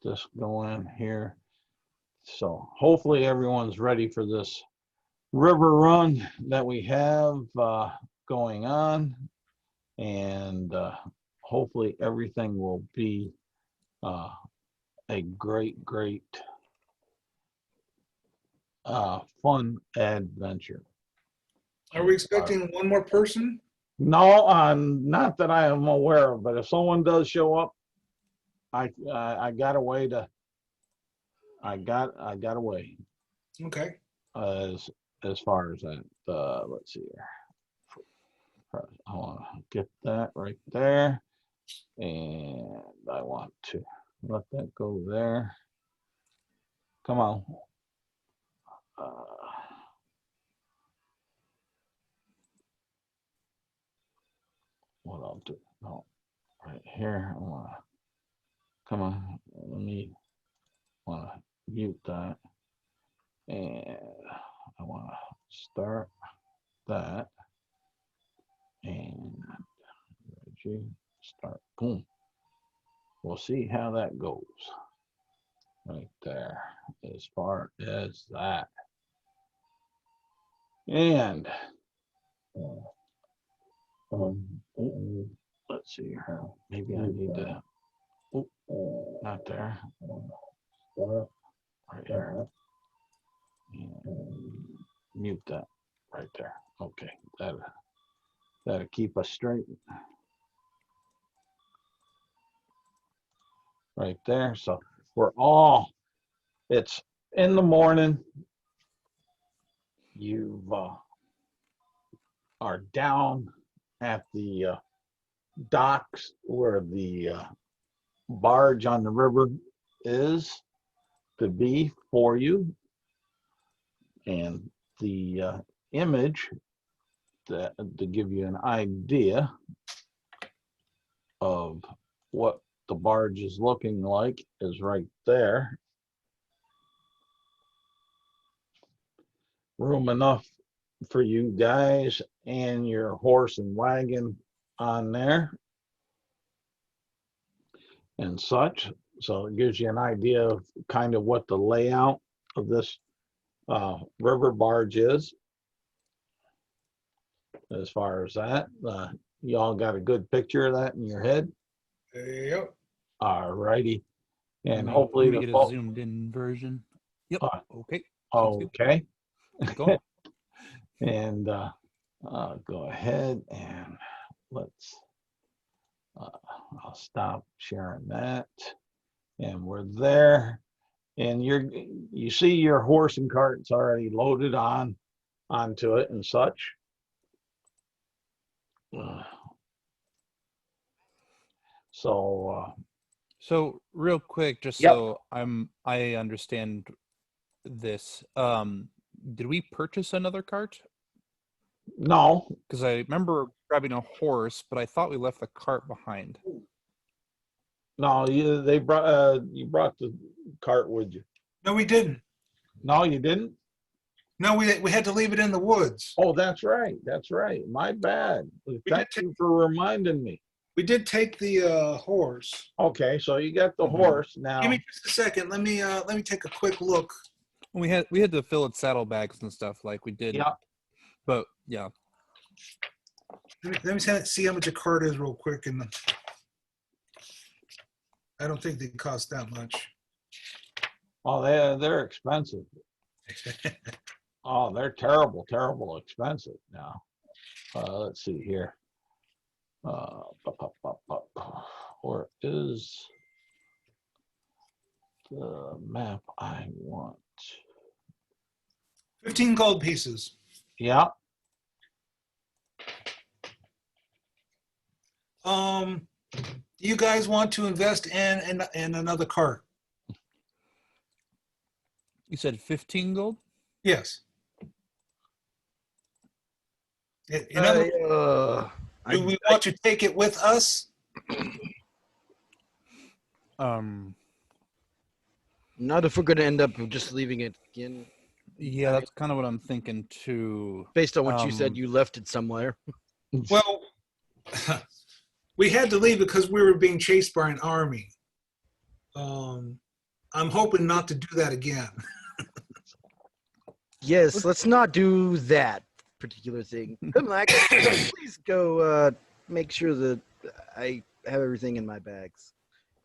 this going here. So hopefully everyone's ready for this river run that we have going on, and hopefully everything will be a great fun adventure. Are we expecting one more person? No, not that I am aware of, but if someone does show up, I got a way to. I got a way. Okay. As far as that, let's see here. I want to get that right there, and I want to let that go there. Come on. What I'll do? No, right here. I want to. Come on. Let me. Want to mute that, and I want to start that, and start. Boom. We'll see how that goes. Right there, as far as that, and let's see here. Maybe I need to. Oh, not there. Right here. And mute that right there. Okay, that'll keep us straight. Right there. So it's in the morning. You are down at the docks where the barge on the river is to be for you, and the image to give you an idea of what the barge is looking like is right there. Room enough for you guys and your horse and wagon on there and such. So it gives you an idea of kind of what the layout of this river barge is. As far as that, you all got a good picture of that in your head? Yep. All righty. And Let hopefully me get a zoomed in version. Yep. Okay. Okay. Go on. And go ahead and let's, I'll stop sharing that. And we're there. And you see your horse and cart's already loaded onto it and such. So real quick, just Yep. so I understand this, did we purchase another cart? No. Because I remember grabbing a horse, but I thought we left the cart behind. No, you brought the cart with you. No, we didn't. No, you didn't? No, we had to leave it in the woods. Oh, that's right. That's right. My bad. Thank you for reminding me. We did take the horse. Okay, so you got the horse now. Give me just a second. Let me take a quick look. We had to fill its saddlebags and stuff like we did. Yeah. But yeah. Let me see how much a cart is real quick, and I don't think they cost that much. Oh, they're expensive. Oh, they're terrible expensive now. Let's see here. Where is the map I want? 15 gold pieces. Yeah. Do you guys want to invest in another cart? You said 15 gold? Yes. Do we want to take it with us? Not if we're going to end up just leaving it again. Yeah, that's kind of what I'm thinking too. Based on what you said, you left it somewhere. Well, we had to leave because we were being chased by an army. I'm hoping not to do that again. Yes, let's not do that particular thing. Himlac, please go make sure that I have everything in my bags.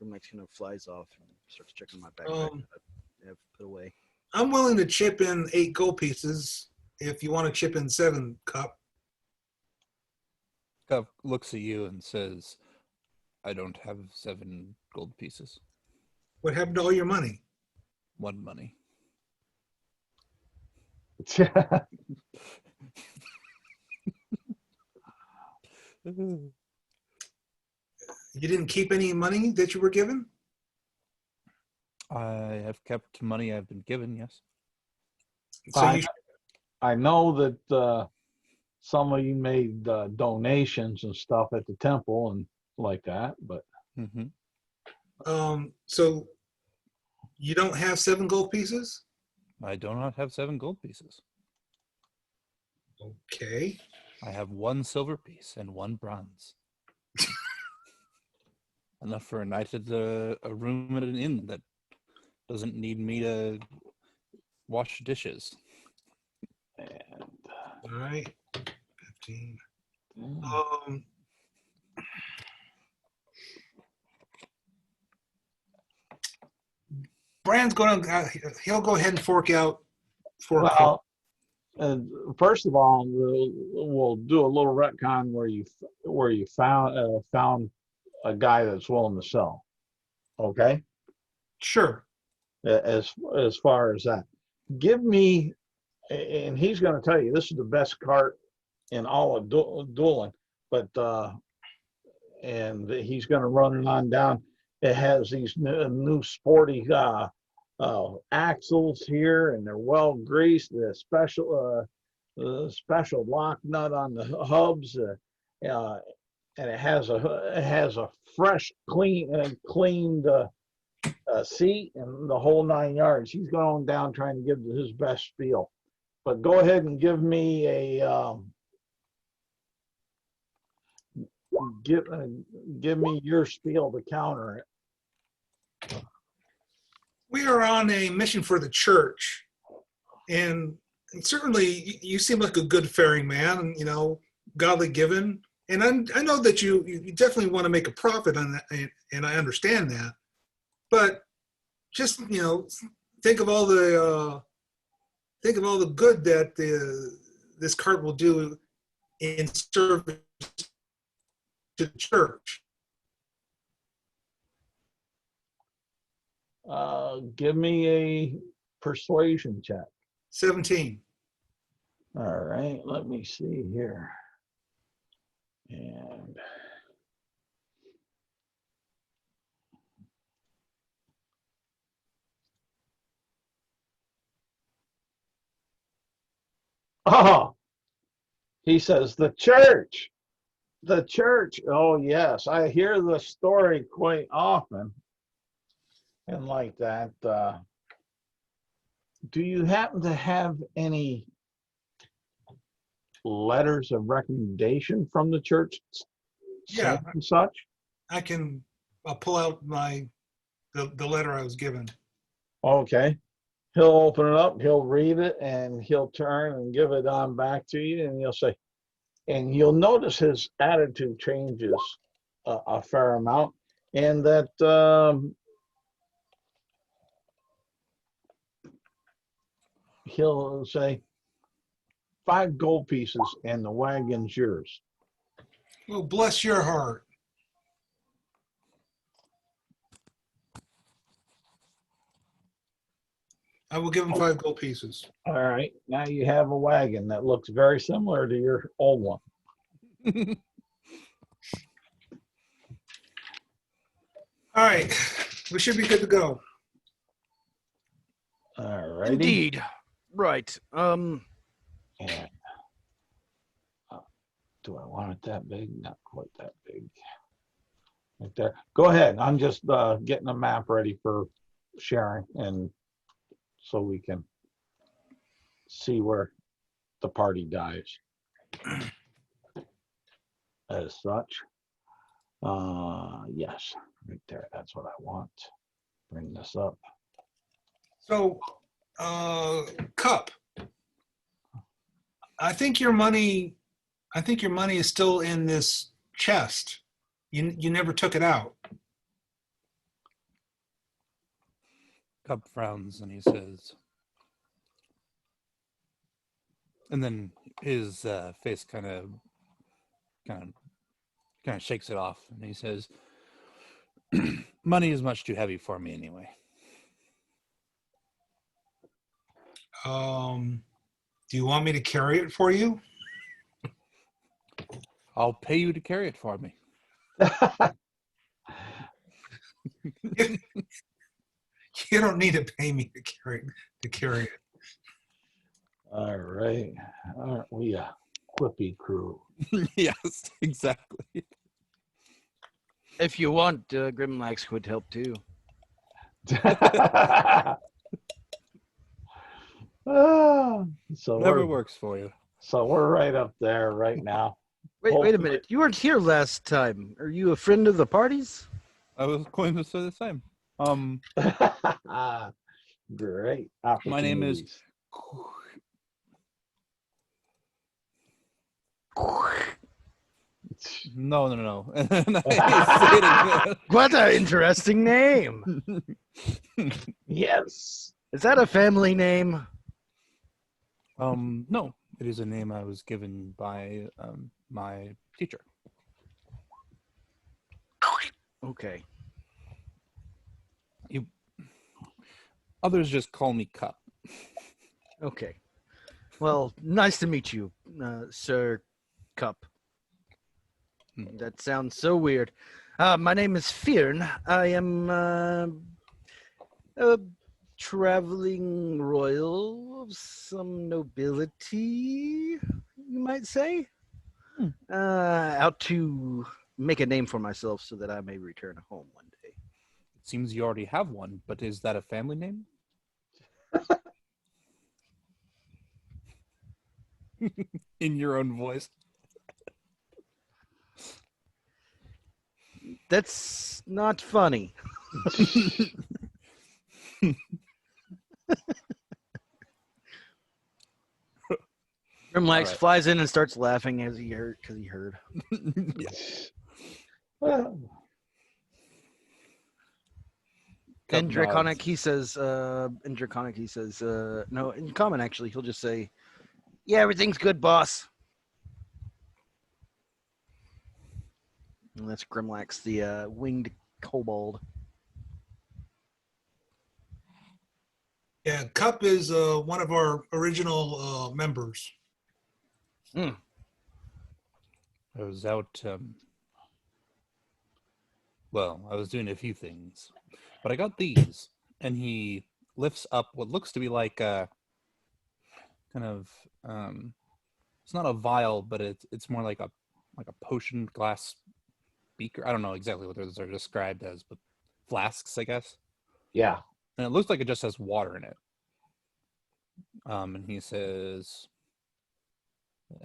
Himlac kind of flies off and starts checking my backpack that I have put away. I'm willing to chip in 8 gold pieces if you want to chip in 7, Cup. Cup looks at you and says, I don't have 7 gold pieces. What happened to all your money? 1 money. You didn't keep any money that you were given? I have kept money I've been given, yes. So you I know that some of you made donations and stuff at the temple and like that, but so you don't have 7 gold pieces? I do not have 7 gold pieces. Okay. I have 1 silver piece and 1 bronze. Enough for a night at a room at an inn that doesn't need me to wash dishes. and, All right. 15. Brand's gonna he'll go ahead and fork out 4 gold. well, first of all, we'll do a little retcon where you found a guy that's willing to sell. Okay, Sure. as far as that, give me, and he's going to tell you this is the best cart in all of Dulin, but and he's going to run it on down. It has these new sporty axles here, and they're well greased. The special lock nut on the hubs, and it has a fresh, cleaned seat and the whole 9 yards. He's going down trying to give his best spiel. But go ahead and give me a give me your spiel to counter it. We are on a mission for the church, and certainly you seem like a good faring man, you know, godly given, and I know that you definitely want to make a profit on that, and I understand that, but just, you know, think of all the good that this cart will do in service to the church. Give me a persuasion check. 17. All right, let me see here. And oh, he says the church. The church. Oh yes, I hear the story quite often. And like that, do you happen to have any letters of recommendation from the church Yeah, and such? I can. I'll pull out the letter I was given. Okay. He'll open it up, he'll read it, and he'll turn and give it on back to you, and he'll say, and you'll notice his attitude changes a fair amount, and that he'll say, 5 gold pieces and the wagon's yours. Well, bless your heart. I will give him 5 gold pieces. All right, now you have a wagon that looks very similar to your old one. All right, we should be good to go. All righty. Indeed. Right. And do I want it that big? Not quite that big. Right there. Go ahead. I'm just getting a map ready for sharing, and so we can see where the party dies. As such. Yes, right there. That's what I want. Bring this up. So, Cup, I think your money is still in this chest. You never took it out. Cub frowns and he says, and then his face kind of shakes it off, and he says, "Money is much too heavy for me anyway. Do you want me to carry it for you? I'll pay you to carry it for me." You don't need to pay me to carry it. All right. Aren't we a quippy crew? Yes, exactly. If you want, Grimlax would help too. So Whatever works for you. So we're right up there right now. Wait a minute. You weren't here last time. Are you a friend of the party's? I was going to say the same. Great. My name is No. What an interesting name. Yes. Is that a family name? No, it is a name I was given by my teacher. Okay. Others just call me Cup. Okay. Well, nice to meet you, Sir Cup. That sounds so weird. My name is Fearn. I am a traveling royal of some nobility, you might say. Out to make a name for myself so that I may return home one day. It seems you already have one, but is that a family name? In your own voice. That's not funny. Grimlax right. flies in and starts laughing as he heard because he heard. Yeah. Cup In Draconic, nods. he says. No, in Common actually, he'll just say, "Yeah, everything's good, boss." And that's Grimlax, the winged kobold. Yeah, Cup is one of our original members. I was out. Well, I was doing a few things, but I got these, and he lifts up what looks to be like a kind of. It's not a vial, but it's more like a potion glass beaker. I don't know exactly what those are described as, but flasks, I guess. Yeah. And it looks like it just has water in it. And he says,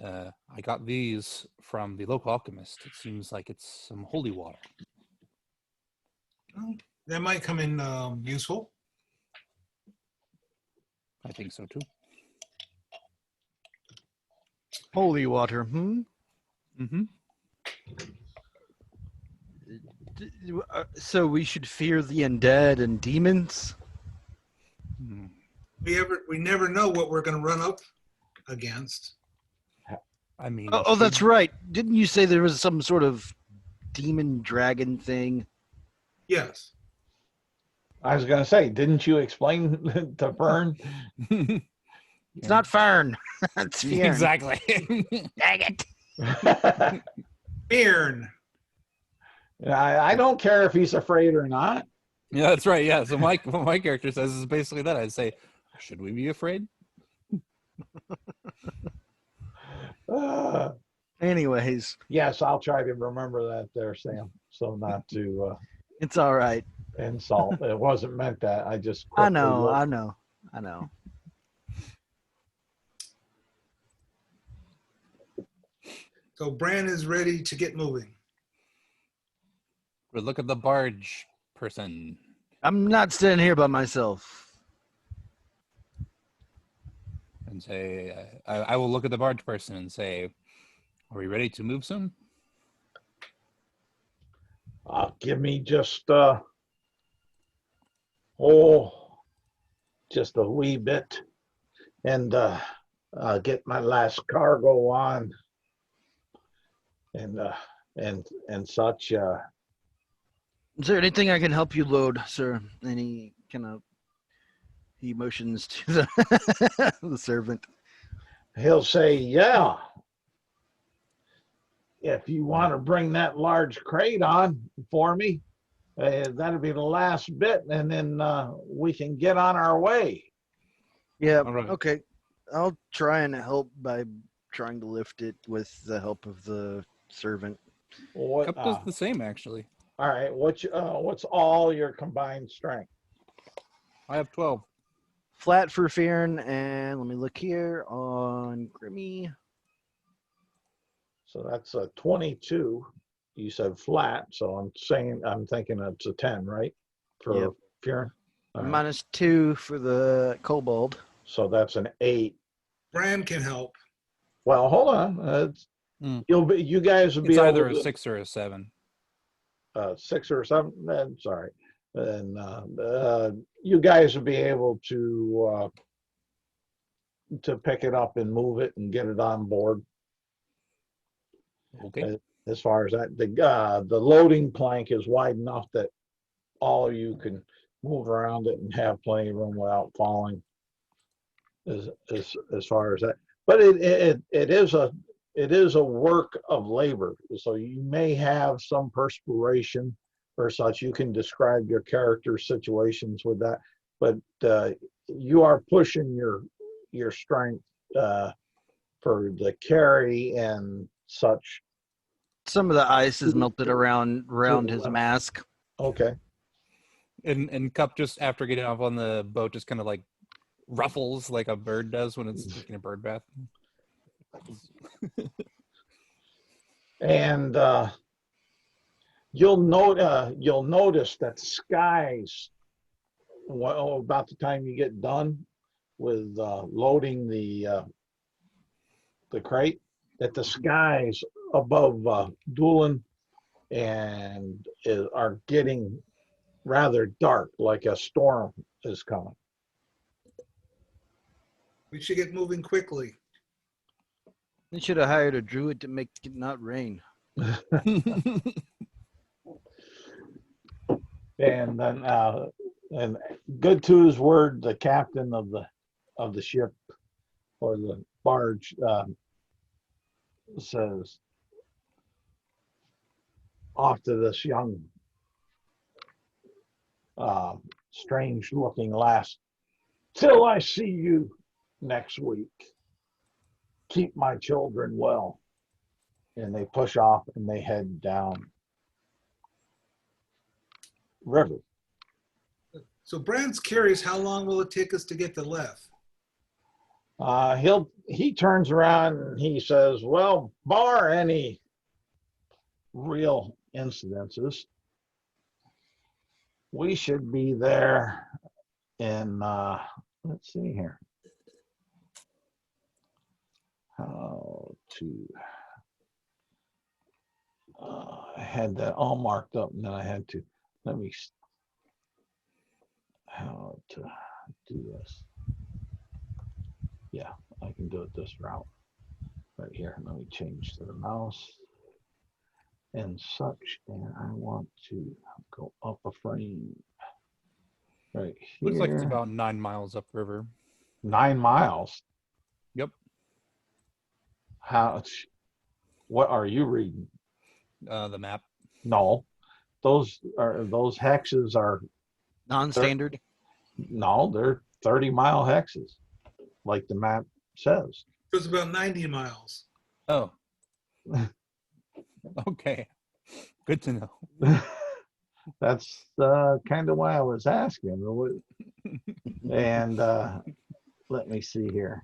I got these from the local alchemist. It seems like it's some holy water. Well, that might come in useful. I think so too. Holy water, Mm-hmm. So we should fear the undead and demons? We never know what we're going to run up against. I mean, Oh, that's right. Didn't you say there was some sort of demon dragon thing? Yes. I was going to say, didn't you explain to Fern? It's not Fern. It's Fearn. Exactly. Dang it. Fearn. I don't care if he's afraid or not. Yeah, that's right. Yeah. So what my character says is basically that. I'd say, should we be afraid? Anyways, Yes, I'll try to remember that there, Sam. So not to it's all right. insult. It wasn't meant that. I just. I know. So Bran is ready to get moving. But look at the barge person. I'm not standing here by myself. and say, I will look at the barge person and say, are we ready to move soon? Give me just just a wee bit, and get my last cargo on, and such. Is there anything I can help you load, sir? Any kind of emotions to the the servant? He'll say, "Yeah, if you want to bring that large crate on for me, that'll be the last bit, and then we can get on our way." Yeah. All right. Okay. I'll try and help by trying to lift it with the help of the servant. What? Cup does the same, actually. All right. What's all your combined strength? I have 12. Flat for Fearon, and let me look here on Grimmy. So that's a 22. You said flat, so I'm thinking it's a 10, right? For Yep. Fearon. All right. -2 for the kobold. So that's an 8. Bran can help. Well, hold on. You guys will be It's able either to a 6 or a 7. 6 or 7. Sorry, and you guys will be able to pick it up and move it and get it on board. Okay. As far as that, the loading plank is wide enough that all of you can move around it and have plenty of room without falling. As far as that, but it is a work of labor. So you may have some perspiration or such. You can describe your character situations with that, but you are pushing your strength for the carry and such. Some of the ice is melted around his mask. Okay. And Cup, just after getting off on the boat, just kind of like ruffles like a bird does when it's taking a bird bath. And you'll notice that the skies, about the time you get done with loading the crate, that the skies above Dulin are getting rather dark, like a storm is coming. We should get moving quickly. They should have hired a druid to make it not rain. And then, and good to his word, the captain of the ship or the barge says off to this young, strange-looking lass, "Till I see you next week, keep my children well." And they push off and they head down river. So Bran's curious, how long will it take us to get to Leth? He turns around and he says, "Well, bar any real incidences, we should be there in let's see here. How to I had that all marked up, and then I had to how to do this. Yeah, I can do it this route right here. Let me change to the mouse and such, and I want to go up a frame right here. Looks like it's about 9 miles upriver. 9 miles. Yep. What are you reading? The map. No, those hexes are Non-standard. no, they're 30-mile hexes, like the map says. It was about 90 miles. Oh. Okay. Good to know. That's kind of why I was asking. And let me see here,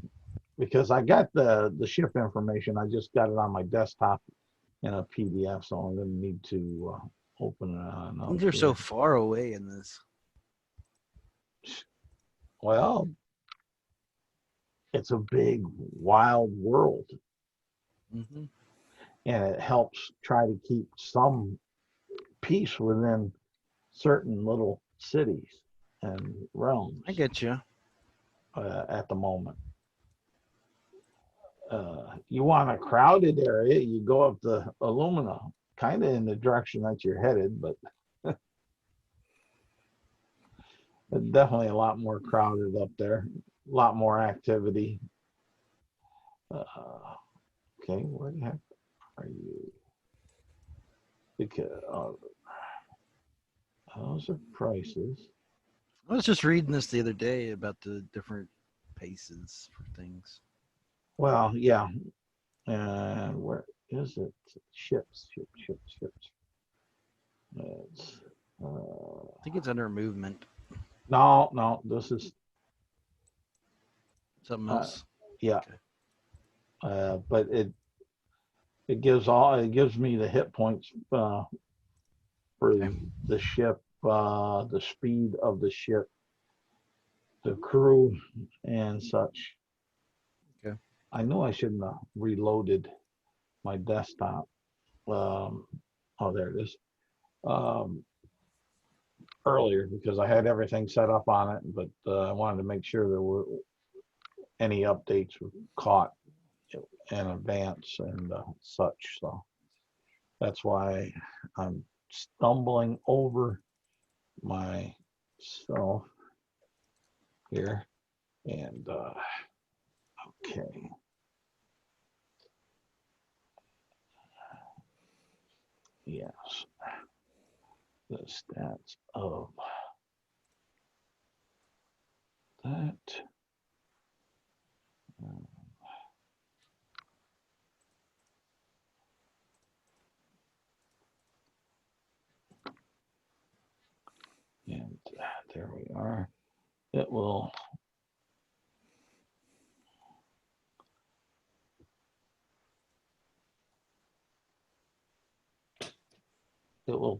because I got the ship information. I just got it on my desktop in a PDF, so I'm going to need to open it on. They're so far away in this. Well, it's a big wild world, Hmm. and it helps try to keep some peace within certain little cities and realms I get you. at the moment. You want a crowded area, you go up the Alumina, kind of in the direction that you're headed, but definitely a lot more crowded up there, a lot more activity. Uh, okay, where the heck are you? Because those are prices. I was just reading this the other day about the different paces for things. Well, yeah. Where is it? Ships. It's, I think it's under movement. no, this is, Something uh, else. yeah. Okay. But it gives me the hit points for Okay. the ship, the speed of the ship, the crew, and such. Okay. I know I shouldn't have reloaded my desktop. Oh, there it is. Um, Earlier because I had everything set up on it, but I wanted to make sure there were any updates were caught in advance and such. So that's why I'm stumbling over myself here. And okay, yes, the stats of that. And there we are. It will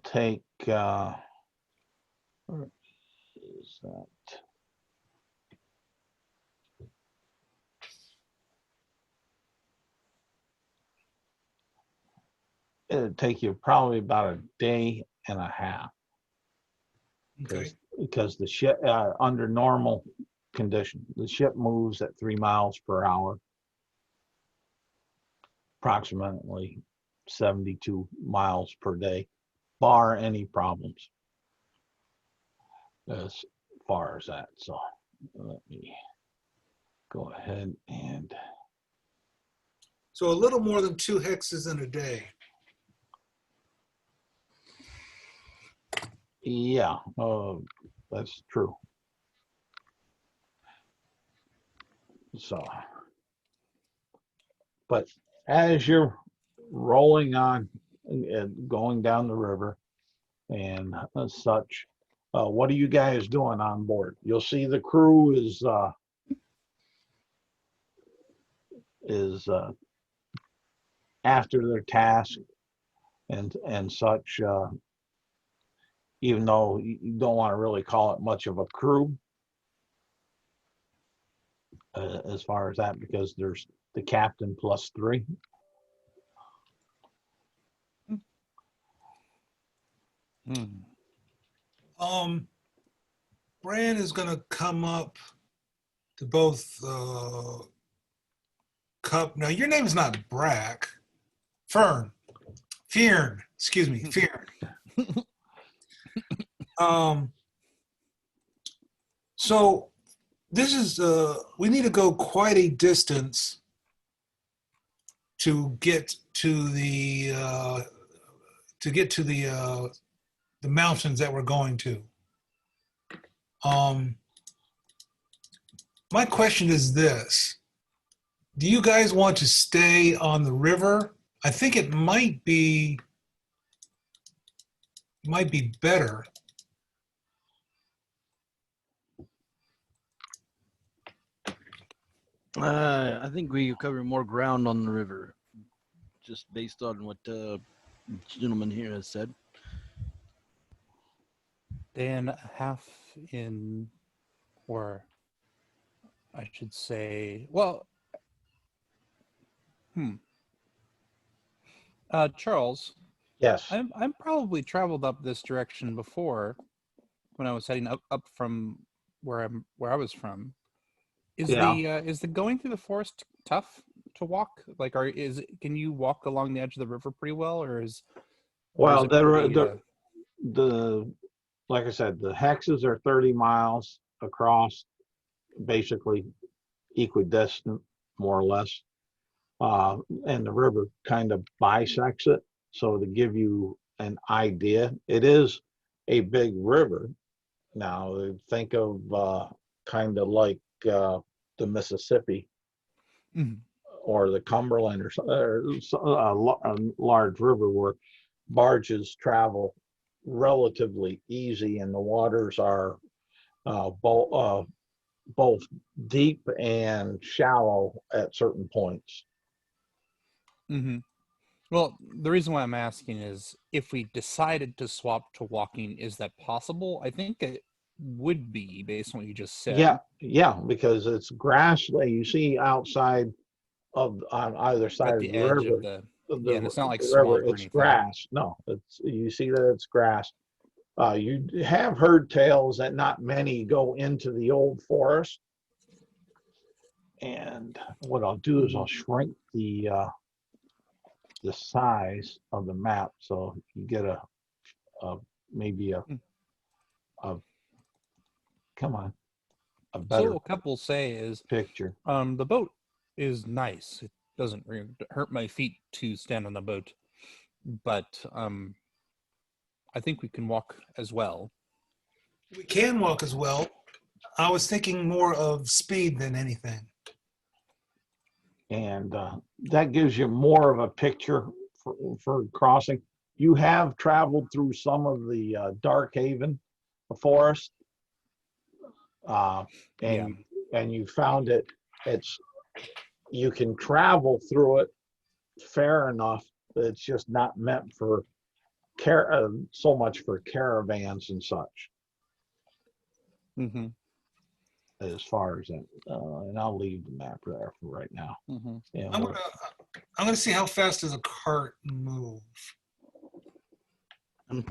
take where is that? It'd take you probably about a day and a half Okay. because the ship under normal condition, the ship moves at 3 miles per hour, approximately 72 miles per day, bar any problems as far as that. So let me go ahead and So a little more than 2 hexes in a day. yeah, that's true. So, but as you're rolling on and going down the river and such, what are you guys doing on board? You'll see the crew is after their task and such. Even though you don't want to really call it much of a crew as far as that, because there's the captain plus 3. Hmm. Bran is going to come up to both Cup. Now, your name is not Brack. Fern. Fearn. Excuse me. Fearn. So this is, we need to go quite a distance to get to the mountains that we're going to. My question is this. Do you guys want to stay on the river? I think it might be better. I think we cover more ground on the river, just based on what the gentleman here has said. Day and a half in, or I should say, well, Charles, Yes. I'm probably traveled up this direction before when I was heading up from where I was from. Yeah. Is the going through the forest tough to walk? Like, can you walk along the edge of the river pretty well, or is Well, it pretty? the like I said, the hexes are 30 miles across, basically equidistant, more or less. And the river kind of bisects it. So to give you an idea, it is a big river. Now, think of kind of like the Mississippi Mhm. or the Cumberland or a large river where barges travel relatively easy and the waters are both deep and shallow at certain points. Mm-hmm. Well, the reason why I'm asking is if we decided to swap to walking, is that possible? I think it would be based on what you just said. Yeah, because it's grass that you see outside of on either side At of the the edge river. of the, The, yeah, and it's not like the river, swamp or it's anything. grass. No, it's you see that it's grass. You have heard tales that not many go into the old forest. And what I'll do is I'll shrink the size of the map so you get a maybe Mm. a come on a So better what a couple say is, picture. the boat is nice. It doesn't hurt my feet to stand on the boat, but I think we can walk as well. We can walk as well. I was thinking more of speed than anything. And that gives you more of a picture for crossing. You have traveled through some of the Dark Haven forest, uh, Yeah. and you found it's you can travel through it fair enough. It's just not meant for so much for caravans and such. Mm-hmm. As far as that, and I'll leave the map there for right now. Mm-hmm. Yeah, I'm gonna see how fast does a cart move. I'm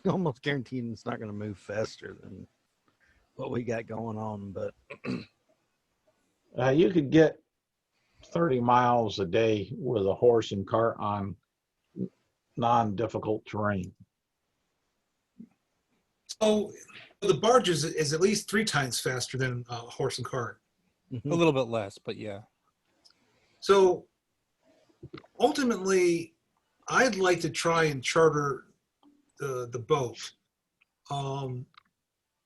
almost guaranteed it's not going to move faster than what we got going on. But you could get 30 miles a day with a horse and cart on non-difficult terrain. So the barge is at least 3 times faster than a horse and cart. A little bit less, but yeah. So ultimately, I'd like to try and charter the boat.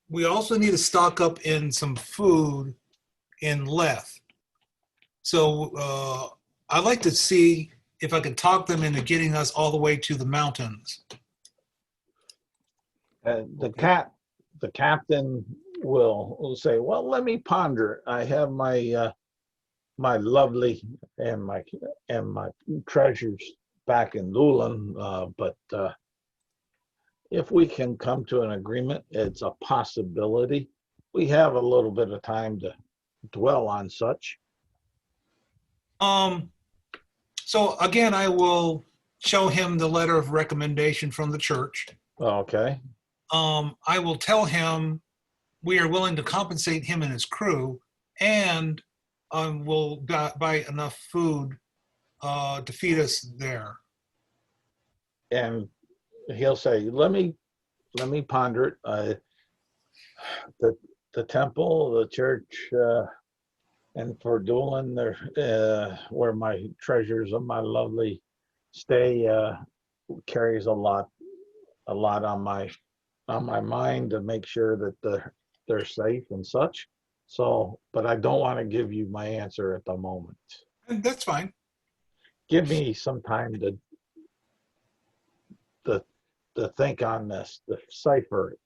We also need to stock up in some food in Leth. So I'd like to see if I can talk them into getting us all the way to the mountains. The captain will say, "Well, let me ponder. I have my my lovely and my treasures back in Dulin, but if we can come to an agreement, it's a possibility. We have a little bit of time to dwell on such." So again, I will show him the letter of recommendation from the church. Okay. I will tell him we are willing to compensate him and his crew, and we'll buy enough food to feed us there. And he'll say, "Let me ponder it. The temple, the church, and for Dulin, there where my treasures of my lovely stay carries a lot on my mind to make sure that they're safe and such. So, but I don't want to give you my answer at the moment. And that's fine. Give me some time to think on this, to cipher it.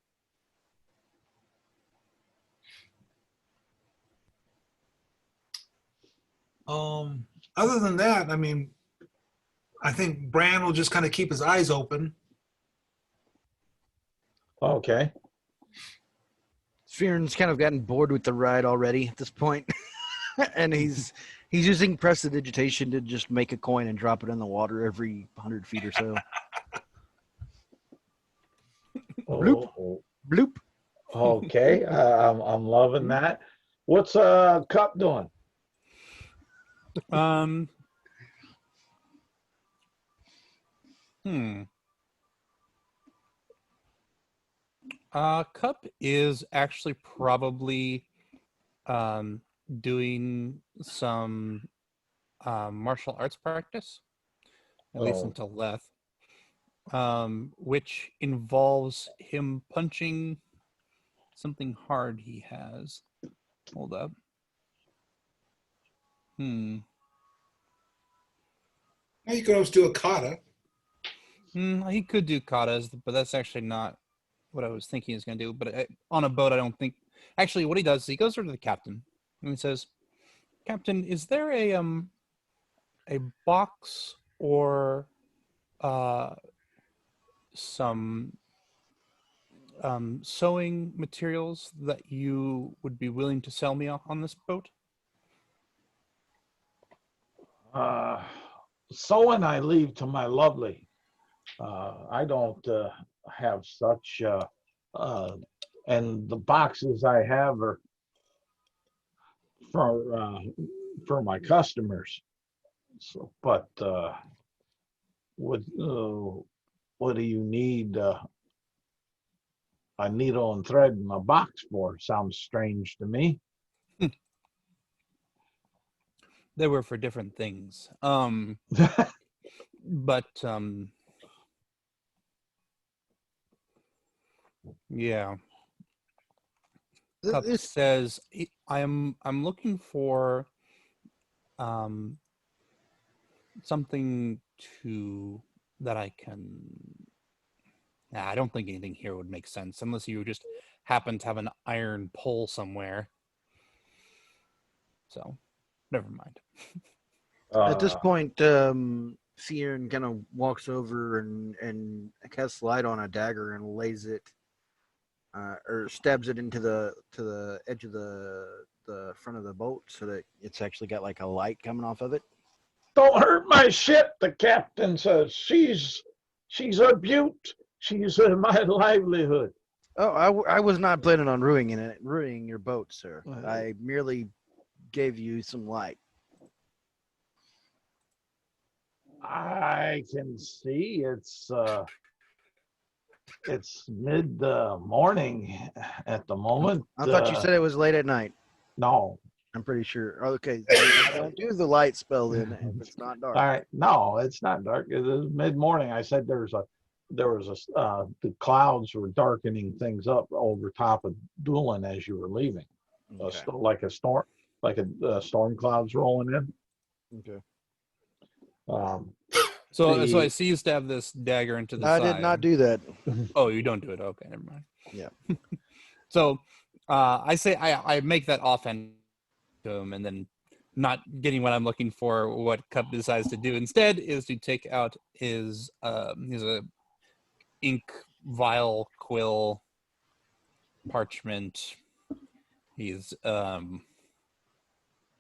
Other than that, I mean, I think Bran will just kind of keep his eyes open. Okay. Fearon's kind of gotten bored with the ride already at this point, and he's using prestidigitation to just make a coin and drop it in the water every 100 feet or so. Bloop. Oh, Bloop. okay. I'm loving that. What's Cup doing? Um. Hmm. Cup is actually probably doing some martial arts practice, at least Oh. until Leth, which involves him punching something hard he has. Hold up. Now you can always do a kata. He could do katas, but that's actually not what I was thinking he's going to do. But on a boat, I don't think. Actually, what he does is he goes over to the captain and he says, "Captain, is there a box or some sewing materials that you would be willing to sell me on this boat?" So and I leave to my lovely. I don't have such, and the boxes I have are for my customers. So, but what do you need a needle and thread in a box for? Sounds strange to me. They were for different things. But yeah. Cup says I'm looking for something that I can. Nah, I don't think anything here would make sense unless you just happen to have an iron pole somewhere. So, never mind. At this point, Fearon kind of walks over and casts light on a dagger and lays it, or stabs it into the edge of the front of the boat so that it's actually got like a light coming off of it. Don't hurt my ship, the captain says. She's a beaut. She's my livelihood. Oh, I was not planning on ruining your boat, sir. I merely gave you some light. I can see it's mid morning at the moment. I thought you said it was late at night. No. I'm pretty sure. Okay, so don't do the light spell then if it's not dark. All right. No, it's not dark. It is mid morning. I said the clouds were darkening things up over top of Dulin as you were leaving. Okay. Like a storm, storm clouds rolling in. Okay. So I see you stab this dagger into the side. I did not do that. Oh, you don't do it. Okay, never mind. Yeah. So I say I make that offhand to him, and then not getting what I'm looking for, what Cup decides to do instead is to take out his a ink vial, quill, parchment. He's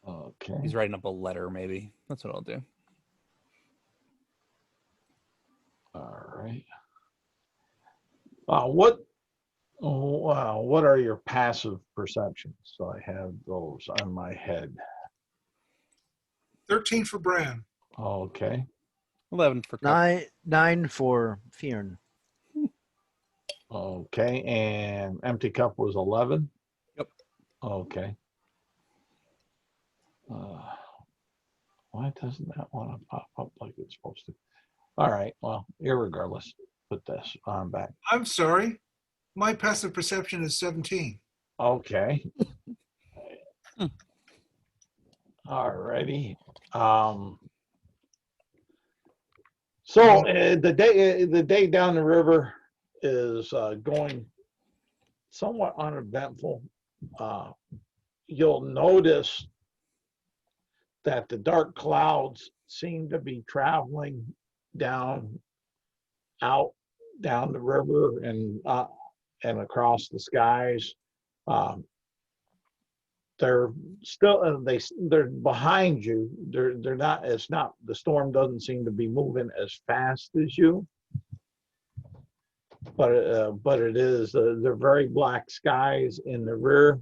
Okay. he's writing up a letter, maybe. That's what I'll do. All right. What are your passive perceptions? So I have those on my head. 13 for Bran. Okay. 11 for Cup. 9 for Fearn. Okay. And empty cup was 11. Yep. Okay. Why doesn't that want to pop up like it's supposed to? All right. Well, irregardless, put this on back. I'm sorry. My passive perception is 17. Okay. All righty. So the day down the river is going somewhat uneventful. You'll notice that the dark clouds seem to be traveling down the river and across the skies. Um, they're still they're behind you. They're not. It's not. The storm doesn't seem to be moving as fast as you. But it is. They're very black skies in the rear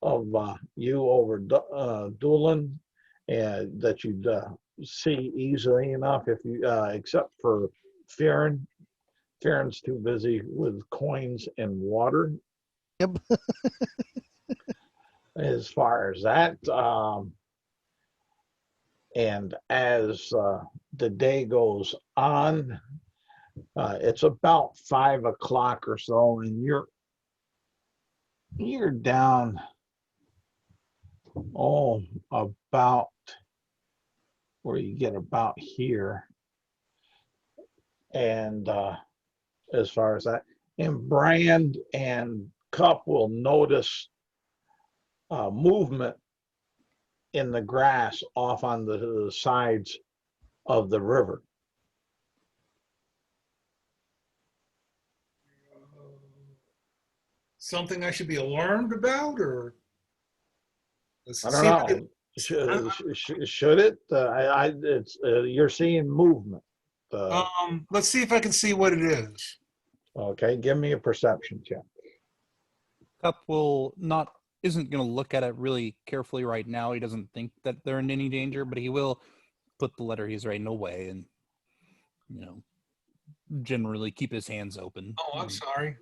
of you over Dulin, and that you'd see easily enough if you, except for Fearon. Fearon's too busy with coins and water. Yep. As far as that, and as the day goes on, it's about 5 o'clock or so, and you're down about where you get about here, and as far as that, and Brand and Cup will notice movement in the grass off on the sides of the river. Something I should be alarmed about, or I don't know. Should it? It's you're seeing movement. Let's see if I can see what it is. Okay, give me a perception check. Cup isn't going to look at it really carefully right now. He doesn't think that they're in any danger, but he will put the letter he's writing away and, generally keep his hands open. Oh, I'm sorry.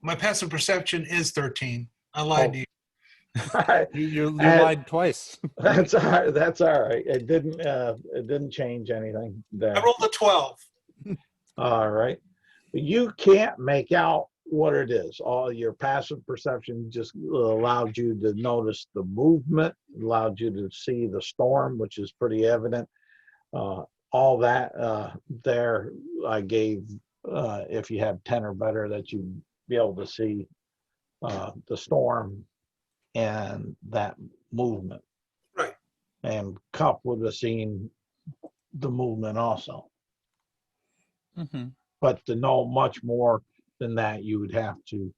My passive perception is 13. I lied to you. You lied twice. That's all right. That's all right. It didn't change anything there. I rolled a 12. All right. You can't make out what it is. All your passive perception just allowed you to notice the movement, allowed you to see the storm, which is pretty evident. All that there I gave, if you have 10 or better, that you'd be able to see the storm and that movement. Right. And Cup would have seen the movement also. Mm-hmm. But to know much more than that, you would have to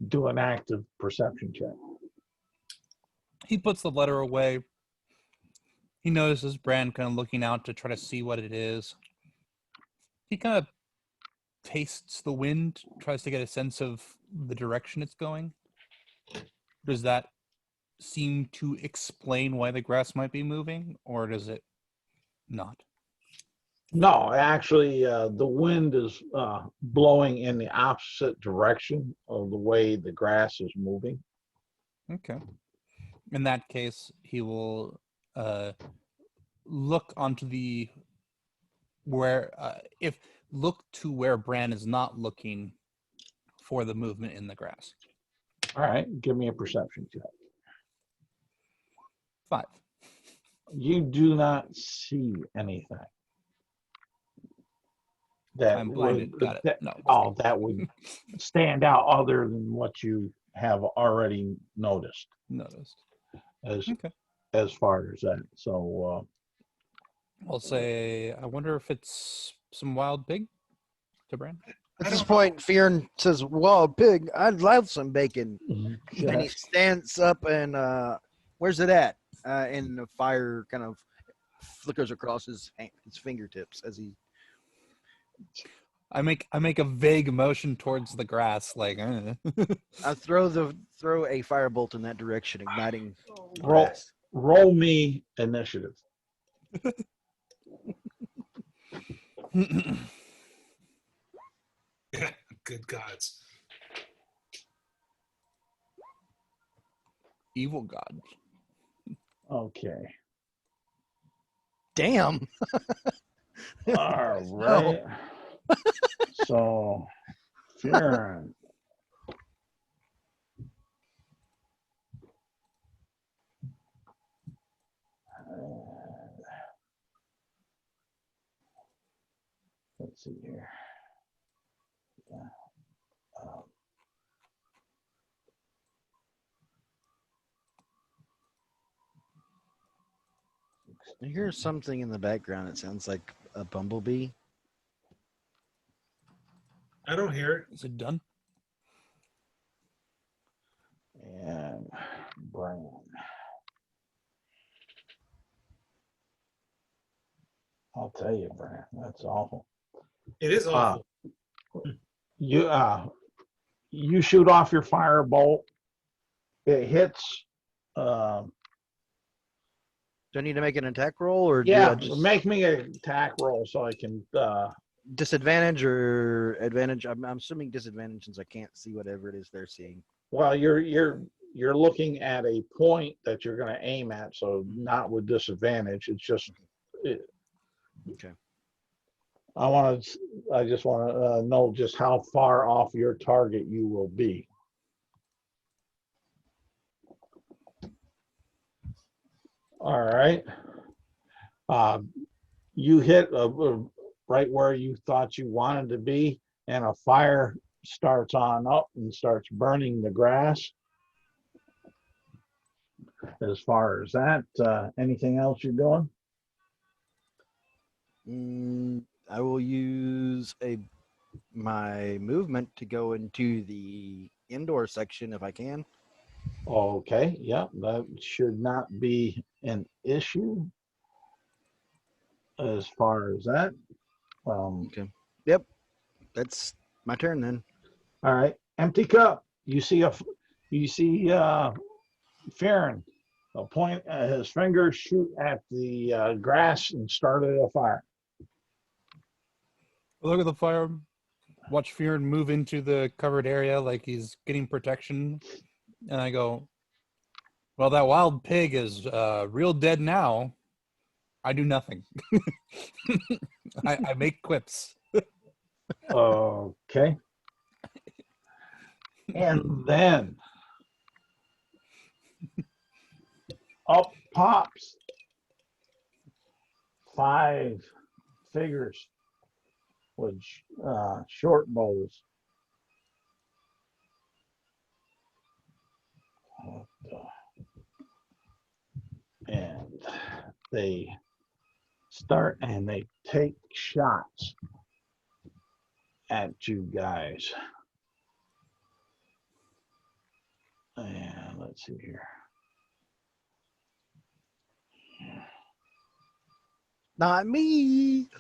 do an active perception check. He puts the letter away. He notices Brand kind of looking out to try to see what it is. He kind of tastes the wind, tries to get a sense of the direction it's going. Does that seem to explain why the grass might be moving, or does it not? No, actually, the wind is blowing in the opposite direction of the way the grass is moving. Okay. In that case, he will look onto look to where Bran is not looking for the movement in the grass. All right, give me a perception check. 5. You do not see anything. I'm blinded. Got it. That would stand out other than what you have already noticed. As far as that. So I'll say, I wonder if it's some wild pig to Bran. At this point, Fearon says, "Wild pig, I'd love some bacon." And he stands up and where's it at? And the fire kind of flickers across his fingertips as he. I make a vague motion towards the grass, like. I throw a firebolt in that direction, igniting grass. Roll me initiative. Good gods. Evil god. Okay. Damn. All right. So, Fearon. Let's see here. I hear something in the background. It sounds like a bumblebee. I don't hear it. Is it done? And Brian. I'll tell you, Brian, that's awful. It is awful. You shoot off your firebolt. It hits. Do I need to make an attack roll, or do Yeah, I just make me an attack roll so I can. disadvantage or advantage? I'm assuming disadvantage since I can't see whatever it is they're seeing. Well, you're looking at a point that you're going to aim at, so not with disadvantage. It's just. Okay. I just want to know just how far off your target you will be. All right. You hit right where you thought you wanted to be, and a fire starts on up and starts burning the grass. As far as that, anything else you're doing? I will use my movement to go into the indoor section if I can. Okay, yeah, that should not be an issue as far as that. Okay. Yep. That's my turn then. All right, empty cup. You see Farron point his finger, shoot at the grass, and started a fire. Look at the fire. Watch Fearon move into the covered area like he's getting protection. And I go, well, that wild pig is real dead now. I do nothing. I make quips. Okay. And then up pops 5 figures with short bows. And they start and they take shots at you guys. And let's see here. Not me.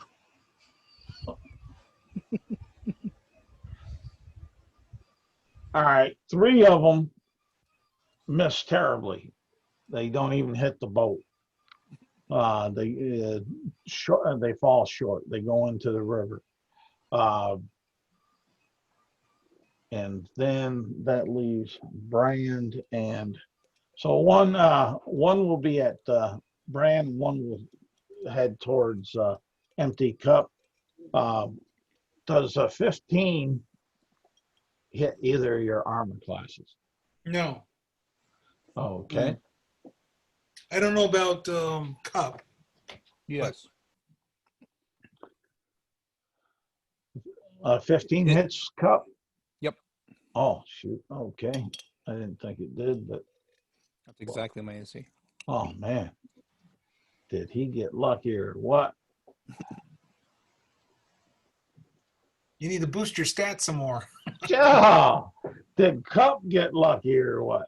All right, 3 of them miss terribly. They don't even hit the boat. They fall short. They go into the river. And then that leaves Brand, and so one will be at Brand, one will head towards empty cup. Does a 15 hit either of your armor classes? No, Okay. I don't know about Cup. Yes. 15 hits cup? Yep. Oh, shoot. Okay. I didn't think it did, but That's exactly my AC. oh, man. Did he get lucky or what? You need to boost your stats some more. Yeah. Did Cup get lucky or what?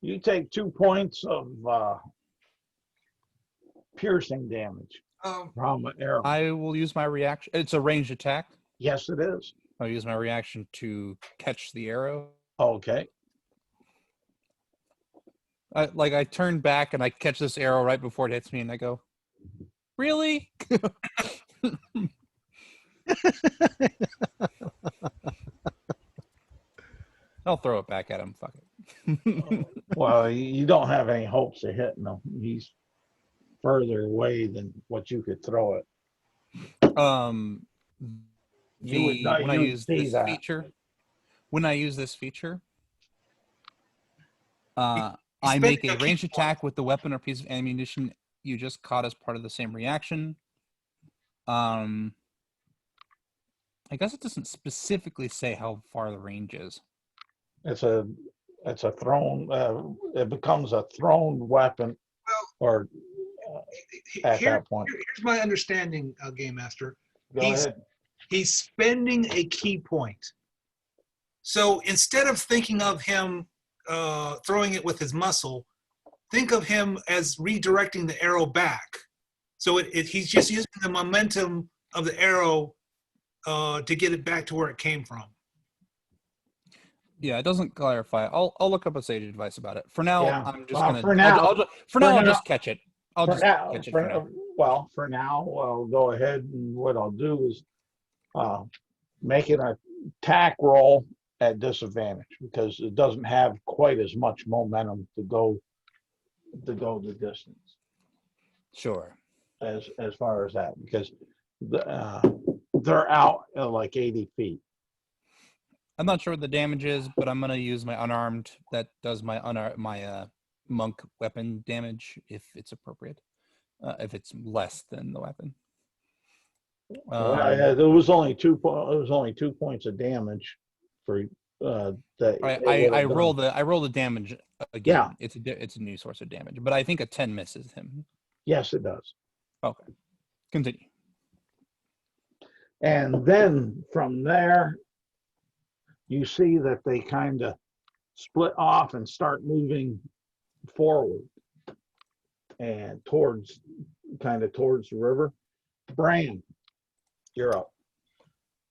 You take 2 points of piercing damage from an arrow. I will use my reaction. It's a ranged attack. Yes, it is. I'll use my reaction to catch the arrow. Okay. I turn back and I catch this arrow right before it hits me, and I go, "Really?" I'll throw it back at him. Fuck it. Well, you don't have any hopes of hitting him. He's further away than what you could throw it. You would not when I use see this that. feature, I He's make spending a a key ranged point. attack with the weapon or piece of ammunition you just caught as part of the same reaction. I guess it doesn't specifically say how far the range is. It's a thrown. It becomes a thrown weapon, or at that point. Here's my understanding, Game Master. Go ahead. He's spending a key point. So instead of thinking of him throwing it with his muscle, think of him as redirecting the arrow back. So he's just using the momentum of the arrow to get it back to where it came from. Yeah, it doesn't clarify. I'll look up a sage advice about it. For now, Yeah. I'm just Well, gonna. for now, I'll just catch it. I'll just catch it for now. well, for now, I'll go ahead and what I'll do is make it an attack roll at disadvantage because it doesn't have quite as much momentum to go the distance Sure. as far as that because they're out at like 80 feet. I'm not sure what the damage is, but I'm gonna use my unarmed. That does my monk weapon damage if it's appropriate. If it's less than the weapon. Well, it was only 2 points of damage for that. I roll the damage again. Yeah. It's a new source of damage, but I think a 10 misses him. Yes, it does. Okay, continue. And then from there, you see that they kind of split off and start moving forward and towards the river. Bran, you're up.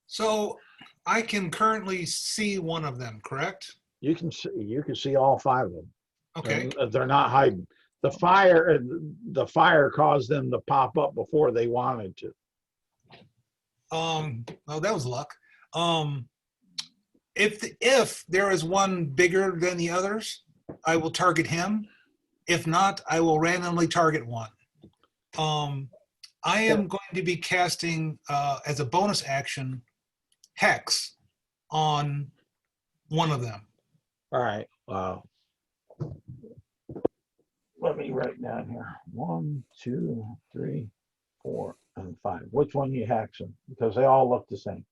So I can currently see one of them, correct? You can see all 5 of them. Okay. They're not hiding. The fire caused them to pop up before they wanted to. Well, that was luck. If there is one bigger than the others, I will target him. If not, I will randomly target one. I am going to be casting as a bonus action Hex on one of them. All right. Let me write down here. 1, 2, 3, 4, and 5. Which one you hexing? Because they all look the same.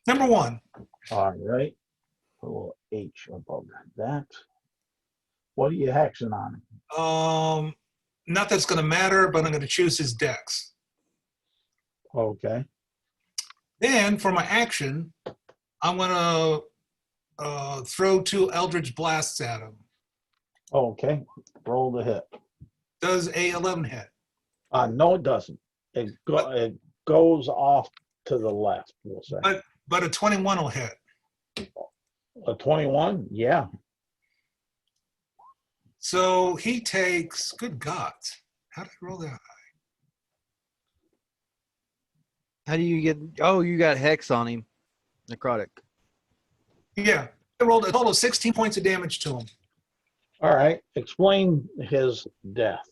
Number 1. All right. Put a little H above that. What are you hexing on? Not that's going to matter, but I'm going to choose his dex. Okay. Then for my action, I'm going to throw 2 Eldritch Blasts at him. Okay. Roll the hit. Does a 11 hit? No, it doesn't. It goes off to the left, we'll say. But a 21 will hit. A 21? Yeah. So he takes, good God, how did I roll that? How do you get? Oh, you got hex on him. Necrotic. Yeah, I rolled a total of 16 points of damage to him. All right. Explain his death.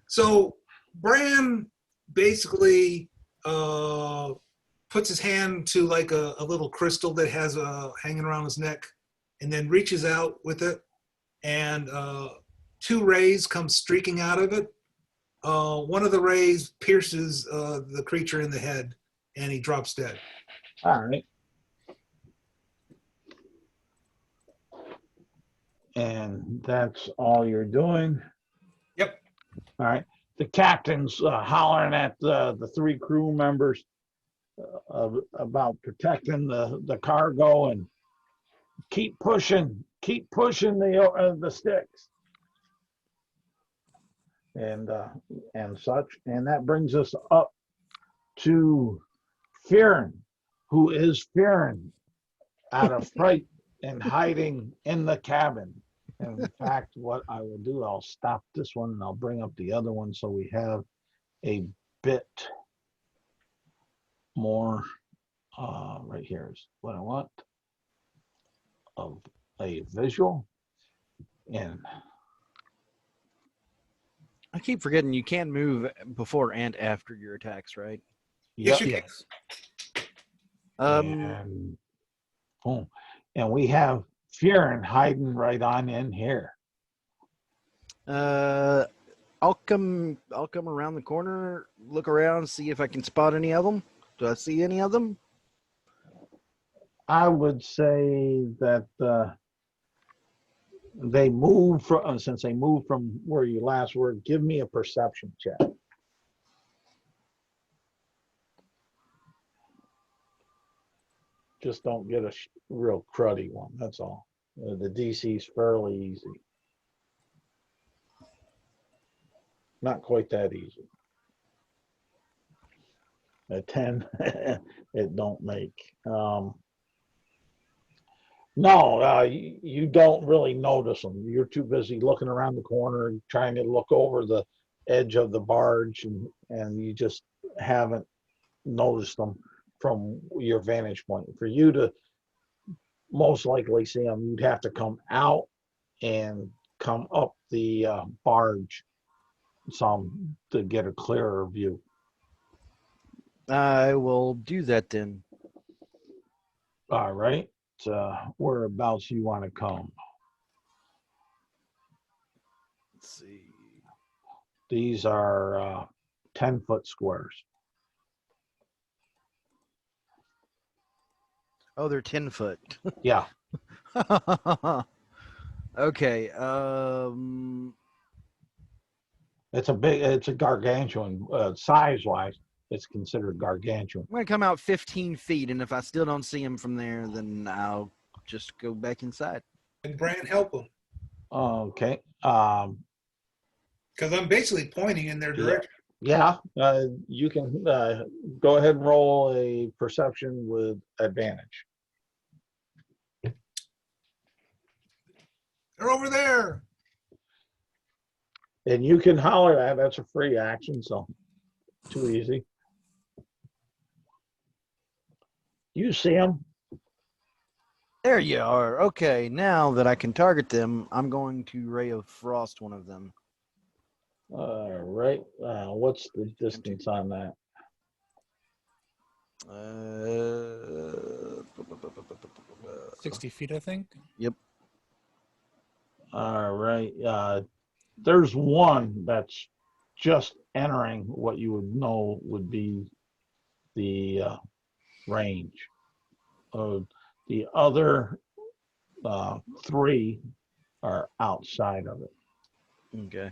So Bran basically puts his hand to like a little crystal that has hanging around his neck and then reaches out with it. And 2 rays come streaking out of it. One of the rays pierces the creature in the head, and he drops dead. All right. And that's all you're doing? Yep. All right. The captain's hollering at the 3 crew members about protecting the cargo and keep pushing the sticks and such. And that brings us up to Fearon, who is fearing out of fright and hiding in the cabin. And in fact, what I will do, I'll stop this one and I'll bring up the other one so we have a bit more right here is what I want of a visual. And I keep forgetting you can move before and after your attacks, right? Yes, yep. you can. Yes. And boom. And we have Fearon hiding right on in here. I'll come around the corner, look around, see if I can spot any of them. Do I see any of them? I would say that they move from since they moved from where you last were. Give me a perception check. Just don't get a real cruddy one. That's all. The DC's fairly easy. Not quite that easy. A 10, it don't make. No, you don't really notice them. You're too busy looking around the corner and trying to look over the edge of the barge, and you just haven't noticed them from your vantage point. For you to most likely see them, you'd have to come out and come up the barge some to get a clearer view. I will do that then. All right. Whereabouts you want to come? Let's see. These are 10-foot squares. Oh, they're 10 foot. Yeah. Okay. It's a gargantuan. Size-wise, it's considered gargantuan. I'm gonna come out 15 feet, and if I still don't see him from there, then I'll just go back inside. And Brand, help them. Okay. Because I'm basically pointing in their direction. Yeah, you can go ahead and roll a perception with advantage. They're over there. And you can holler that. That's a free action, so too easy. You see them? There you are. Okay, now that I can target them, I'm going to Ray of Frost one of them. All right. What's the distance on that? 60 feet, I think. All right. There's one that's just entering what you would know would be the range. The other three are outside of it. Okay.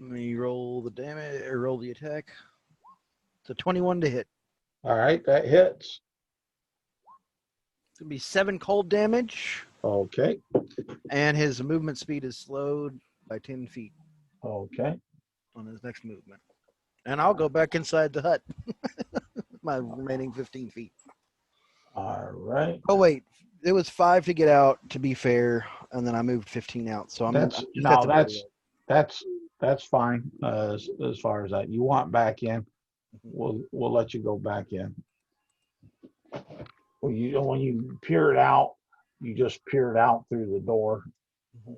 Let me roll the damage, or roll the attack. It's a 21 to hit. All right, that hits. It's gonna be 7 cold damage, Okay. and his movement speed is slowed by 10 feet Okay. on his next movement. And I'll go back inside the hut. My remaining 15 feet. All right. Oh wait, it was 5 to get out, to be fair, and then I moved 15 out. So I'm That's just no, at the that's fine. As far as that, you want back in, we'll let you go back in. When you peered out, you just peered out through the door.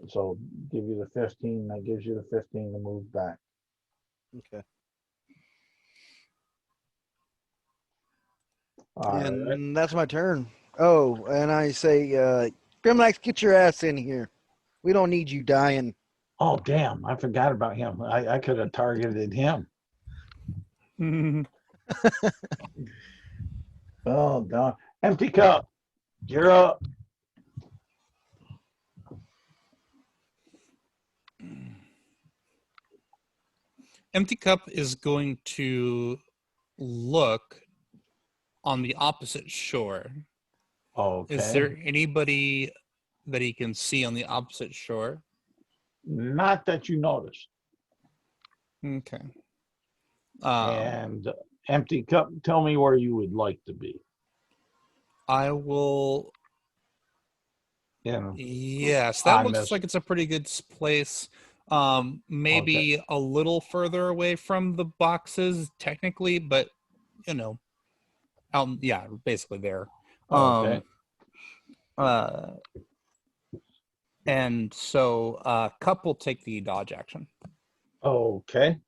So give you the 15. That gives you the 15 to move back. Okay. All right. And that's my turn. Oh, and I say, Grimlax, get your ass in here. We don't need you dying. Oh damn! I forgot about him. I could have targeted him. Oh god! Empty cup. You're up. Empty Cup is going to look on the opposite shore. Okay. Is there anybody that he can see on the opposite shore? Not that you notice. Okay. And empty cup. Tell me where you would like to be. I will. Yeah. Yes, that I looks missed. like it's a pretty good place. Maybe a little further away from the boxes, technically, but you know, yeah, basically there. Okay. And so Cup will take the dodge action. Okay.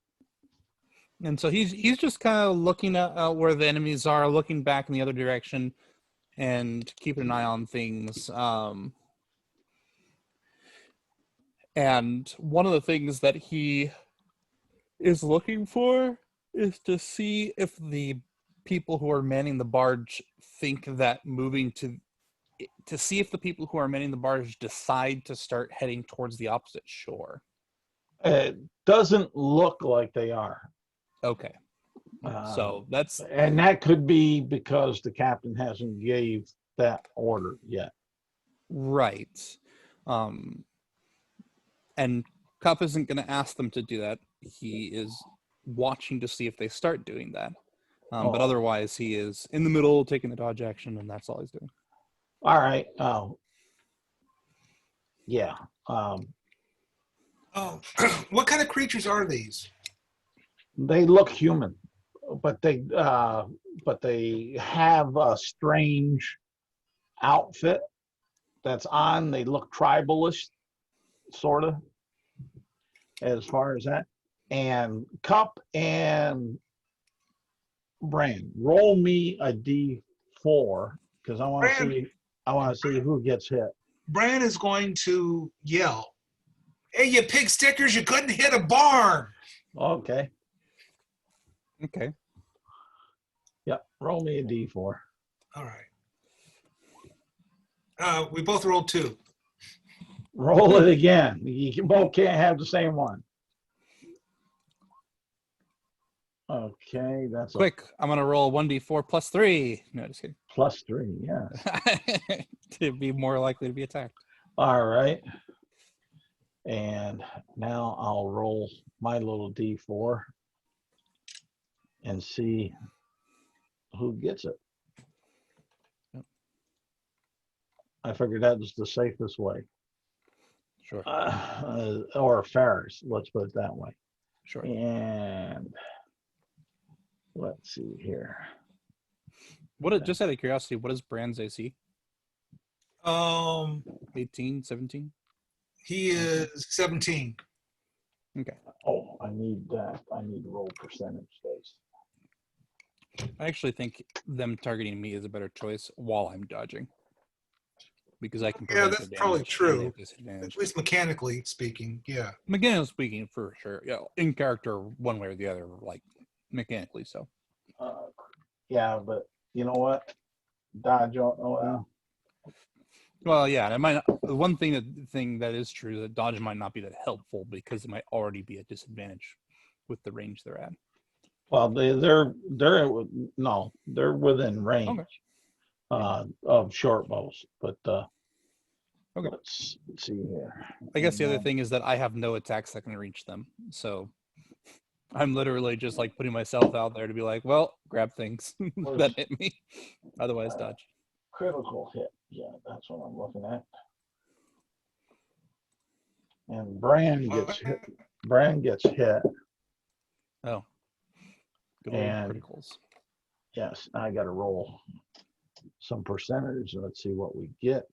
And so he's just kind of looking at where the enemies are, looking back in the other direction, and keeping an eye on things. And one of the things that he is looking for is to see if the people who are manning the barge think that moving to to see if the people who are manning the barge decide to start heading towards the opposite shore. It doesn't look like they are. Okay. So that's And that could be because the captain hasn't gave that order yet. right. And Cup isn't going to ask them to do that. He is watching to see if they start doing that. But Oh. otherwise, he is in the middle taking the dodge action, and that's all he's doing. All right. Yeah. Oh, what kind of creatures are these? They look human, but they have a strange outfit that's on. They look tribalish, sort of, as far as that. And Cup and Bran, roll me a D4 because I want to Bran. see. I want to see who gets hit. Bran is going to yell, "Hey, you pig stickers, you couldn't hit a barn!" Okay. Okay. Yep. Roll me a D4. All right. We both rolled 2. Roll it again. You both can't have the same one. Okay, that's Quick, I'm going to roll 1d4 plus 3. No, just kidding. a +3. Yeah. To be more likely to be attacked. All right. And now I'll roll my little D4 and see who gets it. Yep. I figured that was the safest way. Sure. Or fairest, let's put it that way. Sure. And let's see here. Just out of curiosity, what is Brand's AC? 18, 17? He is 17. Okay. Oh, I need that. I need roll percentage dice. I actually think them targeting me is a better choice while I'm dodging. Because I can Yeah, prevent that's the probably damage and true. have disadvantage. At least mechanically speaking, yeah. Mechanically speaking, for sure. Yeah, in character, one way or the other, like mechanically so. Yeah, but you know what? Dodge. Well, yeah, and it might not, the one thing that is true is that dodge might not be that helpful because it might already be a disadvantage with the range they're at. Well, they're within range of short bows, but Okay. let's see here. I guess the other thing is that I have no attacks that can reach them, so I'm literally just like putting myself out there to be like, well, grab things that hit me, otherwise dodge. Critical hit. Yeah, that's what I'm looking at. And Bran gets hit. Bran gets hit. Oh, good old And criticals. yes, I got to roll some percentage. Let's see what we get.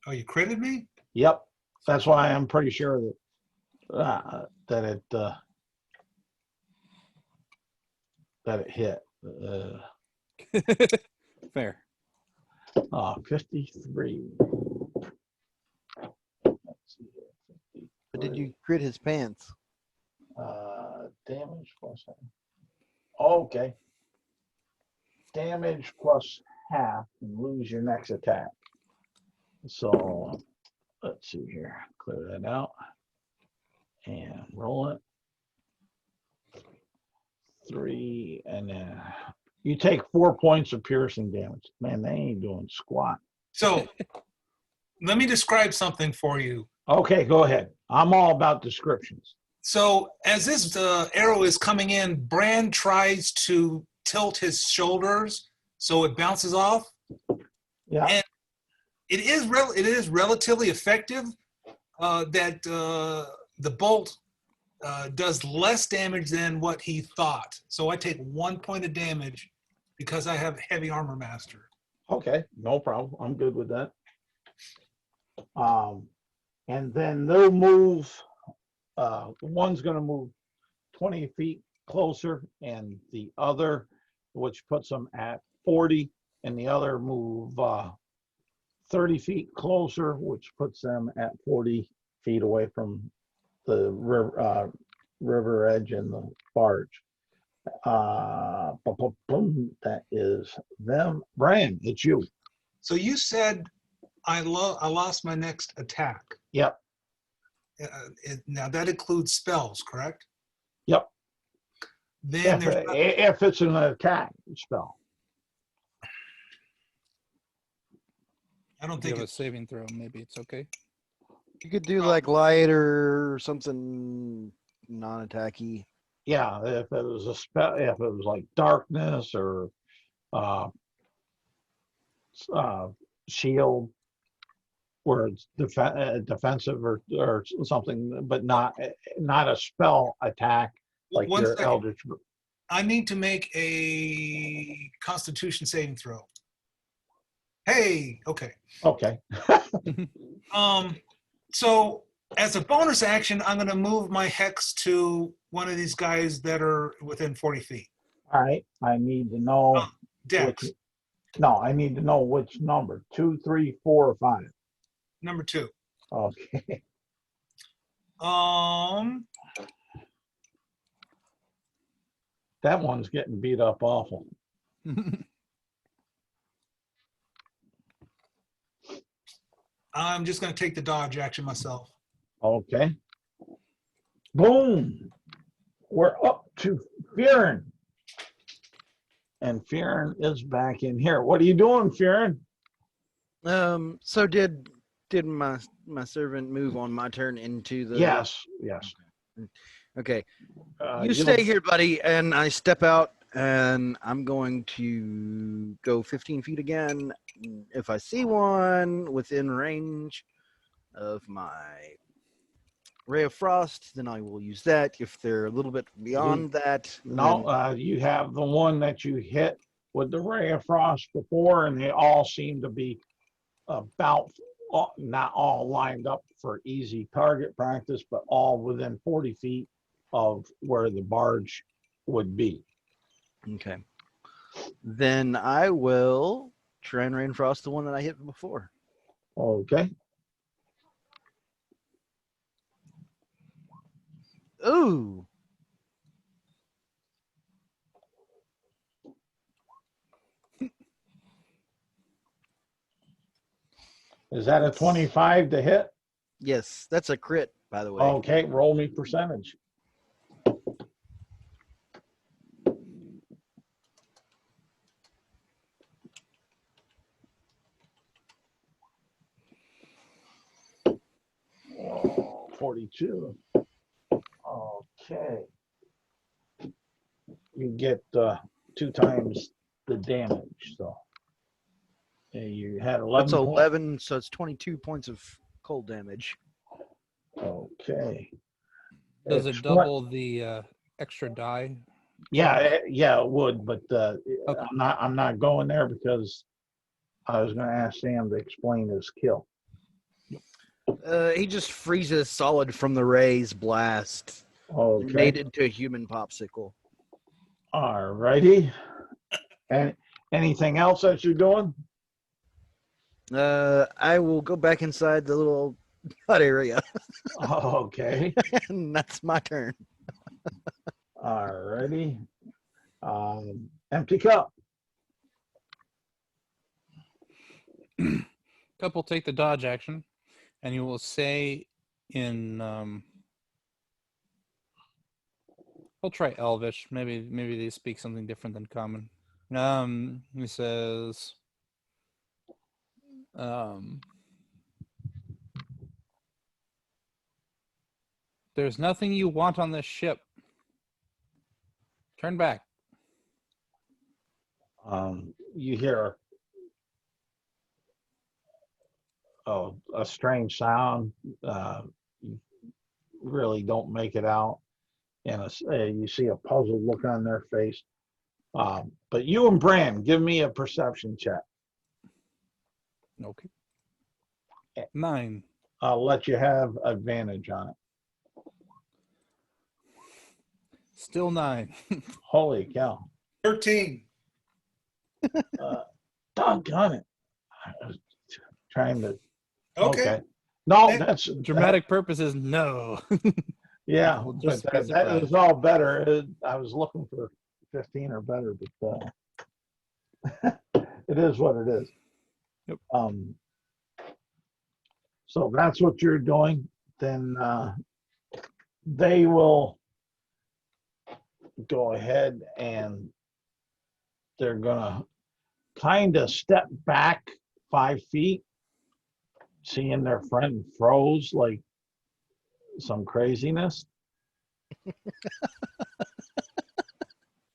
Oh, you critted me? Yep, that's why I'm pretty sure that it hit. Fair. 53. Let's see here. But did you crit his pants? Damage plus half. Okay. Damage plus half and lose your next attack. So let's see here. Clear that out and roll it. 3 and then you take 4 points of piercing damage. Man, they ain't doing squat. So let me describe something for you. Okay, go ahead. I'm all about descriptions. So as this arrow is coming in, Bran tries to tilt his shoulders so it bounces off. Yeah. And it is relatively effective. That the bolt does less damage than what he thought. So I take 1 point of damage because I have heavy armor master. Okay, no problem. I'm good with that. And then they'll move. One's going to move 20 feet closer, and the other, which puts them at 40, and the other move 30 feet closer, which puts them at 40 feet away from the river edge and the barge. That is them. Bran, it's you. So you said I lost my next attack. Yep. Now that includes spells, correct? Yep. Then If it's an attack spell. I don't If you think have a it's saving throw, maybe it's okay. You could do like light or something non-attacky. Yeah, if it was a spell, if it was like darkness or uh, uh, shield, where it's defensive or something, but not a spell attack like one your second. eldritch. I need to make a Constitution saving throw. Hey, okay. Okay. So as a bonus action, I'm going to move my hex to one of these guys that are within 40 feet. All right. I need to know Dex, which. No, I need to know which number. 2, 3, 4, or 5. number 2. Okay. That one's getting beat up awful. I'm just going to take the dodge action myself. Okay. Boom. We're up to Fearon. And Fearon is back in here. What are you doing, Fearon? So did my servant move on my turn into the? Yes. Okay. You You stay here, buddy, and I step out, and I'm going to go 15 feet again. If I see one within range of my Ray of Frost, then I will use that. If they're a little bit beyond that, No, you have the one that you hit with the Ray of Frost before, and they all seem to be about, not all lined up for easy target practice, but all within 40 feet of where the barge would be. okay. Then I will try and Rain Frost the one that I hit before. Okay. Ooh. Is that a 25 to hit? Yes, that's a crit, by the way. Okay, roll me percentage. Oh, 42. Okay. You get 2 times the damage. So yeah, you had 11. That's 11, so it's 22 points of cold damage. Okay. Does it double the extra die? Yeah, it would, but Okay. I'm not going there because I was going to ask Sam to explain his kill. He just freezes solid from the Ray's blast. Okay. Made into a human popsicle. All righty. And anything else that you're doing? I will go back inside the little hut area. Okay. And that's my turn. All righty. Empty cup. Cup will take the dodge action, and you will say in I'll try Elvish. Maybe they speak something different than common. He says, "There's nothing you want on this ship. Turn back." You hear a strange sound. You really don't make it out, and you see a puzzled look on their face. But you and Bran, give me a perception check. Okay. 9. I'll let you have advantage on it. Still 9. Holy cow. 13. Doggone it. I was trying to. Okay. No, Hey, that's Dramatic purposes, no. yeah, We'll but just be that is surprised. all better. I was looking for 15 or better, but it is what it is. Yep. So that's what you're doing. Then they will go ahead and they're gonna kind of step back 5 feet, seeing their friend froze like some craziness.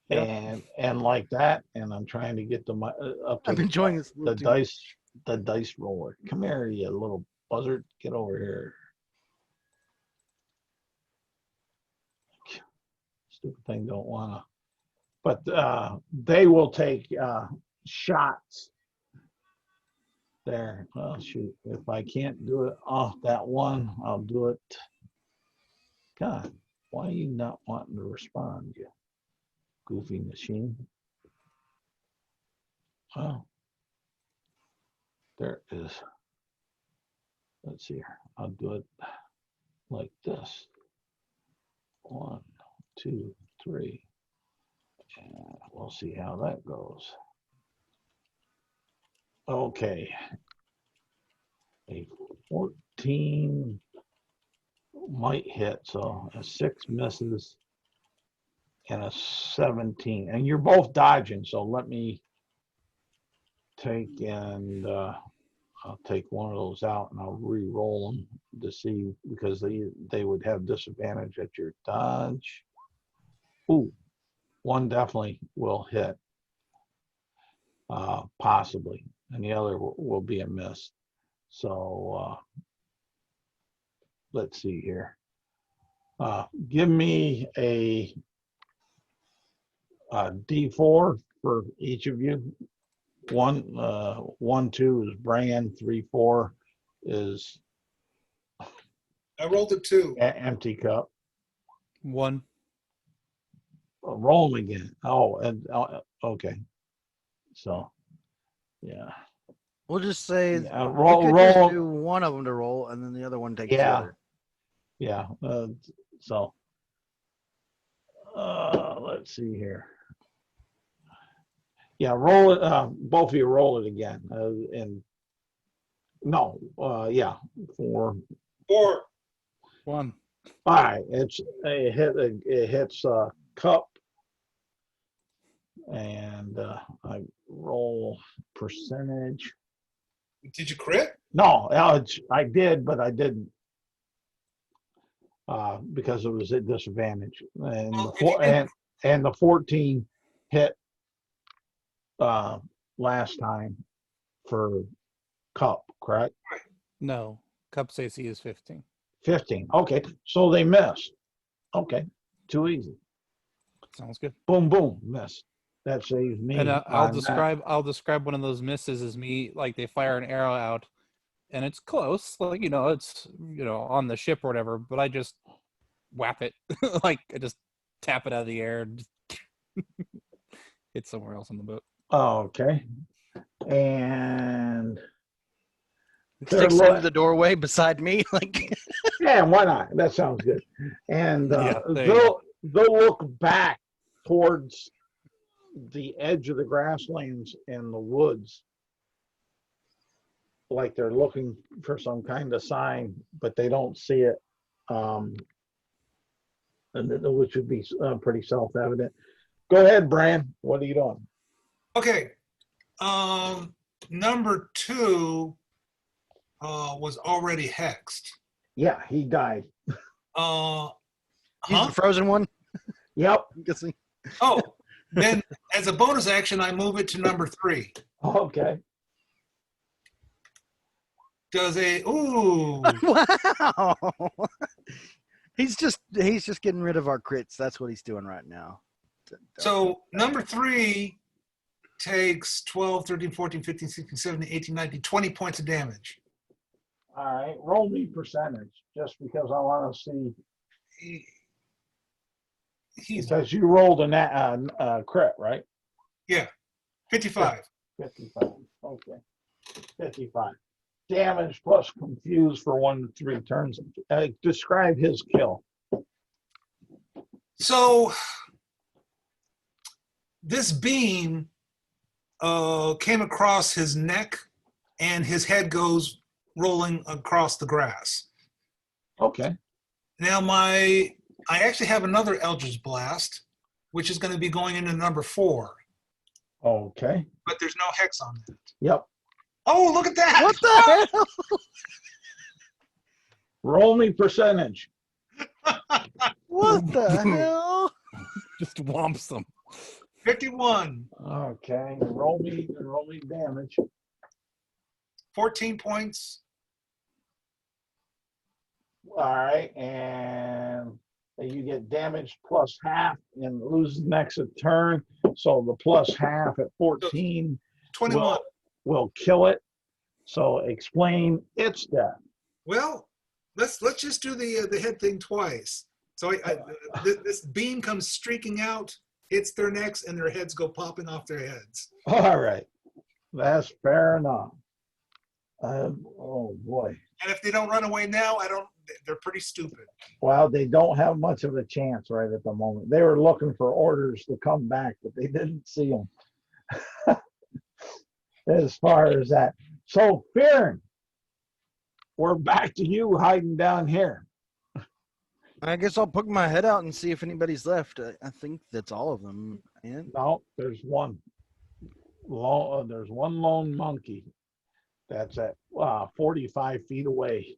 Yeah. And like that, and I'm trying to get them up to I'm enjoying this. a the little too the dice roller. Come here, you little buzzard. Get over here. Stupid thing don't wanna. But they will take shots there. Well, shoot, if I can't do it off that one, I'll do it. God, why are you not wanting to respond, you goofy machine? Well, there is. Let's see here. I'll do it like this. 1, 2, 3. And we'll see how that goes. Okay. A 14 might hit, so a 6 misses and a 17. And you're both dodging, so let me take and I'll take one of those out and I'll re-roll them to see, because they would have disadvantage at your dodge. Ooh, one definitely will hit, possibly, and the other will be a miss. So let's see here. Give me a D4 for each of you. 1, 2 is Bran. 3, 4 is I rolled a 2. empty cup. 1. Roll them again. Oh, and okay. So, yeah. We'll just say Yeah, we could roll. just do one of them to roll, and then the other one takes the Yeah. other. Yeah. So, let's see here. Yeah, roll it. Both of you roll it again. And no, yeah, 4. 4. 1. All right, it hits cup, and I roll percentage. Did you crit? No, I did, but I didn't because it was at disadvantage. And Well, the if you four didn't- and the 14 hit last time for cup, correct? No. Cup's AC is 15. 15. Okay, so they missed. Okay, too easy. Sounds good. Boom, boom, miss. That saves me. And I'll on that. describe one of those misses as me, like they fire an arrow out and it's close, like it's on the ship or whatever, but I just whap it. Like I just tap it out of the air and just hit somewhere else on the boat. Okay, and Sticks into the doorway beside me, like yeah, why not? That sounds good. And Yeah, there you they'll look back towards the edge of the grasslands and the woods, like they're looking for some kind of sign, but they don't see it, which would be pretty self-evident. Go ahead, Bran. What are you doing? Okay. Number 2 was already hexed. Yeah, he died. he's Huh? the frozen one. Yep. I'm guessing. Oh, then as a bonus action, I move it to number 3. Okay. Does ooh. Wow. He's just getting rid of our crits. That's what he's doing right now. So number 3 takes 12, 13, 14, 15, 16, 17, 18, 19, 20 points of damage. All right. Roll me percentage, just because I want to see. He's Because you rolled a crit, right? 55. 55. Okay. 55. Damage plus confused for 1 to 3 turns. Describe his kill. So this beam came across his neck, and his head goes rolling across the grass. Okay. Now I actually have another Eldritch Blast, which is going to be going into number 4, Okay. but there's no hex on it. Yep. Oh, look at that! What the hell? Roll me percentage. What the hell? Just whomps them. 51, Okay. Roll me damage. 14 points. All right, and you get damage plus half and lose next turn. So the plus half at 14 21. will kill it. So explain its death. Well, let's just do the head thing twice. So this beam comes streaking out, hits their necks, and their heads go popping off their heads. All right, that's fair enough. Oh boy. And if they don't run away now, they're pretty stupid. Well, they don't have much of a chance right at the moment. They were looking for orders to come back, but they didn't see them. As far as that. So, Fearon, we're back to you hiding down here. I guess I'll poke my head out and see if anybody's left. I think that's all of them. And No, there's one. There's one lone monkey that's at 45 feet away.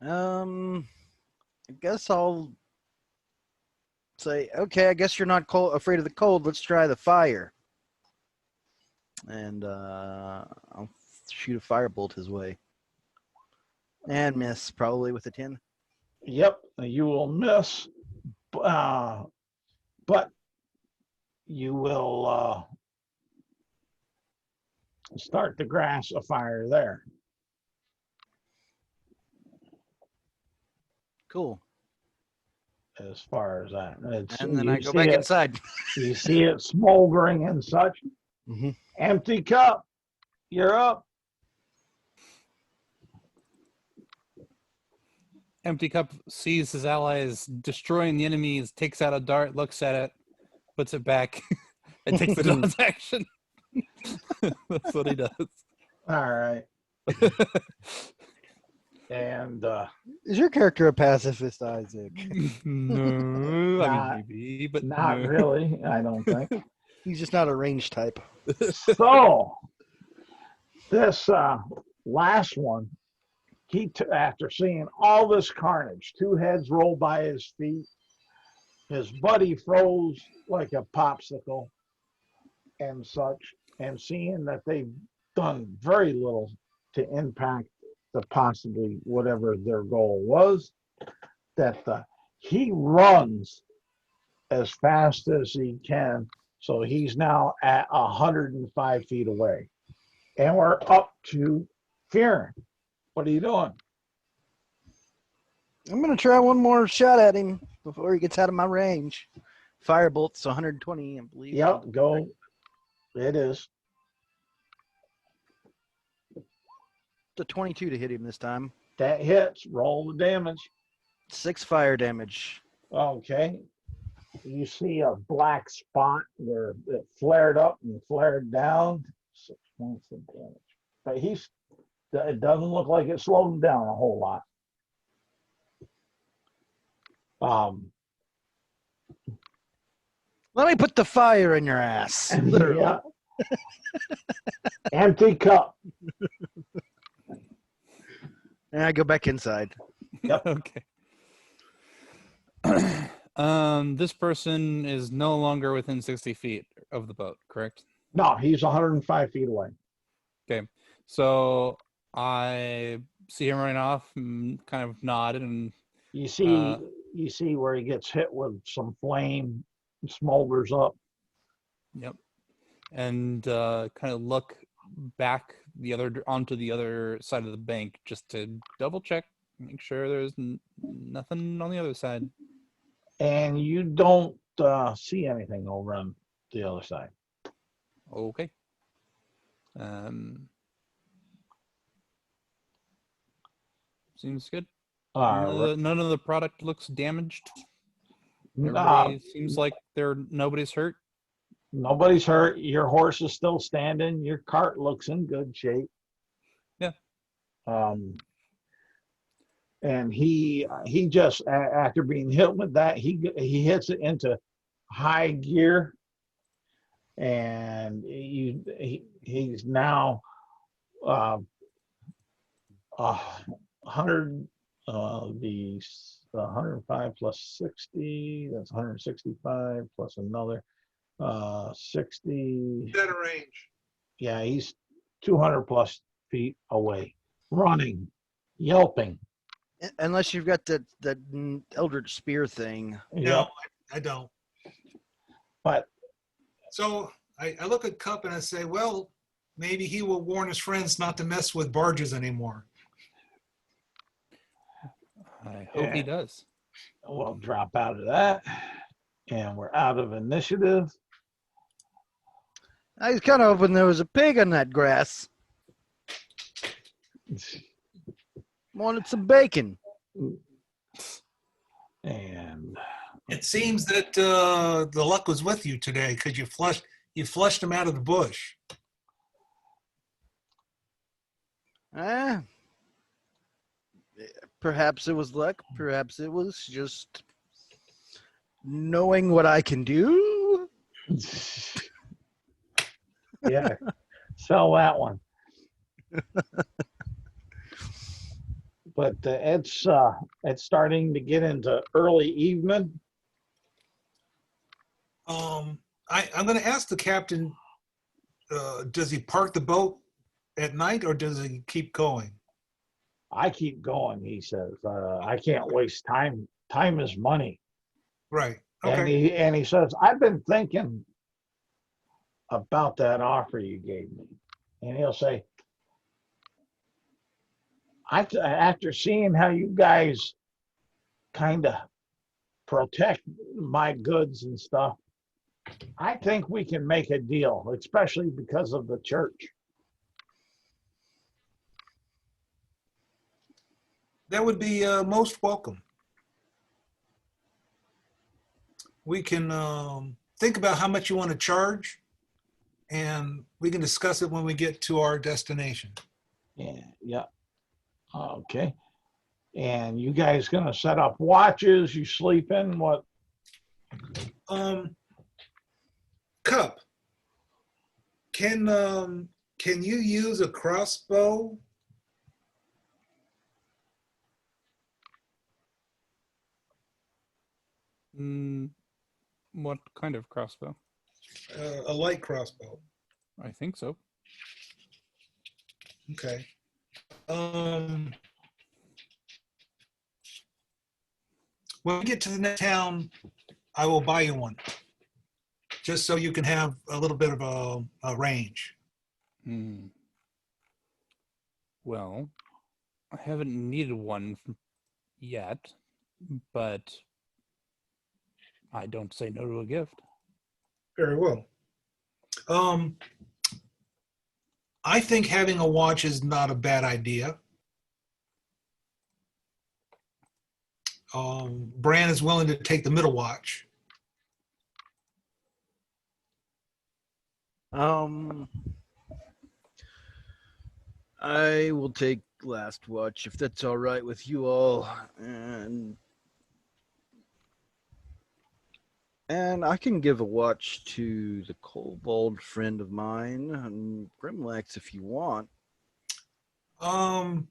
I guess I'll say, okay, I guess you're not afraid of the cold. Let's try the fire. And I'll shoot a firebolt his way. And miss, probably with a 10. Yep, you will miss, but you will start the grass afire there. Cool. As far as that. And then I go back inside. You see it smoldering and such. Mm-hmm. Empty cup, you're up. Empty Cup sees his allies destroying the enemies, takes out a dart, looks at it, puts it back, and takes the dodge action. That's what he does. All right. And Is your character a pacifist, Isaac? No, I Not- mean maybe, but not no. really, I don't think. He's just not a range type. So, this last one, after seeing all this carnage, 2 heads roll by his feet, his buddy froze like a popsicle and such, and seeing that they've done very little to impact the possibly whatever their goal was, that he runs as fast as he can. So he's now at 105 feet away. And we're up to Fearon. What are you doing? I'm going to try one more shot at him before he gets out of my range. Firebolt's 120, I believe. Yep, go. It is. The 22 to hit him this time. That hits. Roll the damage. 6 fire damage. Okay. You see a black spot where it flared up and flared down. 6 points of damage. But it doesn't look like it slowed him down a whole lot. Let me put the fire in your ass. Literally. Yeah. Empty cup. And I go back inside. Okay. This person is no longer within 60 feet of the boat, correct? No, he's 105 feet away. Okay. So I see him running off and kind of nod and You see where he gets hit with some flame, smolders up. yep. And kind of look back onto the other side of the bank just to double check, make sure there's nothing on the other side. And you don't see anything over on the other side. Okay. Seems good. None of the product looks damaged. Everybody seems like nobody's hurt. Nobody's hurt. Your horse is still standing. Your cart looks in good shape. Yeah. And he just after being hit with that, he hits it into high gear, and he's now 100 the 105 plus 60, that's 165 plus another 60. Better range. Yeah, he's 200 plus feet away, running, yelping. Unless you've got that Eldritch Spear thing. No, Yep. I don't. But So I look at Cup and I say, well, maybe he will warn his friends not to mess with barges anymore. I hope he Yeah. does. we'll drop out of that, and we're out of initiative. I was kind of hoping there was a pig on that grass. Wanted some bacon. And It seems that the luck was with you today because you flushed him out of the bush. Perhaps it was luck. Perhaps it was just knowing what I can do. yeah, sell that one. But it's starting to get into early evening. I'm going to ask the captain, does he park the boat at night or does he keep going? I keep going, he says. I can't waste time. Time is money. Right. Okay. And he says, I've been thinking about that offer you gave me. And he'll say, after seeing how you guys kind of protect my goods and stuff, I think we can make a deal, especially because of the church. That would be most welcome. We can think about how much you want to charge, and we can discuss it when we get to our destination. Yeah. Okay. And you guys gonna set up watches? You sleep in what? Cup, can you use a crossbow? What kind of crossbow? A light crossbow. I think so. Okay. When we get to the next town, I will buy you one, just so you can have a little bit of a range. Well, I haven't needed one yet, but I don't say no to a gift. Very well. I think having a watch is not a bad idea. Bran is willing to take the middle watch. I will take last watch if that's all right with you all, and I can give a watch to the kobold friend of mine, Grimlex, if you want. I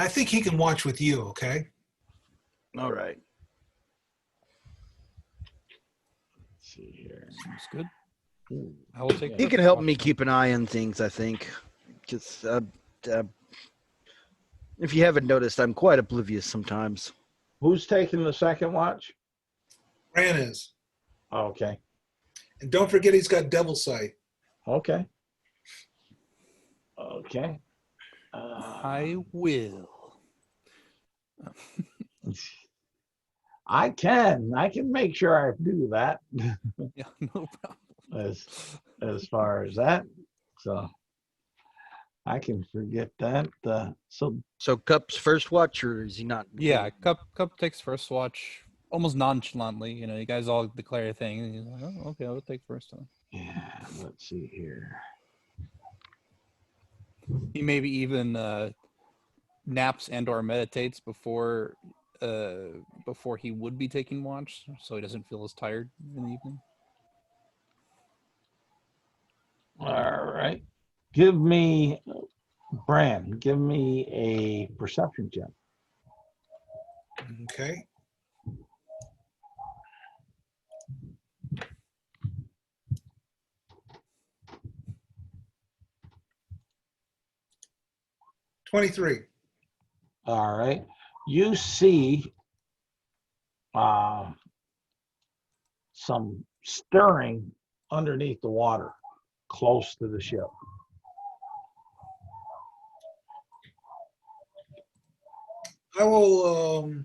think he can watch with you. Okay. All right. Let's see here. Seems good. I will take. He first can help watch me then. keep an eye on things, I think. Because if you haven't noticed, I'm quite oblivious sometimes. Who's taking the second watch? Bran is. Okay. And don't forget he's got devil sight. Okay. Okay. I will. I can make sure I do that. Yeah, no problem. as far as that, so I can forget that. So So Cup's first watch, or is he not? Yeah, Cup takes first watch almost nonchalantly, you guys all declare a thing, and he's like, "Oh, okay, I'll take first." Yeah, let's see here. He maybe even naps and/or meditates before he would be taking watch, so he doesn't feel as tired in the evening. All right. Bran, give me a perception check. Okay. $23. All right. You see some stirring underneath the water close to the ship. I will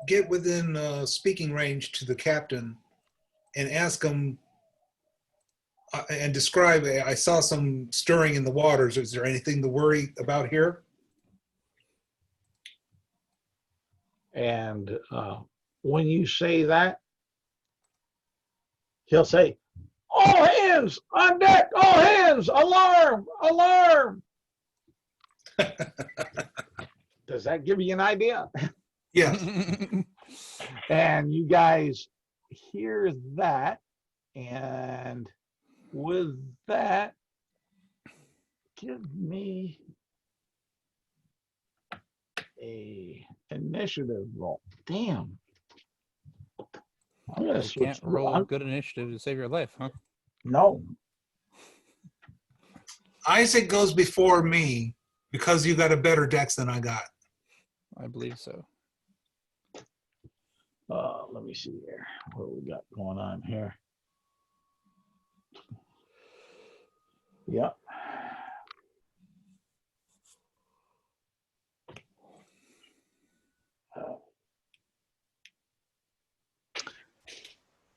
get within speaking range to the captain and ask him and describe. I saw some stirring in the waters. Is there anything to worry about here? And when you say that, he'll say, "All hands on deck! All hands! Alarm! Alarm!" Does that give you an idea? Yes. And you guys hear that, and with that, give me a initiative roll. Damn. I'm gonna You switch. can't roll good initiative to save your life, huh? No. Isaac goes before me because you got a better dex than I got. I believe so. Let me see here. What we got going on here? Yep.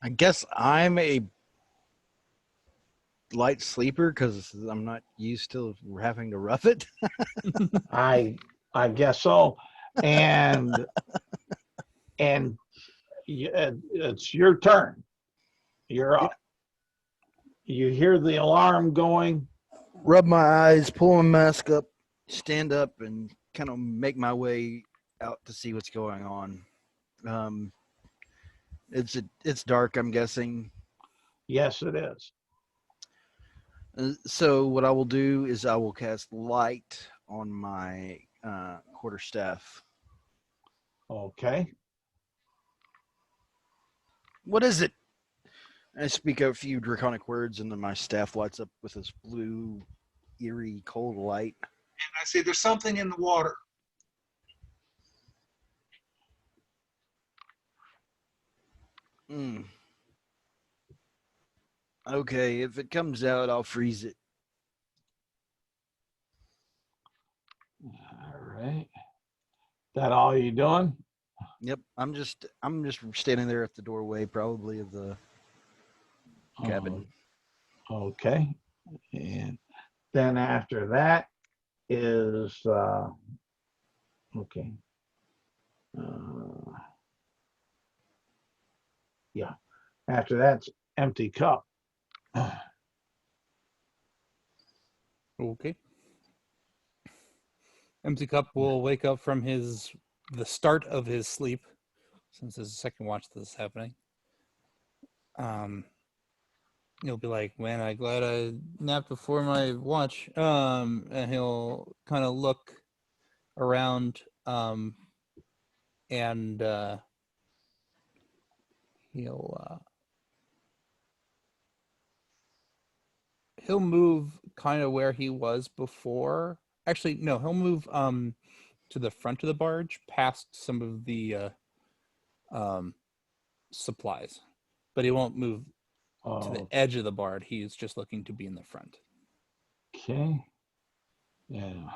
I guess I'm a light sleeper because I'm not used to having to rough it. I guess so. And it's your turn. You're up. You hear the alarm going. Rub my eyes, pull my mask up, stand up, and kind of make my way out to see what's going on. It's dark, I'm guessing. Yes, it is. So what I will do is I will cast light on my quarterstaff. Okay. What is it? I speak a few draconic words, and then my staff lights up with this blue, eerie, cold light. And I say, there's something in the water. Okay, if it comes out, I'll freeze it. All right. That all you doing? Yep, I'm just standing there at the doorway, probably of the cabin. Okay. And then after that is okay. Yeah. After that's empty cup. Okay. Empty Cup will wake up from the start of his sleep, since it's the second watch this is happening. He'll be like, "Man, I'm glad I napped before my watch." And he'll kind of look around, and he'll move kind of where he was before. Actually, no, he'll move to the front of the barge, past some of the supplies, but he won't move to the edge of the barge. He's just looking to be in the front. Okay. Yeah.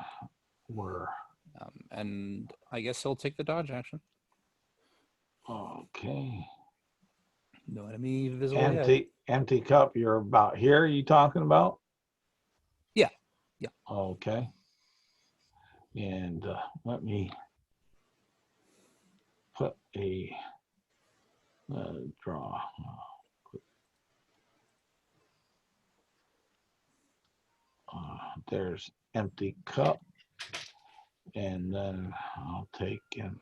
And I guess he'll take the dodge action. Okay. No enemy visible yet. Empty cup. You're about here. You talking about? Yeah. Okay. And let me put a draw. There's empty cup, and then I'll take and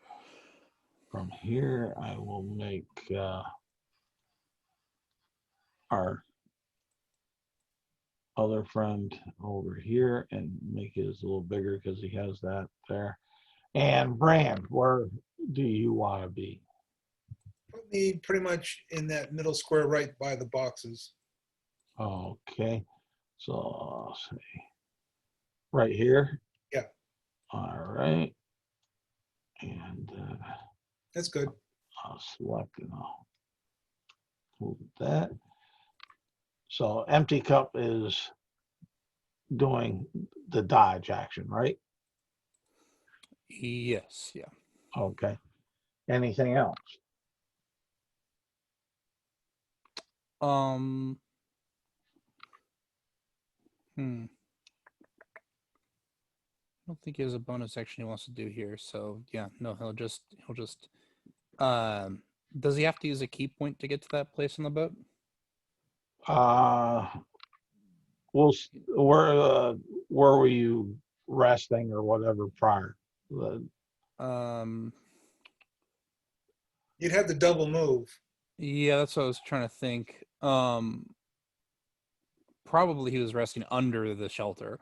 from here I will make our other friend over here and make his a little bigger because he has that there. And Brand, where do you want to be? Put me pretty much in that middle square right by the boxes. Okay, so I'll say right here. Yeah. All right, and That's good. I'll select and I'll move that. So empty cup is doing the dodge action, right? Yes, yeah. Okay. Anything else? I don't think he has a bonus action he wants to do here. So yeah, no, he'll just does he have to use a key point to get to that place on the boat? Where were you resting or whatever prior? You'd have the double move. Yeah, that's what I was trying to think. Probably he was resting under the shelter.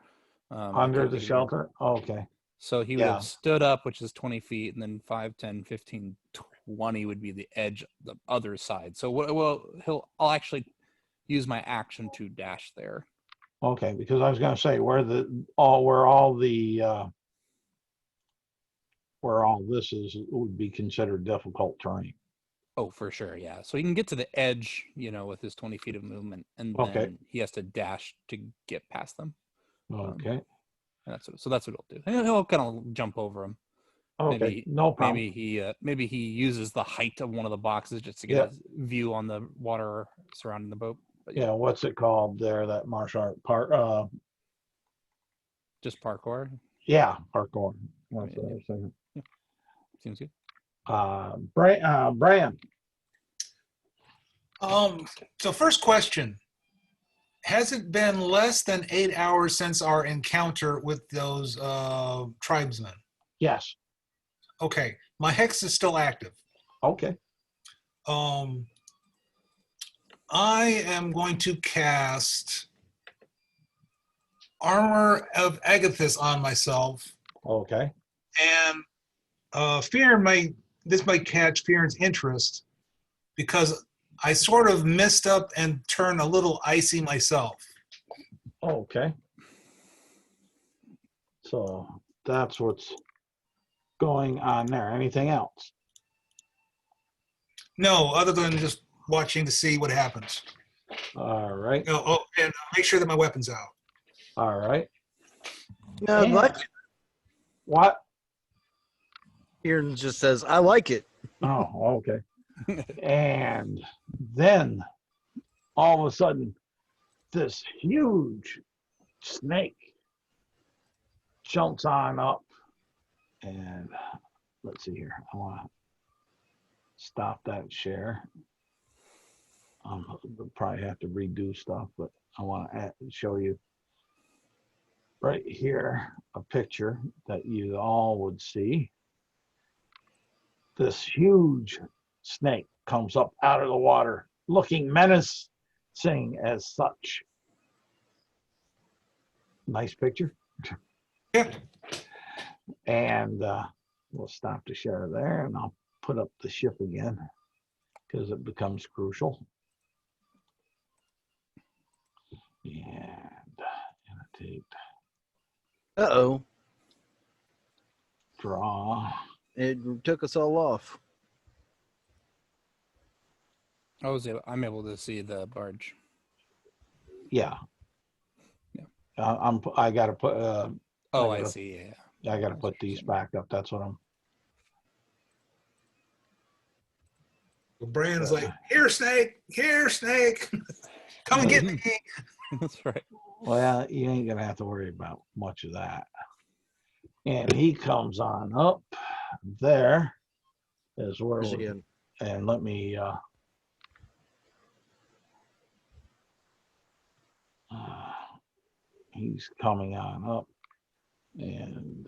Under the shelter? Okay. So he would Yeah. have stood up, which is 20 feet, and then 5, 10, 15, 20 would be the edge, the other side. So I'll actually use my action to dash there. Okay, because I was going to say where all this is would be considered difficult terrain. Oh, for sure, yeah. So he can get to the edge, with his 20 feet of movement, and Okay. then he has to dash to get past them. Okay. And that's what he'll do. And he'll kind of jump over him. Okay. No problem. Maybe he uses the height of one of the boxes just to get a view on the water surrounding the boat. But yeah. What's it called there? That martial art part? Just parkour. Yeah, parkour. That's what I was thinking. Yeah. Seems good. Brian. So first question. Has it been less than 8 hours since our encounter with those tribesmen? Yes. Okay. My hex is still active. Okay. I am going to cast Armor of Agathis on myself. Okay. And this might catch Fearon's interest because I sort of messed up and turned a little icy myself. Okay. So that's what's going on there. Anything else? No, other than just watching to see what happens. All right. And make sure that my weapon's out. All right. No, And- like What? Fearon just says, "I like it." Oh, okay. And then all of a sudden, this huge snake jumps on up. And let's see here. I want to stop that share. I'll probably have to redo stuff, but I want to show you right here a picture that you all would see. This huge snake comes up out of the water, looking menacing as such. Nice picture. Yeah. And we'll stop the share there, and I'll put up the ship again because it becomes crucial. And annotate, Uh-oh. draw. It took us all off. I'm able to see the barge. Yeah. Yeah. I got to put. I see. Yeah. I got to put these back up. That's what I'm. Brand's like, here, snake, come and get me. That's right. Well, you ain't gonna have to worry about much of that. And he comes on up there, is where Where's he we, in? and let me he's coming on up, and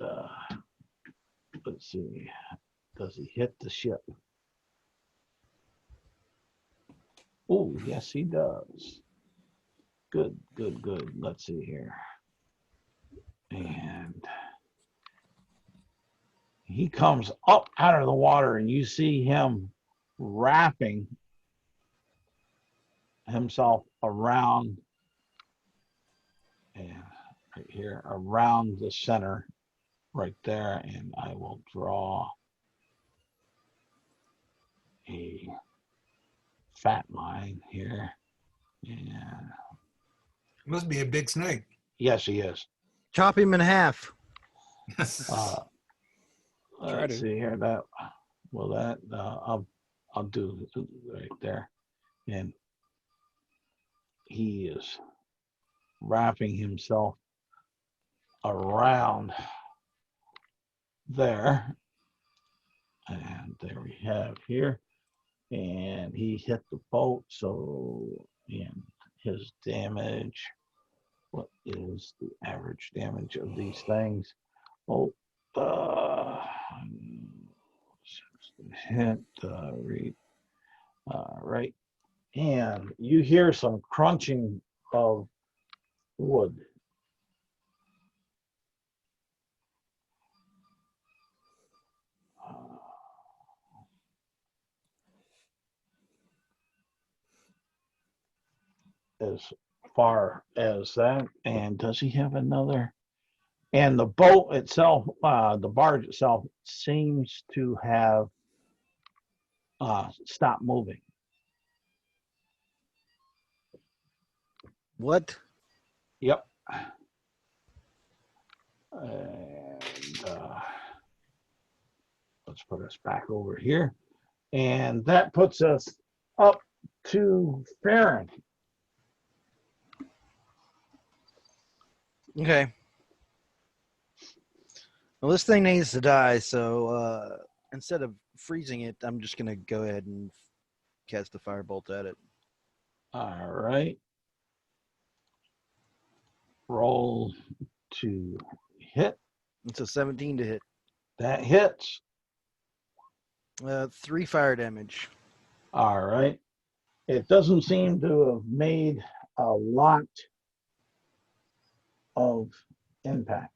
let's see, does he hit the ship? Oh, yes, he does. Good, good, good. Let's see here. And he comes up out of the water, and you see him wrapping himself around, and right here, around the center right there. And I will draw a fat line here. And Must be a big snake. yes, he is. Chop him in half. Uh, Try let's to. see here. That will that I'll do right there, and he is wrapping himself around there, and there we have here, and he hit the boat. So, and his damage. What is the average damage of these things? Oh, hit read right, and you hear some crunching of wood. As far as that, and does he have another? And the boat itself, the barge itself, seems to have stopped moving. What? Yep. And let's put us back over here. And that puts us up to Farron. Okay. Well, this thing needs to die, so instead of freezing it, I'm just gonna go ahead and cast a firebolt at it. All right. Roll to hit. It's a 17 to hit. That hits. 3 fire damage. All right. It doesn't seem to have made a lot of impact.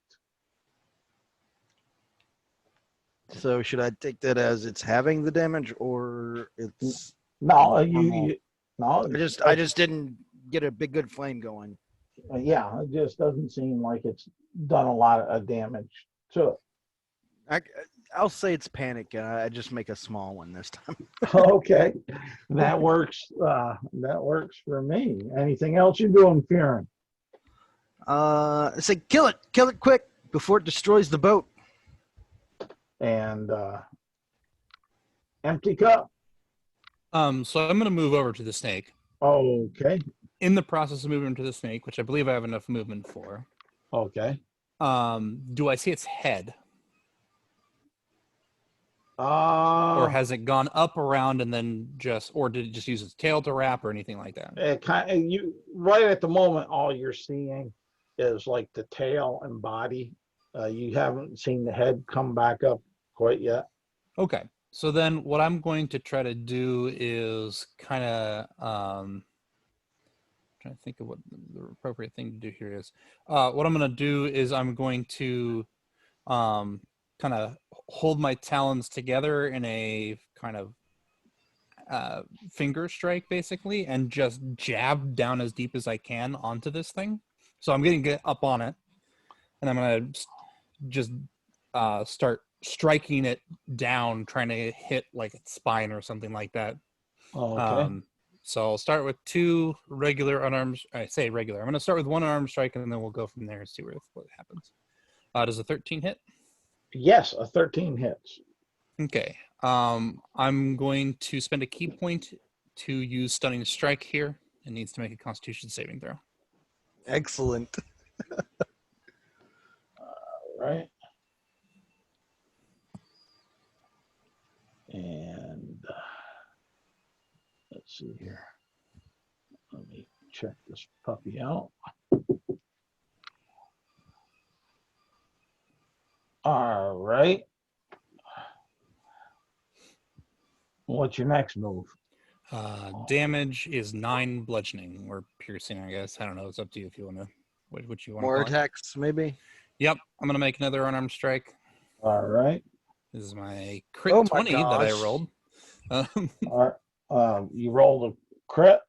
So should I take that as it's having the damage, or it's No, normal? no. I just didn't get a big good flame going. Yeah, it just doesn't seem like it's done a lot of damage to I'll say it's panic. I just make a small one this time. it. Okay, that works. That works for me. Anything else you're doing, Farron? I say kill it quick before it destroys the boat. And empty cup. So I'm gonna move over to the snake. Okay. In the process of moving to the snake, which I believe I have enough movement for. Okay. Do I see its head? Uh, Or has it gone up around and then or did it just use its tail to wrap or anything like that? it kind of, you right at the moment, all you're seeing is like the tail and body. You haven't seen the head come back up quite yet. Okay. So then what I'm going to try to do is kind of trying to think of what the appropriate thing to do here is. What I'm going to do is I'm going to kind of hold my talons together in a kind of finger strike, basically, and just jab down as deep as I can onto this thing. So I'm going to get up on it, and I'm going to just start striking it down, trying to hit like its spine or something like that. Okay. So I'll start with 2 regular unarmed. I say regular. I'm going to start with 1 unarmed strike, and then we'll go from there and see what happens. Does a 13 hit? Yes, a 13 hits. Okay. I'm going to spend a key point to use Stunning Strike here. It needs to make a Constitution saving throw. Excellent. Right. And see here. Let me check this puppy out. All right. What's your next move? Damage is 9 bludgeoning or piercing, I guess. I don't know. It's up to you if you want to. What you want More to call it. attacks, maybe. Yep, I'm gonna make another unarmed strike. All right. This is my crit Oh my 20 that I gosh. rolled. All right. You rolled a crit.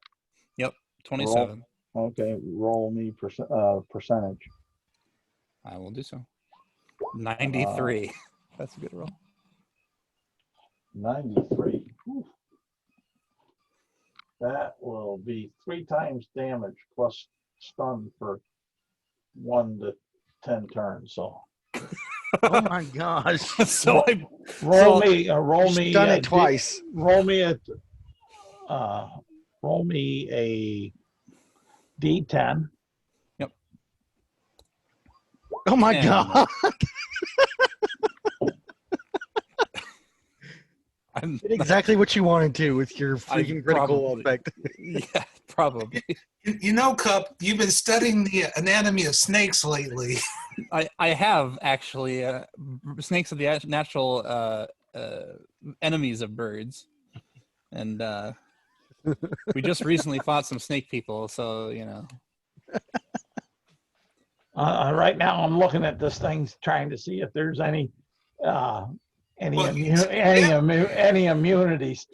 Yep, 27. Okay. Roll me percentage. I will do so. 93. That's a good roll. 93. Whew. That will be 3 times damage plus stun for 1 to 10 turns. So Oh my gosh. So I roll So- me. Roll You've me. done a it twice. Roll me a. Roll me a D10. Oh my And- god. I'm Did exactly what you wanted to with your freaking critical probably- effect. yeah, probably. You know, Cup, you've been studying the anatomy of snakes lately. I have actually. Snakes are the natural enemies of birds, and we just recently fought some snake people. So you know. Right now, I'm looking at this thing, trying to see if there's any Well, yeah. any immunities.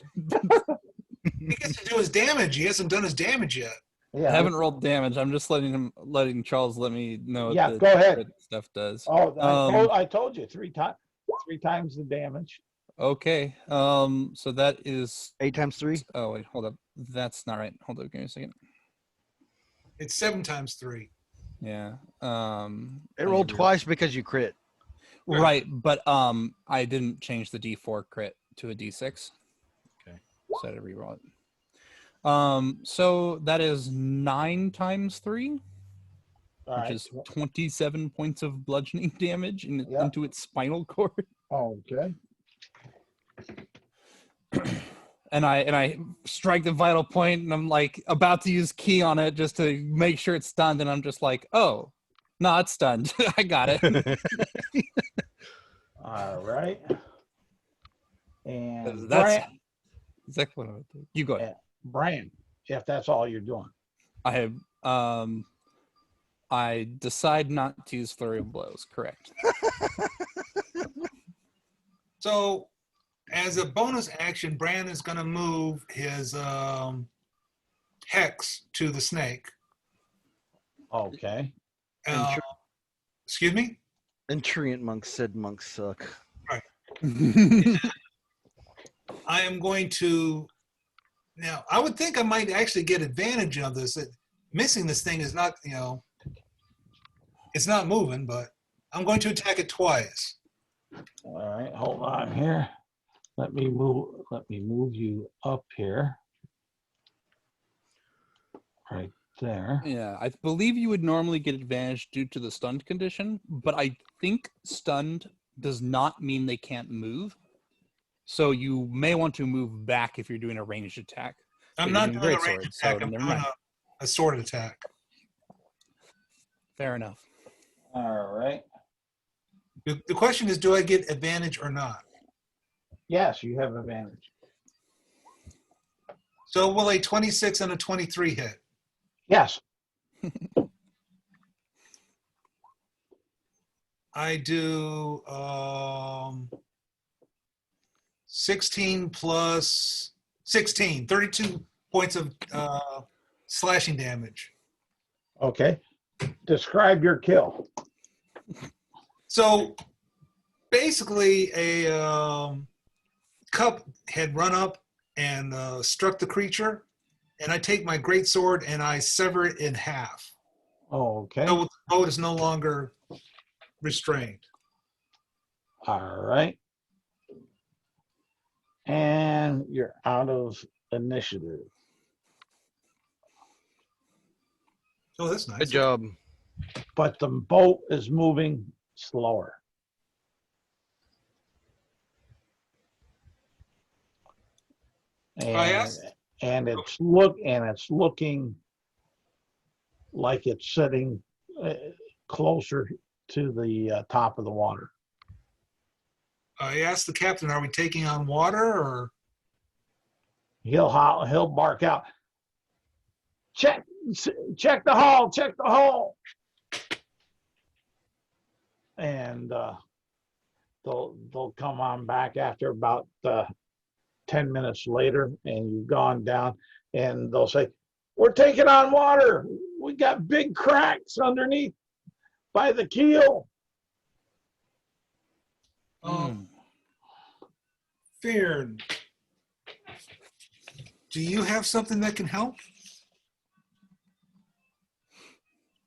He gets to do his damage. He hasn't done his damage yet. Yeah. I haven't rolled damage. I'm just letting Charles let me know what Yeah, the go ahead. crit stuff does. Oh, I told you 3 times. 3 times the damage. Okay. So that is. 8 times 3. Oh wait, hold up. That's not right. Hold up. Give me a second. It's 7 times 3. Yeah. It rolled twice because you crit. Right, but I didn't change the D4 crit to a D6. Okay. So I had to reroll it. So that is 9 times 3, All which right. is 27 points of bludgeoning damage Yeah. into its spinal cord. Okay. And I strike the vital point, and I'm like about to use key on it just to make sure it's stunned, and I'm just like, oh, no, it's stunned. I got it. All right. And That's Brian, exactly what I would do. You go ahead. Brian, if that's all you're doing. I decide not to use flurry of blows. Correct. So, as a bonus action, Brand is going to move his hex to the snake. Okay. Excuse me? And Treant monks said monks suck. I am going to. Now, I would think I might actually get advantage of this. Missing this thing is not, it's not moving, but I'm going to attack it twice. All right. Hold on here. Let me move you up here. Right there. Yeah, I believe you would normally get advantage due to the stunned condition, but I think stunned does not mean they can't move. So you may want to move back if you're doing a ranged attack. I'm But not you're doing a great ranged sword, attack. so I'm never doing mind. a sword attack. Fair enough. All right. The question is, do I get advantage or not? Yes, you have advantage. So will a 26 and a 23 hit? Yes. I do 16 plus 16, 32 points of slashing damage. Okay. Describe your kill. So basically, a cup had run up and struck the creature, and I take my greatsword and I sever it in half. Okay. So the boat is no longer restrained. All right. And you're out of initiative. Oh, that's nice. Good job. But the boat is moving slower. I asked and it's looking like it's sitting closer to the top of the water. I asked the captain, "Are we taking on water?" Or He'll bark out, check the hull, check the hull, and they'll come on back after about 10 minutes later, and you've gone down, and they'll say, "We're taking on water. We got big cracks underneath by the keel." Fear, do you have something that can help?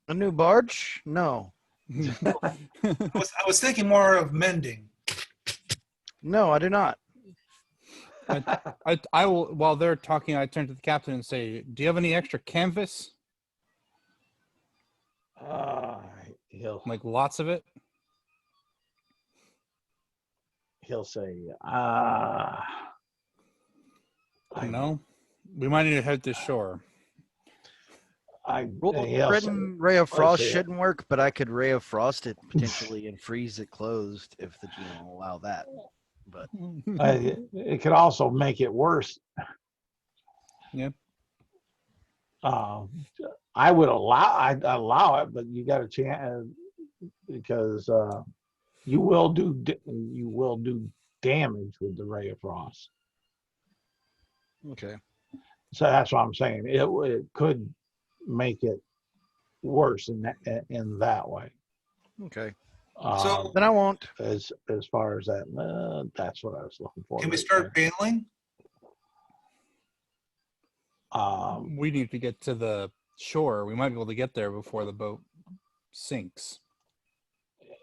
A new barge? No. I was thinking more of mending. No, I do not. I will, while they're talking, I turn to the captain and say, "Do you have any extra canvas? He'll Like lots of it?" say, No, we might need to head to shore. Rule he'll say, written ray of let's frost see. shouldn't work, but I could ray of frost it potentially and freeze it closed if the GM will allow that. But it could also make it worse. Yeah. I'd allow it, but you got a chance because you will do damage with the ray of frost. okay. So that's what I'm saying. It could make it worse in that way. Okay. So- Then I won't. As far as that, that's what I was looking for. Can we right start bailing? there. We need to get to the shore. We might be able to get there before the boat sinks.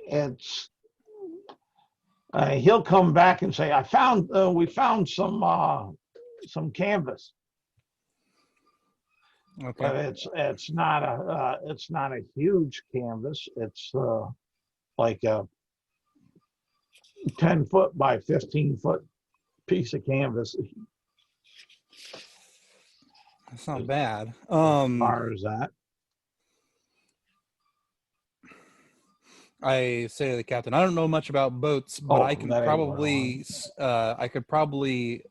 It's he'll come back and say, we found some canvas, Okay. but it's not a huge canvas. It's like a 10-foot by 15-foot piece of canvas. That's not bad. As far as that, I say to the captain, "I don't know much about boats, but I can that ain't what I could probably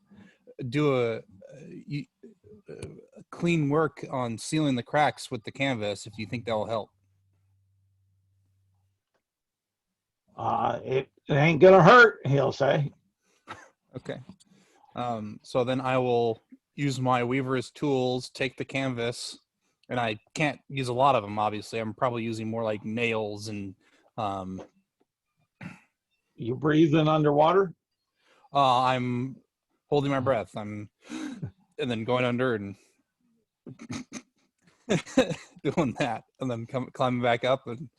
do a clean work on sealing the cracks with the canvas if you think that'll help." it ain't gonna hurt, he'll say. Okay. So then I will use my weaver's tools, take the canvas, and I can't use a lot of them, obviously. I'm probably using more like nails and You breathing underwater? I'm holding my breath. And then going under and doing that, and then climbing back up. And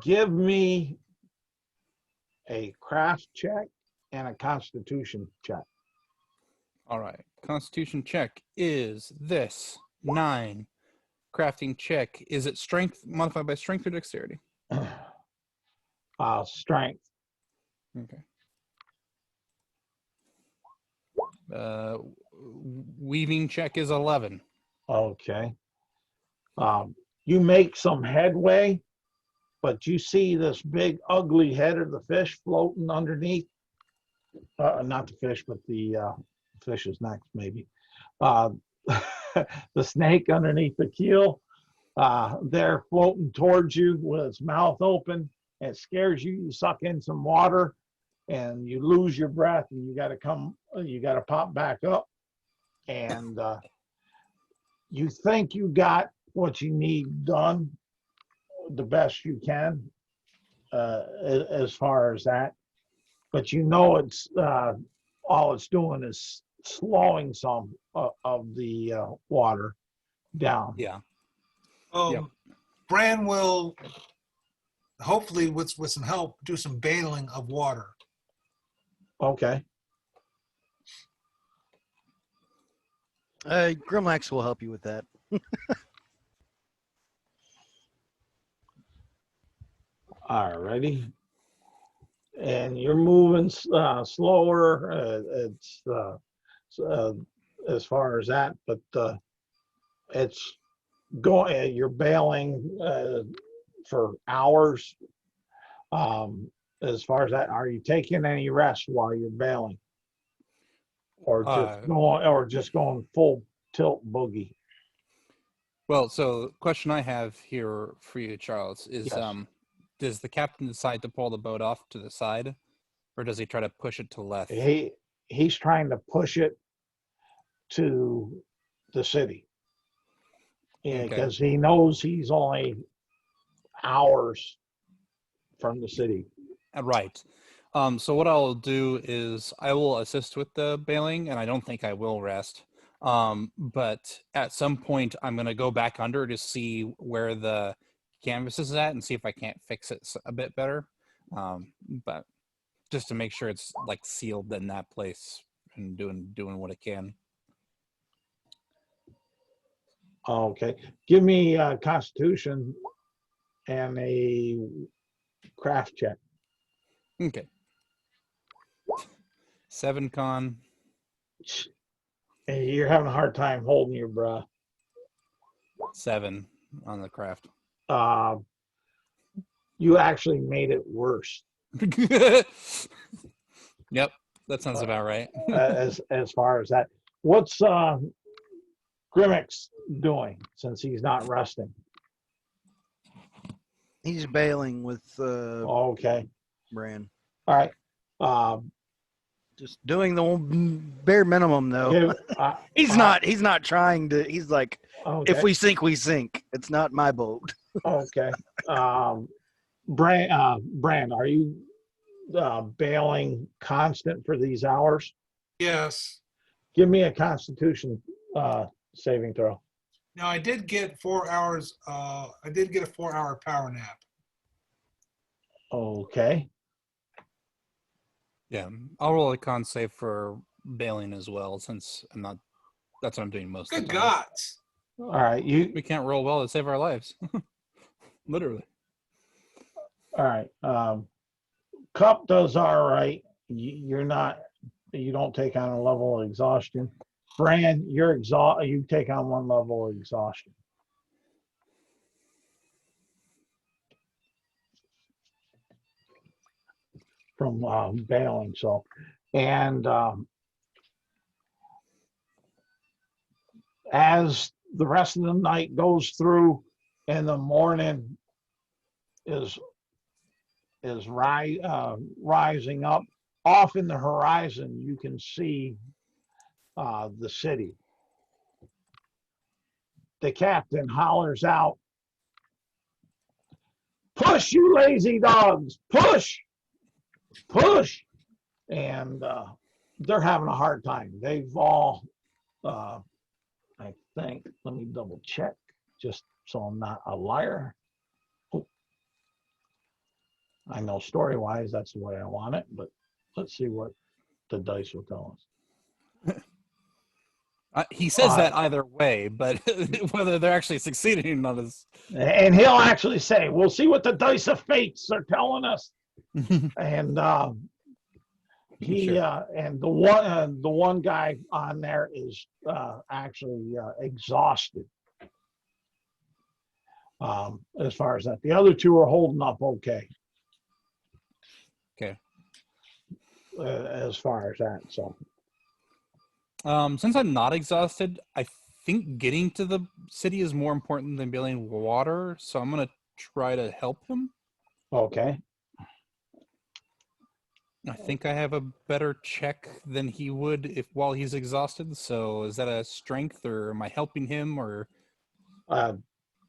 Give me a craft check and a constitution check. all right, Constitution check is this 9. Crafting check, is it strength modified by strength or dexterity? Strength. Okay. Weaving check is 11. Okay. You make some headway, but you see this big ugly head of the fish floating underneath. Not the fish, but the fish is next, maybe. The snake underneath the keel. They're floating towards you with its mouth open. It scares you. You suck in some water, and you lose your breath, and you got to pop back up, and you think you got what you need done the best you can as far as that, but you know it's all it's doing is slowing some of the water down. Yeah. Yep. Bran will hopefully, with some help, do some bailing of water. Okay. Grimlax will help you with that. All righty. And you're moving slower. as far as that, but it's going. You're bailing for hours. As far as that, are you taking any rest while you're bailing, or just going full tilt boogie? Well, so the question I have here for you, Charles, is Yes. Does the captain decide to pull the boat off to the side, or does he try to push it to the left? He's trying to push it to the city. Yeah, Okay. because he knows he's only hours from the city. Right. So what I'll do is I will assist with the bailing, and I don't think I will rest. But at some point, I'm going to go back under to see where the canvas is at and see if I can't fix it a bit better. But just to make sure it's like sealed in that place and doing what it can. Okay. Give me a Constitution and a craft check. Okay. 7 con. And you're having a hard time holding your breath. 7 on the craft. You actually made it worse. Yep, that sounds about right. as far as that. What's Grimmick's doing since he's not resting? He's bailing with Okay. Bran. All right. Just doing the bare minimum though. He's not trying to. He's like, Okay. if we sink, we sink. It's not my boat. Okay. Brand, are you bailing constant for these hours? Yes. Give me a Constitution saving throw. Now I did get 4 hours. I did get a 4-hour power nap. Okay. Yeah, I'll roll a con save for bailing as well, since I'm not. That's what I'm doing most of Good the time. gods. All right. We can't roll well to save our lives. Literally. All right. Cup does all right. You don't take on a level of exhaustion. Brand, you take on 1 level of exhaustion. From bailing. So, and as the rest of the night goes through and the morning is rising up, off in the horizon, you can see the city. The captain hollers out, "Push, you lazy dogs! Push! Push!" And they're having a hard time. They've all, I think, let me double check, just so I'm not a liar. Oh. I know story-wise that's the way I want it, but let's see what the dice will tell us. He says that either way, but whether they're actually succeeding on his. And he'll actually say, "We'll see what the dice of fates are telling us." And and the one guy on there is actually exhausted. As far as that, the other 2 are holding up okay. Okay. As far as that, so. Since I'm not exhausted, I think getting to the city is more important than bailing water, so I'm gonna try to help him. Okay. I think I have a better check than he would while he's exhausted. So is that a strength, or am I helping him, or?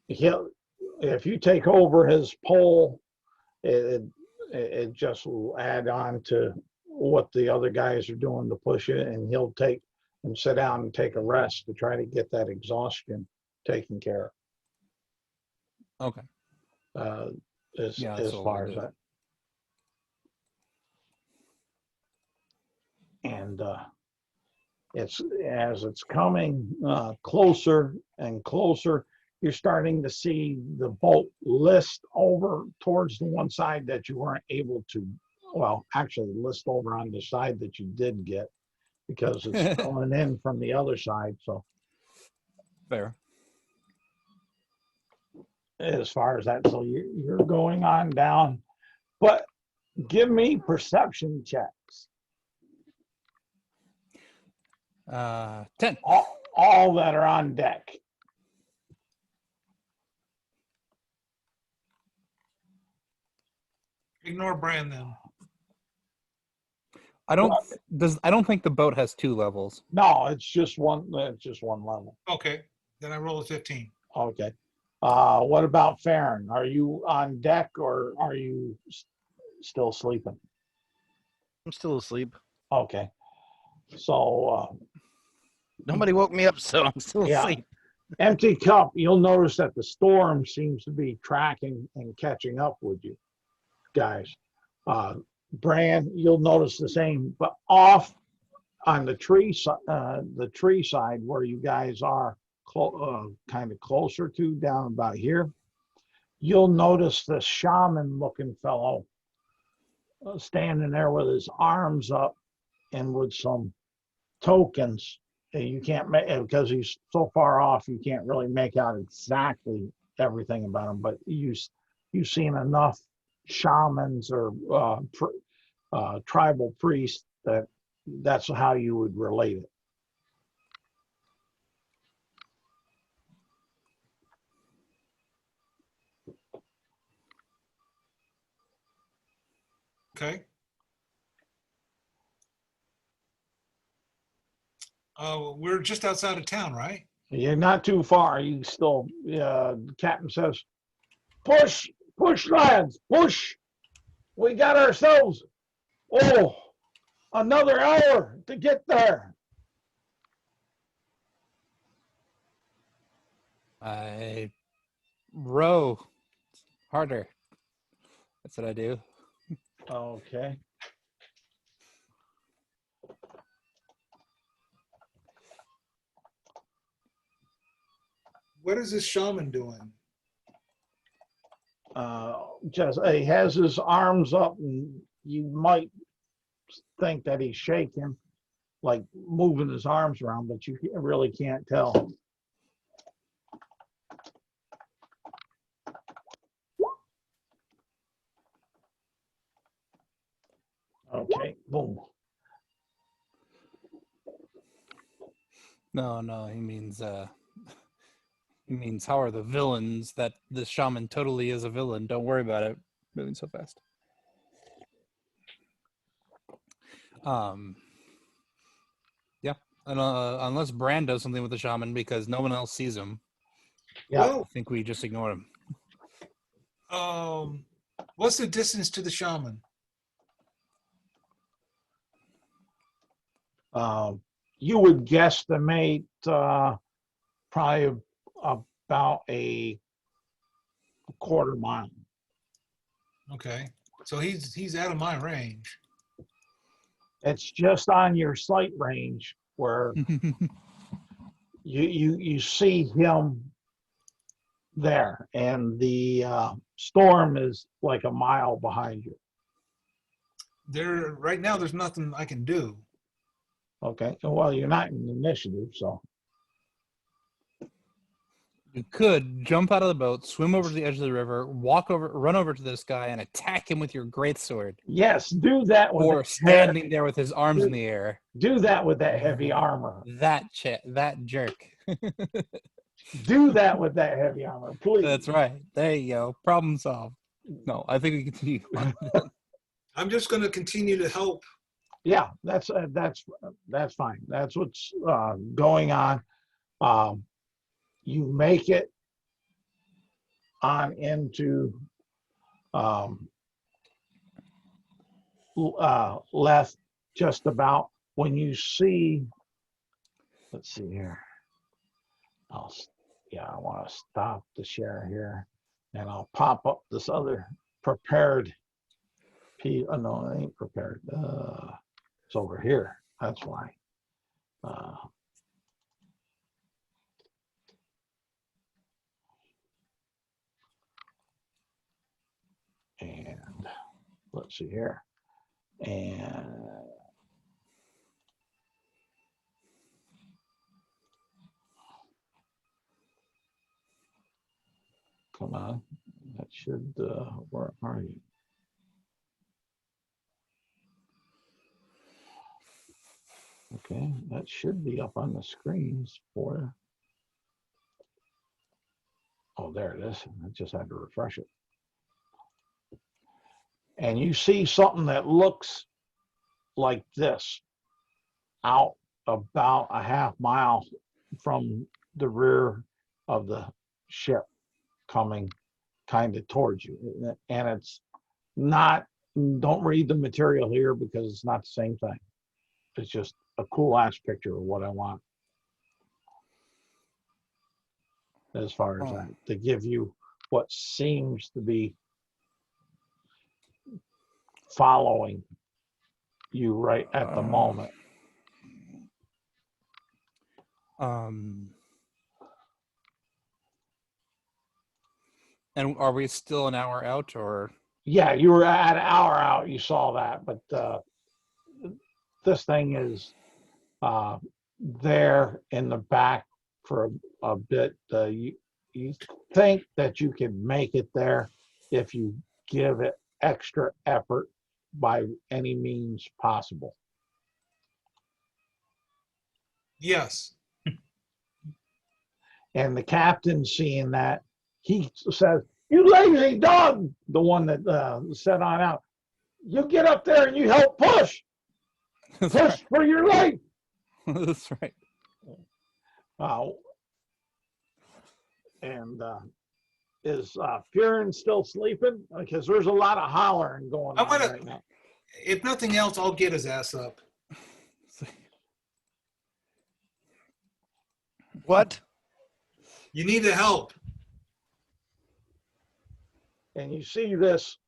If you take over his pole, it just will add on to what the other guys are doing to push it, and he'll take and sit down and take a rest to try to get that exhaustion taken care Okay. of. As far as that. And it's as it's coming closer and closer, you're starting to see the boat list over towards the one side that you weren't able to, well, actually list over on the side that you did get. because it's spilling in from the other side. So Fair. as far as that, so you're going on down, but give me perception checks. 10. All that are on deck. Ignore Bran then. I don't think the boat has 2 levels. No, it's just one. It's just one level. Okay, then I roll a 15. Okay. What about Farron? Are you on deck or are you still sleeping? I'm still asleep. Okay. So Nobody woke me up, so I'm still yeah, asleep. empty cup. You'll notice that the storm seems to be tracking and catching up with you guys. Bran, you'll notice the same, but off on the tree side where you guys are kind of closer to, down about here, you'll notice the shaman looking fellow standing there with his arms up and with some tokens. You can't make, because he's so far off, you can't really make out exactly everything about him, but you've seen enough shamans or tribal priests that's how you would relate it. Okay. We're just outside of town, right? You're not too far. You still, the captain says, push, lads, push. We got ourselves, another hour to get there. I row harder. That's what I do. Okay. What is this shaman doing? Just he has his arms up, and you might think that he's shaking, like moving his arms around, but you really can't tell. Okay, boom. No, he means how are the villains that the shaman totally is a villain. Don't worry about it. Moving so fast. Yeah. And unless Bran does something with the shaman because no one else sees him. Yeah. I think we just ignore him. What's the distance to the shaman? You would guesstimate probably about a quarter mile. Okay, so he's out of my range. It's just on your sight range where you see him there, and the storm is like a mile behind you. Right now, there's nothing I can do. Okay, well, you're not in initiative, so You could jump out of the boat, swim over to the edge of the river, run over to this guy, and attack him with your greatsword. yes, do that with Or standing there with his arms in the air. Do that with that heavy armor. That jerk. Do that with that heavy armor, please. That's right. There you go. Problem solved. No, I think we continue. I'm just going to continue to help. Yeah, that's fine. That's what's going on. You make it on into left just about when you see. Let's see here. I want to stop the share here, and I'll pop up this other prepared piece. Oh, no, it ain't prepared. It's over here. That's why. And let's see here. And that should, where are you? Okay, that should be up on the screens for. Oh, there it is. I just had to refresh it. And you see something that looks like this out about a half-mile from the rear of the ship coming kind of towards you. And it's not, don't read the material here because it's not the same thing. It's just a cool ass picture of what I want as far as that, to give you what seems to be following you right at the moment. And are we still an hour out, or? Yeah, you were at an hour out. You saw that, but this thing is there in the back for a bit. You think that you can make it there if you give it extra effort by any means possible. Yes. And the captain, seeing that, he says, "You lazy dog," the one that set on out. "You get up there and you help push. That's Push right. for your life." That's right. And is Furin still sleeping? Because there's a lot of hollering going on right now. If nothing else, I'll get his ass up. What? You need the help. And you see this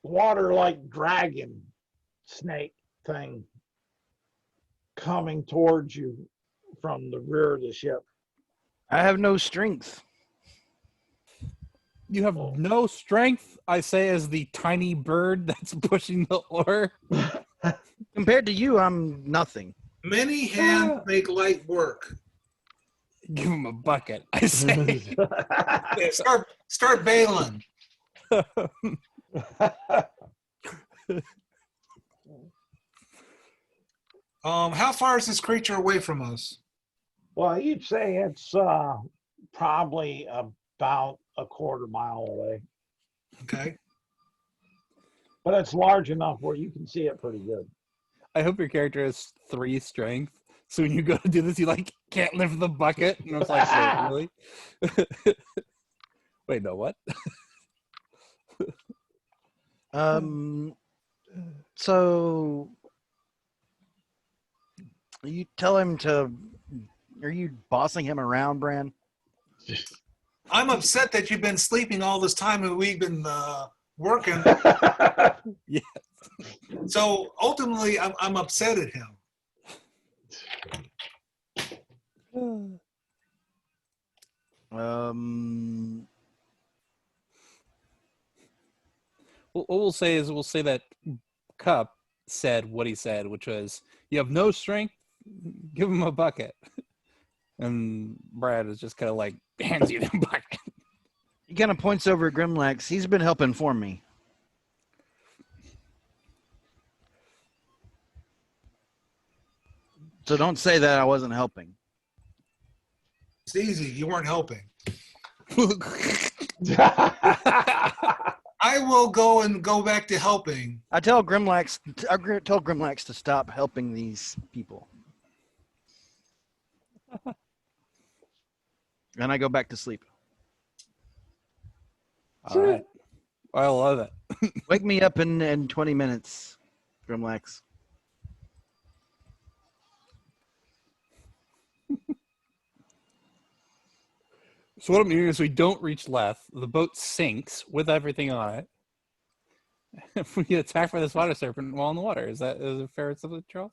water-like dragon snake thing coming towards you from the rear of the ship. I have no strength. You have no strength, I say, as the tiny bird that's pushing the oar. Compared to you, I'm nothing. Many hands make light work. Give him a bucket, I say. Yeah, start bailing. How far is this creature away from us? Well, you'd say it's probably about a quarter mile away, Okay. Oh. but it's large enough where you can see it pretty good. I hope your character has 3 strength. So when you go to do this, you like can't lift the bucket. And I was like, wait, really? Wait, no, what? So you tell him to. Are you bossing him around, Bran? I'm upset that you've been sleeping all this time and we've been working. Yeah. So ultimately, I'm upset at him. What we'll say is we'll say that Cup said what he said, which was, "You have no strength, give him a bucket." And Brad is just kind of like hands you the bucket. He kind of points over at Grimlax. He's been helping for me. So don't say that I wasn't helping. It's easy. You weren't helping. I will go back to helping. I tell Grimlax to stop helping these people. And I go back to sleep. All right. I love it. Wake me up in 20 minutes, Grimlax. So what I'm hearing is we don't reach Leth. The boat sinks with everything on it. If we get attacked by this water serpent while in the water, is that a fair assessment, Charles?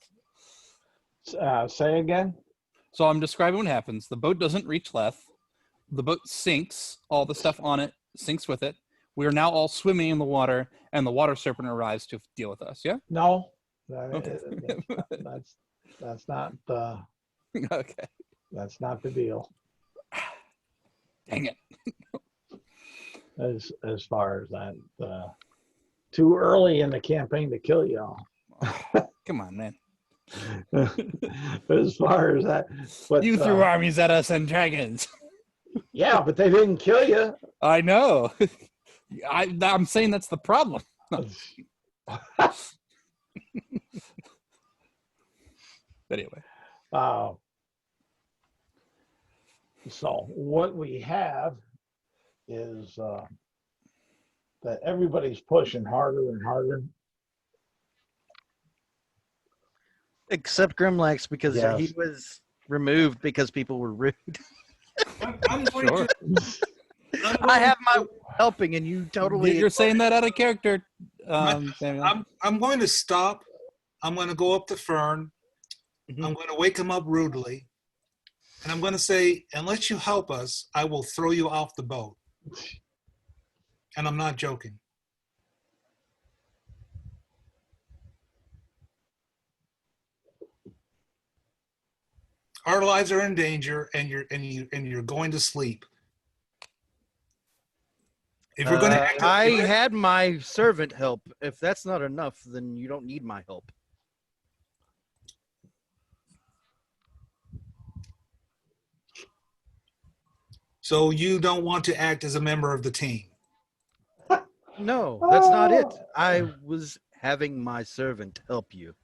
Say again? So I'm describing what happens. The boat doesn't reach Leth. The boat sinks. All the stuff on it sinks with it. We are now all swimming in the water, and the water serpent arrives to deal with us. Yeah. No, Okay. that's not Okay. that's not the deal. Dang it. as far as that. Too early in the campaign to kill y'all. Come on, man. As far as that, but You threw armies at us and dragons. yeah, but they didn't kill you. I know. I'm saying that's the problem. Anyway. So what we have is that everybody's pushing harder and harder. Except Grimlax because Yes. he was removed because people were rude. I'm going Sure. I have my helping, and you totally. You're saying that out of character, Samuel. I'm going to stop. I'm going to go up to Fern. Mhm. I'm going to wake him up rudely. And I'm going to say, unless you help us, I will throw you off the boat. And I'm not joking. Our lives are in danger, and you're going to sleep. If you're going to act, I had my servant help. If that's not enough, then you don't need my help. so you don't want to act as a member of the team. No, that's not it. I was having my servant help you.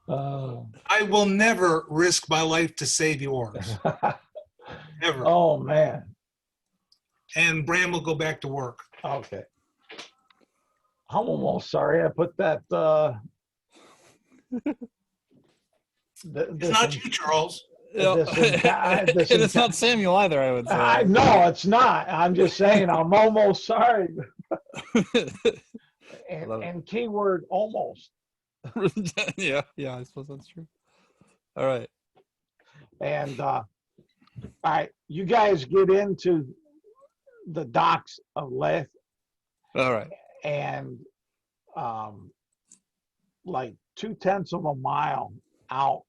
I will never risk my life to save yours, ever. Oh man. And Bram will go back to work. Okay. I'm almost sorry I put that. It's not you, Charles. It's not Samuel either, I would say. No, it's not. I'm just saying I'm almost sorry. And keyword almost. yeah, I suppose that's true. All right. And all right, you guys get into the docks of Leth, All right. and like 2/10 of a mile out,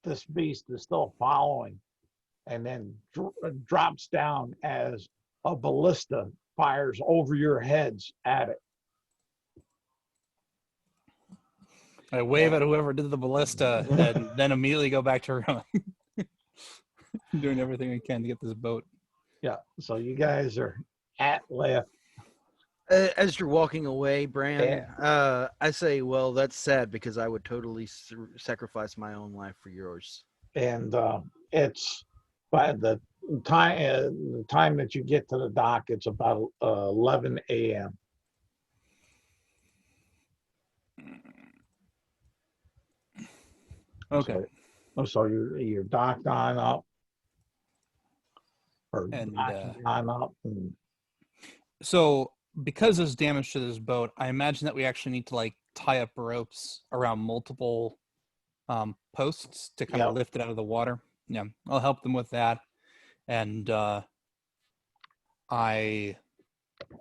this beast is still following, and then drops down as a ballista fires over your heads at it. I wave at whoever did the ballista and then immediately go back to rowing. Doing everything I can to get this boat. Yeah, so you guys are at Leth. As you're walking away, Bran, Yeah. I say, well, that's sad because I would totally sacrifice my own life for yours. And it's by the time that you get to the dock, it's about 11 a.m. Okay. So you're docked on up, or And, docking on up, and So because there's damage to this boat, I imagine that we actually need to like tie up ropes around multiple posts to kind of Yep. lift it out of the water. Yeah, I'll help them with that. And I,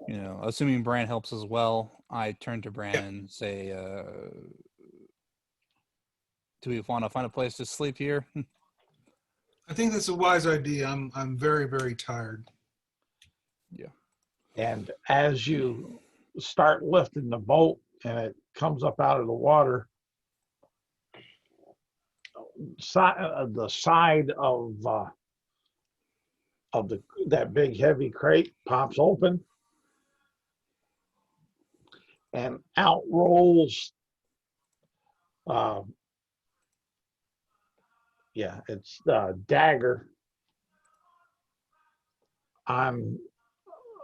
assuming Bran helps as well, I turn to Bran and say, do we want to find a place to sleep here? I think that's a wise idea. I'm very, very tired. Yeah. And as you start lifting the boat and it comes up out of the water, the side of that big heavy crate pops open, and out rolls. It's Dagger on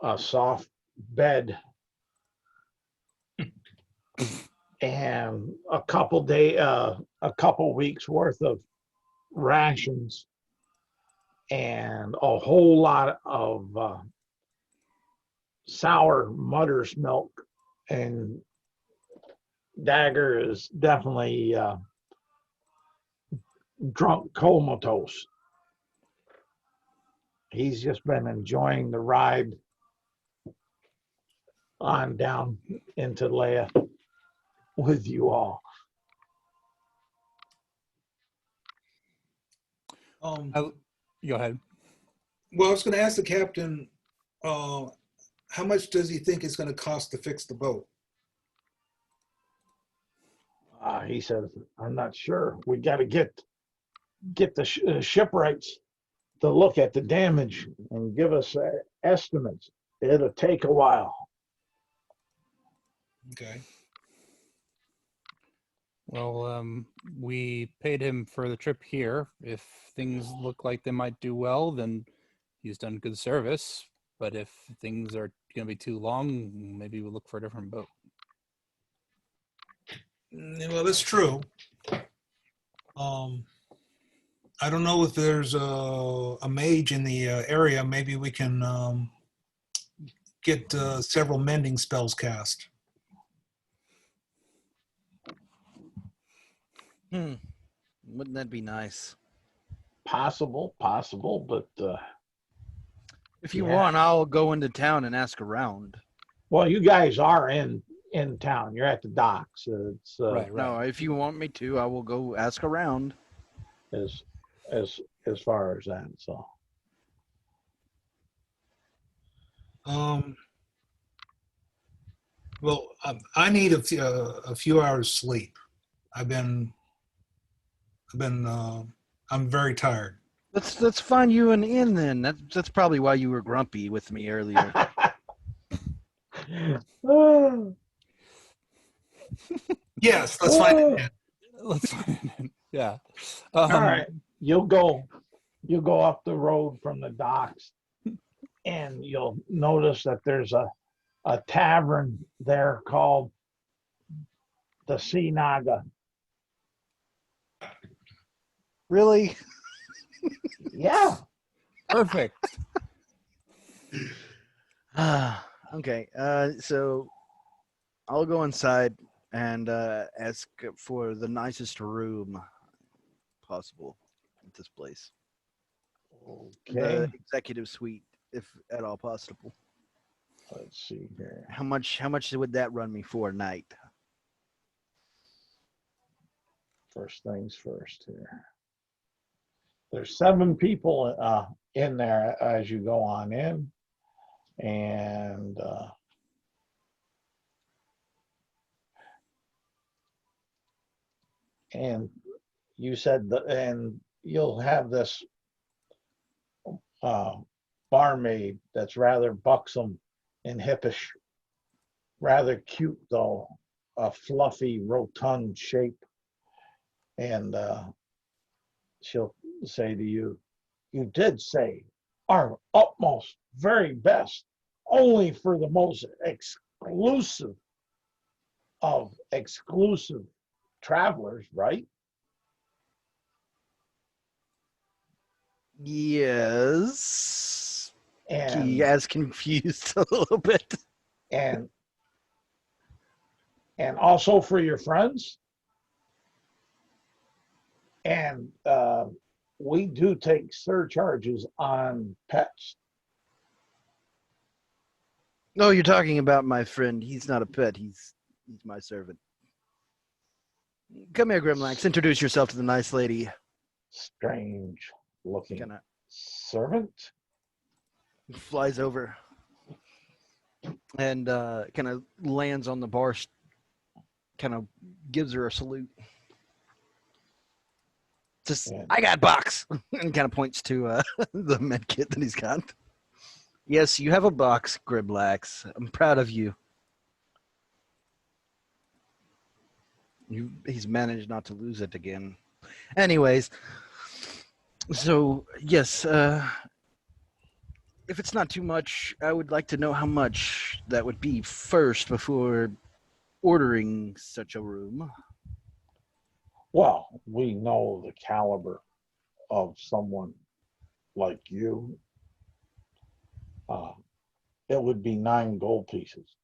a soft bed, and a couple weeks worth of rations, and a whole lot of sour mother's milk. And Dagger is definitely drunk comatose. He's just been enjoying the ride on down into Leia with you all. Go ahead. Well, I was going to ask the captain, how much does he think it's going to cost to fix the boat? He says, I'm not sure. We got to get the shipwrights to look at the damage and give us estimates. It'll take a while. Okay. Well, we paid him for the trip here. If things look like they might do well, then he's done good service. But if things are going to be too long, maybe we'll look for a different boat. Well, that's true. I don't know if there's a mage in the area. Maybe we can get several mending spells cast. Wouldn't that be nice? Possible, but If you Yeah. want, I'll go into town and ask around. well, you guys are in town. You're at the docks. It's Right. No, if you want me to, I will go ask around. as as far as that. So Well, I need a few hours sleep. I'm very tired. Let's find you an inn then. That's probably why you were grumpy with me earlier. Yes, let's find it. Let's yeah. All right, you'll go up the road from the docks, and you'll notice that there's a tavern there called the Sea Naga. Really? Yeah, Perfect. Okay. So I'll go inside and ask for the nicest room possible at this place. The okay. executive suite, if at all possible. Let's see here. How much would that run me for a night? First things first here. There's 7 people in there as you go on in, and you said and you'll have this barmaid that's rather buxom and hippish, rather cute though, a fluffy, rotund shape, and she'll say to you, "You did say our utmost, very best, only for the most exclusive of exclusive travelers, right?" Yes. And He has confused a little bit. and also for your friends. And we do take surcharges on pets. No, you're talking about my friend. He's not a pet. He's my servant. Come here, Grimlax. Introduce yourself to the nice lady. Strange looking Kinda servant. flies over and kind of lands on the bar. Kind of gives her a salute. Just, Yeah. I got box, and kind of points to the med kit that he's got. Yes, you have a box, Grimlax. I'm proud of you. He's managed not to lose it again. Anyways, so yes, if it's not too much, I would like to know how much that would be first before ordering such a room. Well, we know the caliber of someone like you. It would be 9 gold pieces.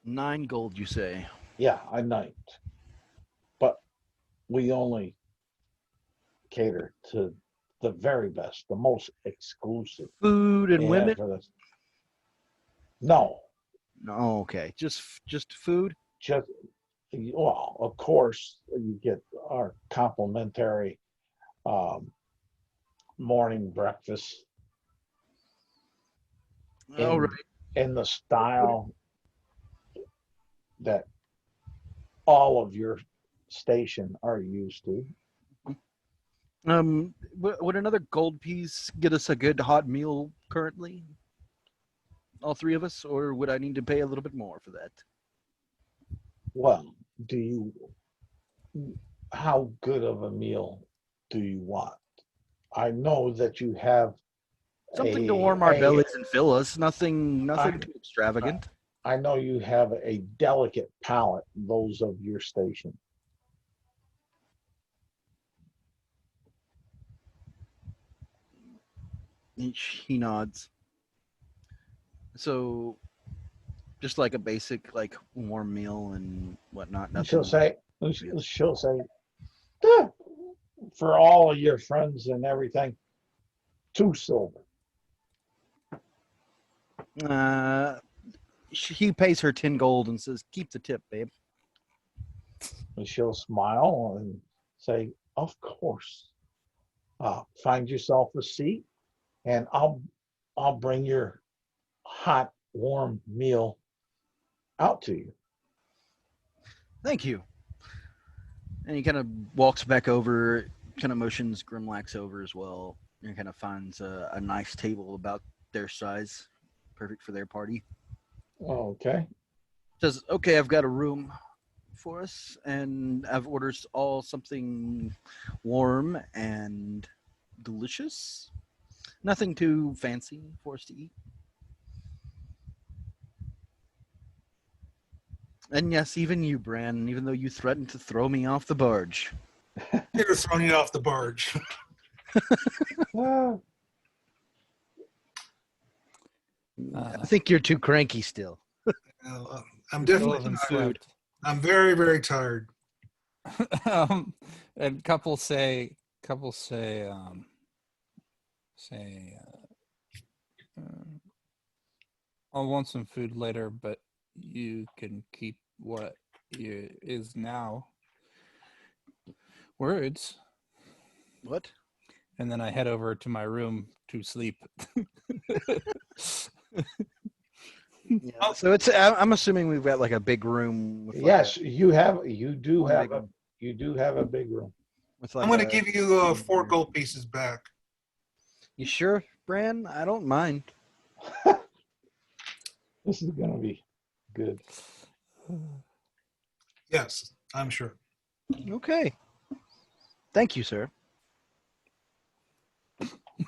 9 gold, you say? Yeah, a night. But we only cater to the very best, the most exclusive. Food and women? For this. No, Oh, okay. Just food? just, well, of course, you get our complimentary morning breakfast All in, right. in the style that all of your station are used to. Would another gold piece get us a good hot meal currently? All three of us, or would I need to pay a little bit more for that? Well, how good of a meal do you want? I know that you have Something to warm our a bellies and fill us. Nothing I, too extravagant. I know you have a delicate palate, those of your station. He nods. So, just like a basic, like warm meal and whatnot. And she'll Nothing. say, "Eh, for all of your friends and everything, 2 silver." He pays her 10 gold and says, "Keep the tip, babe." And she'll smile and say, "Of course. Find yourself a seat, and I'll bring your hot, warm meal out to you." Thank you. And he kind of walks back over, kind of motions Grimlax over as well, and kind of finds a nice table about their size, perfect for their party. Okay. Says, "Okay, I've got a room for us, and I've ordered all something warm and delicious. Nothing too fancy for us to eat. And yes, even you, Bran, even though you threatened to throw me off the barge." They're throwing you off the barge. Ah, I think you're too cranky still. I'm Still definitely haven't tired. slept. I'm very, very tired. And couples say, I'll want some food later, but you can keep what is now. Words. What? And then I head over to my room to sleep. Yeah. So it's. I'm assuming we've got like a big room. With yes, like you do One have big a big room. with I'm like going to give you 4 gold pieces back. You sure, Bran? I don't mind. This is gonna be good. Yes, I'm sure. Okay. Thank you, sir.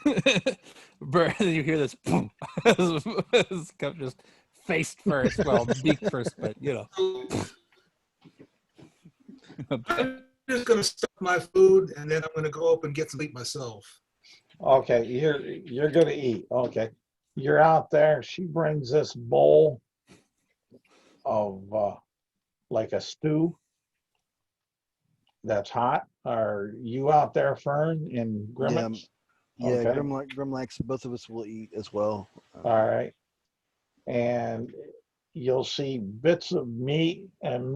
You hear this boom. His cup just face first, well, beak first, but you know. I'm just going to stuff my food, and then I'm going to go up and get some sleep myself. Okay, you're gonna eat. Okay, you're out there. She brings this bowl of like a stew that's hot. Are you out there, Fern and Grimmix? Yeah, Okay. Grimlax, both of us will eat as well. All right, and you'll see bits of meat in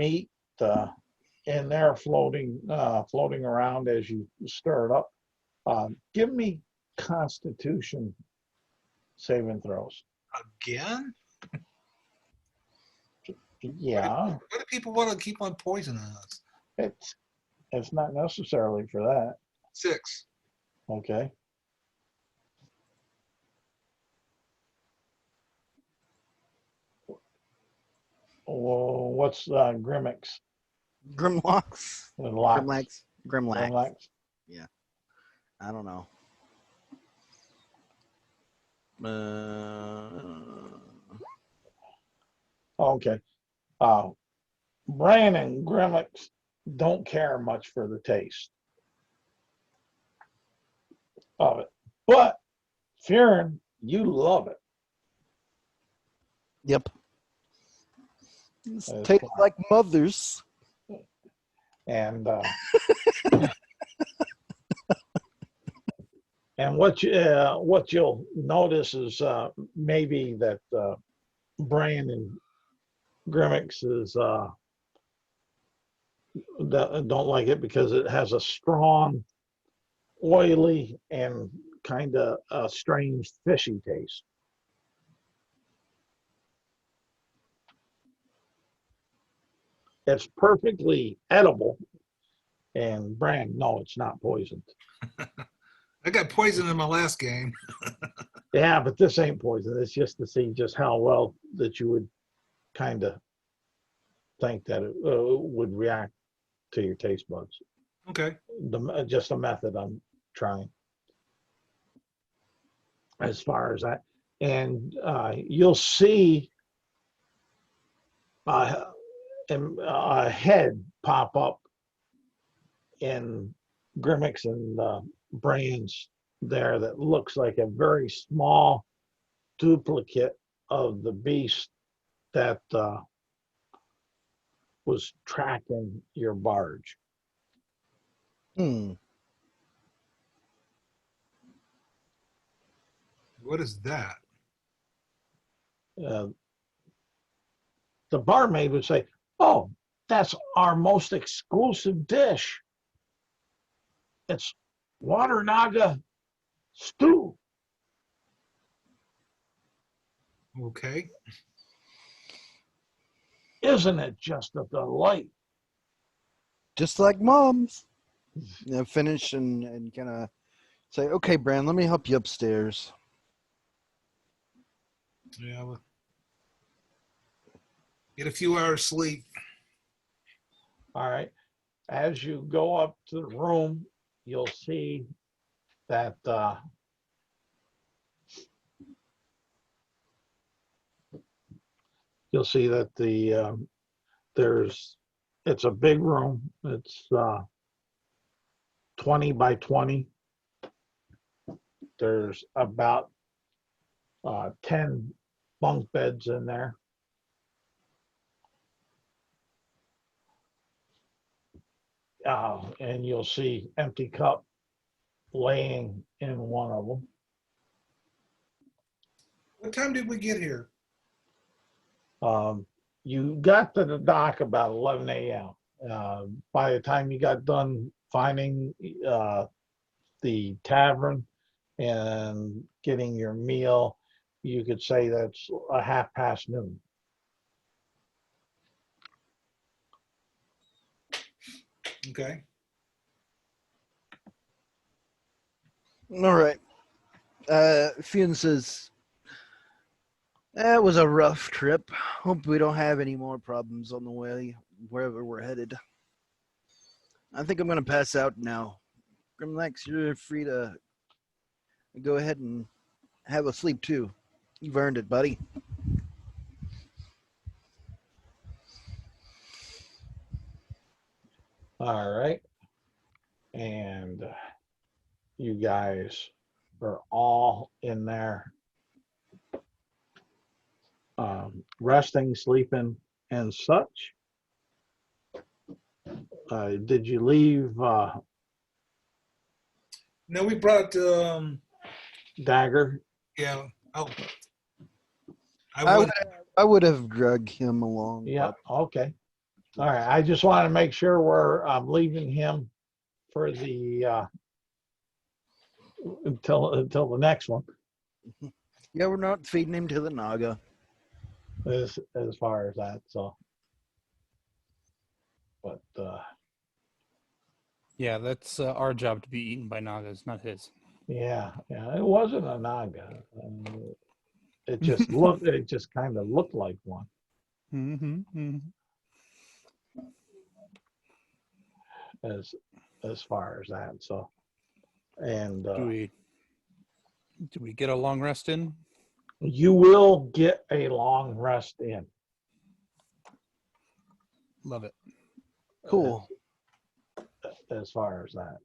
there floating around as you stir it up. Give me Constitution saving throws. Again? Yeah, Why do people want to keep on poisoning us? it's not necessarily for that. 6. Okay. Well, what's Grimmix? Grimlax. Locks. Grimlax. Grimlax. I don't know. Okay. Bran and Grimmix don't care much for the taste of it, but Fearon, you love it. Yep. This It's tastes fine. like mother's. And and what you'll notice is maybe that Bran and Grimmix is don't like it because it has a strong, oily, and kind of a strange fishy taste. It's perfectly edible. And Bran, no, it's not poisoned. I got poisoned in my last game. Yeah, but this ain't poison. It's just to see just how well that you would kind of think that it would react to your taste buds. Okay. Just a method I'm trying as far as that. And you'll see a head pop up in Grimmix and Brains there that looks like a very small duplicate of the beast that was tracking your barge. Hmm. What is that? The barmaid would say, "Oh, that's our most exclusive dish. It's water naga stew." Okay. Isn't it just a delight? Just like mom's. Yeah, finish and kind of say, okay, Bran, let me help you upstairs. Yeah. Well, get a few hours sleep. All right. As you go up to the room, you'll see that it's a big room. It's 20 by 20. There's about 10 bunk beds in there. And you'll see empty cup laying in one of them. What time did we get here? You got to the dock about 11 a.m. By the time you got done finding the tavern and getting your meal, you could say that's a 12:30 noon. Okay. All right. Fionn says, that was a rough trip. Hope we don't have any more problems on the way, wherever we're headed. I think I'm going to pass out now. Grimlex, you're free to go ahead and have a sleep too. You've earned it, buddy. All right. And you guys are all in there resting, sleeping, and such. Did you leave No, we brought Dagger? yeah. Oh, I would have dragged him along. Yeah. Okay. All right. I just want to make sure I'm leaving him for the until the next one. Yeah, we're not feeding him to the Naga. As far as that. So, but Yeah, that's our job to be eaten by Nagas, not his. yeah, it wasn't a naga. It just looked. It just kind of looked like one. Mm-hmm, mm-hmm. As far as that. So, and Do we get a long rest in? you will get a long rest in. Love it. Cool. As far as that.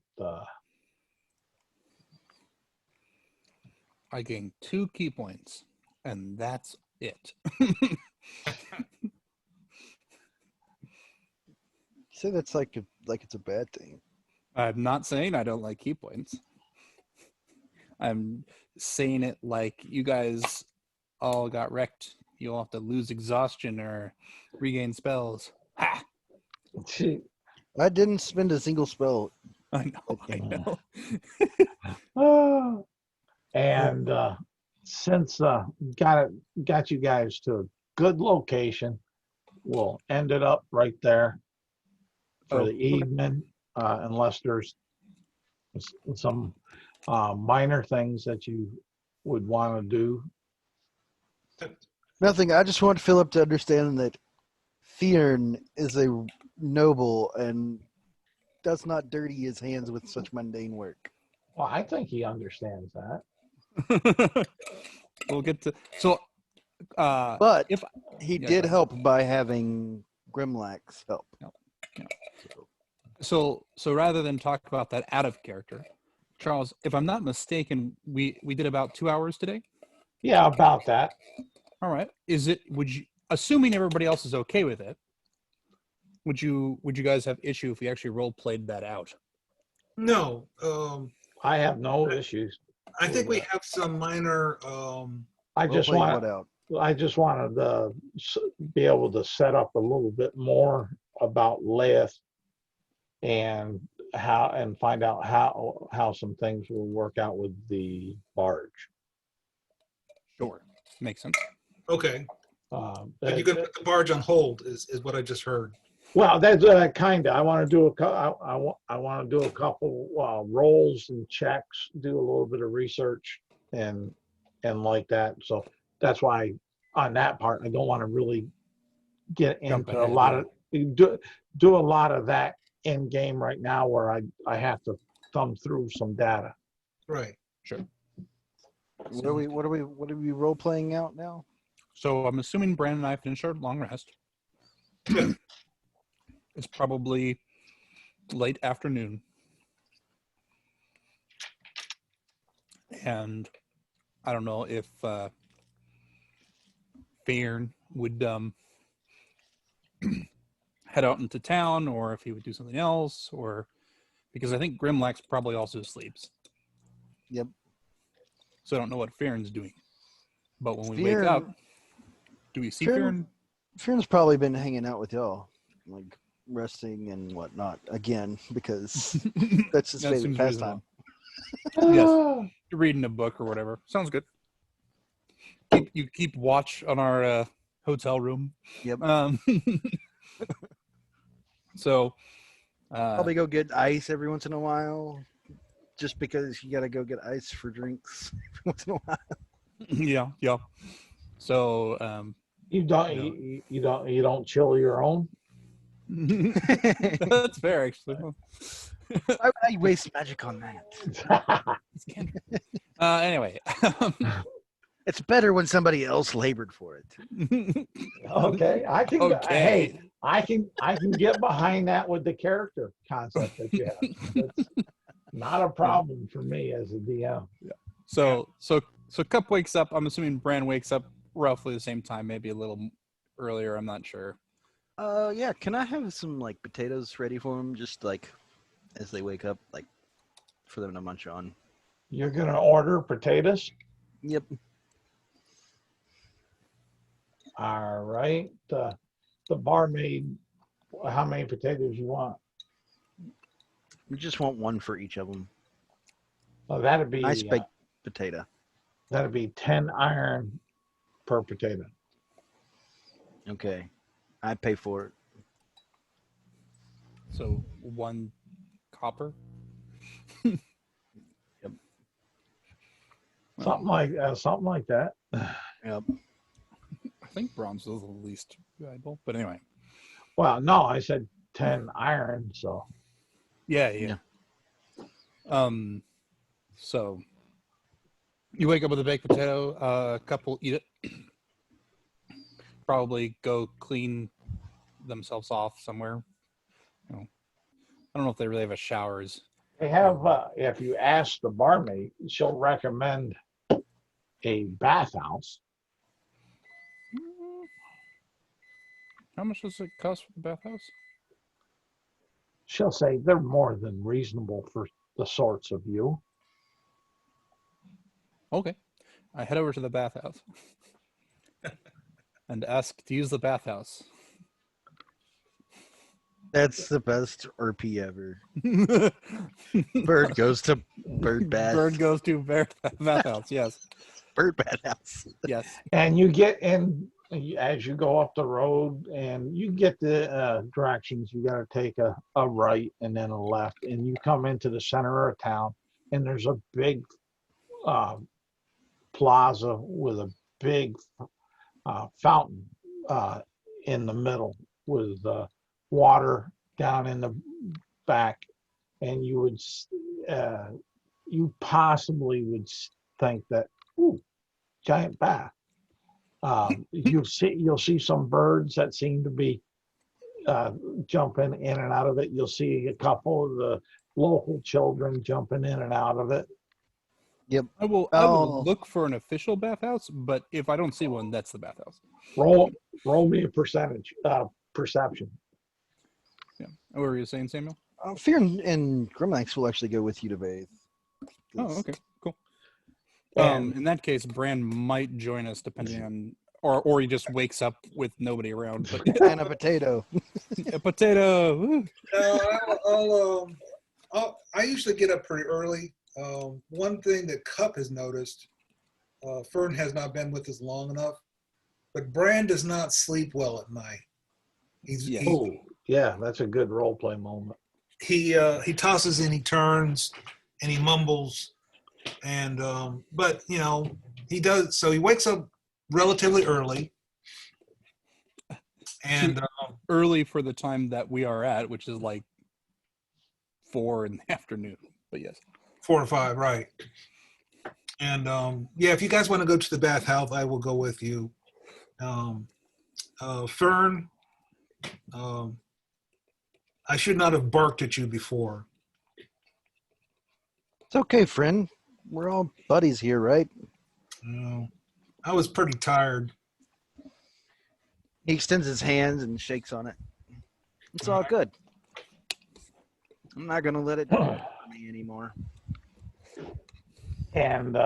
I gain 2 key points, and that's it. Say that's like it's a bad thing. I'm not saying I don't like key points. I'm saying it like you guys all got wrecked. You'll have to lose exhaustion or regain spells. Ha! I didn't spend a single spell. I know. Oh, And since got you guys to a good location, we'll end it up right there for the okay. evening, unless there's some minor things that you would want to do. Nothing. I just want Philip to understand that Thearn is a noble and does not dirty his hands with such mundane work. Well, I think he understands that. We'll get to so. But if he Yeah, did go ahead. help by having Grimlack's help. Yep. Yeah. So, So rather than talk about that out of character, Charles, if I'm not mistaken, we did about 2 hours today. Yeah, about that. All right. Would you, assuming everybody else is okay with it, would you guys have issue if we actually role played that out? No, I have no issues. I think we have some minor. I we'll just play want what out. I just wanted to be able to set up a little bit more about Leth and find out how some things will work out with the barge. Sure. Makes sense. Okay, Um, but you're gonna put the barge on hold, is what I just heard. Well, that's kind of. I want to do I want to do a couple rolls and checks, do a little bit of research and like that. So that's why on that part I don't want to really get Jump into a ahead, lot yeah. of do a lot of that in game right now where I have to thumb through some data. Right. Sure. What are we role playing out now? So I'm assuming Brandon and I finished our long rest. Yeah. It's probably late afternoon. And I don't know if Fairn would head out into town or if he would do something else, or because I think Grimlax probably also sleeps. Yep. So I don't know what Fairn's doing. But when we wake up, do we see Fairn? Fearn's probably been hanging out with y'all, like resting and whatnot again, because that's his That favorite seems pastime. Yes. Reading a book or whatever. Sounds good. You keep watch on our hotel room. Yep. So Probably go get ice every once in a while, just because you got to go get ice for drinks every once in a while. yeah. So You don't No. you don't chill your own. that's fair actually. Why would I waste magic on that? Anyway. It's better when somebody else labored for it. Okay, I can. Okay. Hey, I can get behind that with the character concept that you have. That's not a problem for me as a DM. So Cup wakes up. I'm assuming Bran wakes up roughly the same time, maybe a little earlier. I'm not sure. Yeah. Can I have some like potatoes ready for them, just like as they wake up, like for them to munch on? You're gonna order potatoes. Yep. All right. The barmaid. How many potatoes you want? We just want one for each of them. Oh, that'd be Nice baked potato. that'd be 10 iron per potato. Okay. I pay for it. So 1 copper. Yep. Something like that. Yep. I think bronze is the least valuable, but anyway. Well, no, I said 10 iron, so Yeah. So you wake up with a baked potato, a couple eat it. Probably go clean themselves off somewhere. I don't know if they really have a showers. they have if you ask the barmaid, she'll recommend a bathhouse. How much does it cost for the bathhouse? She'll say they're more than reasonable for the sorts of you. Okay. I head over to the bathhouse and ask to use the bathhouse. That's the best RP ever. Bird goes to bird bath. Bird goes to bathhouse. Yes, Bird bathhouse. yes. And you get in as you go up the road, and you get the directions. You got to take a right and then a left, and you come into the center of town, and there's a big uh, plaza with a big fountain in the middle with water down in the back, and you possibly would think that, ooh, giant bath. You'll see some birds that seem to be jumping in and out of it. You'll see a couple of the local children jumping in and out of it. Yep. I will Oh. look for an official bathhouse, but if I don't see one, that's the bathhouse. Roll me a perception. Yeah. What were you saying, Samuel? Fear and Grimlax will actually go with you to bathe. Oh, okay, cool. And In that case, Bran might join us depending on, or he just wakes up with nobody around. But And a potato. a potato. Woo. I usually get up pretty early. One thing that Cup has noticed, Fern has not been with us long enough, but Bran does not sleep well at night. Yes. oh, yeah, that's a good role play moment. He tosses and he turns and he mumbles, and but he does. So he wakes up relatively early, and Early for the time that we are at, which is like 4 in the afternoon. But yes. 4 or 5, right? And yeah, if you guys want to go to the bathhouse, I will go with you. Fern, I should not have barked at you before. It's okay, friend. We're all buddies here, right? I was pretty tired. He extends his hands and shakes on it. It's all good. I'm not gonna let it bother me anymore. And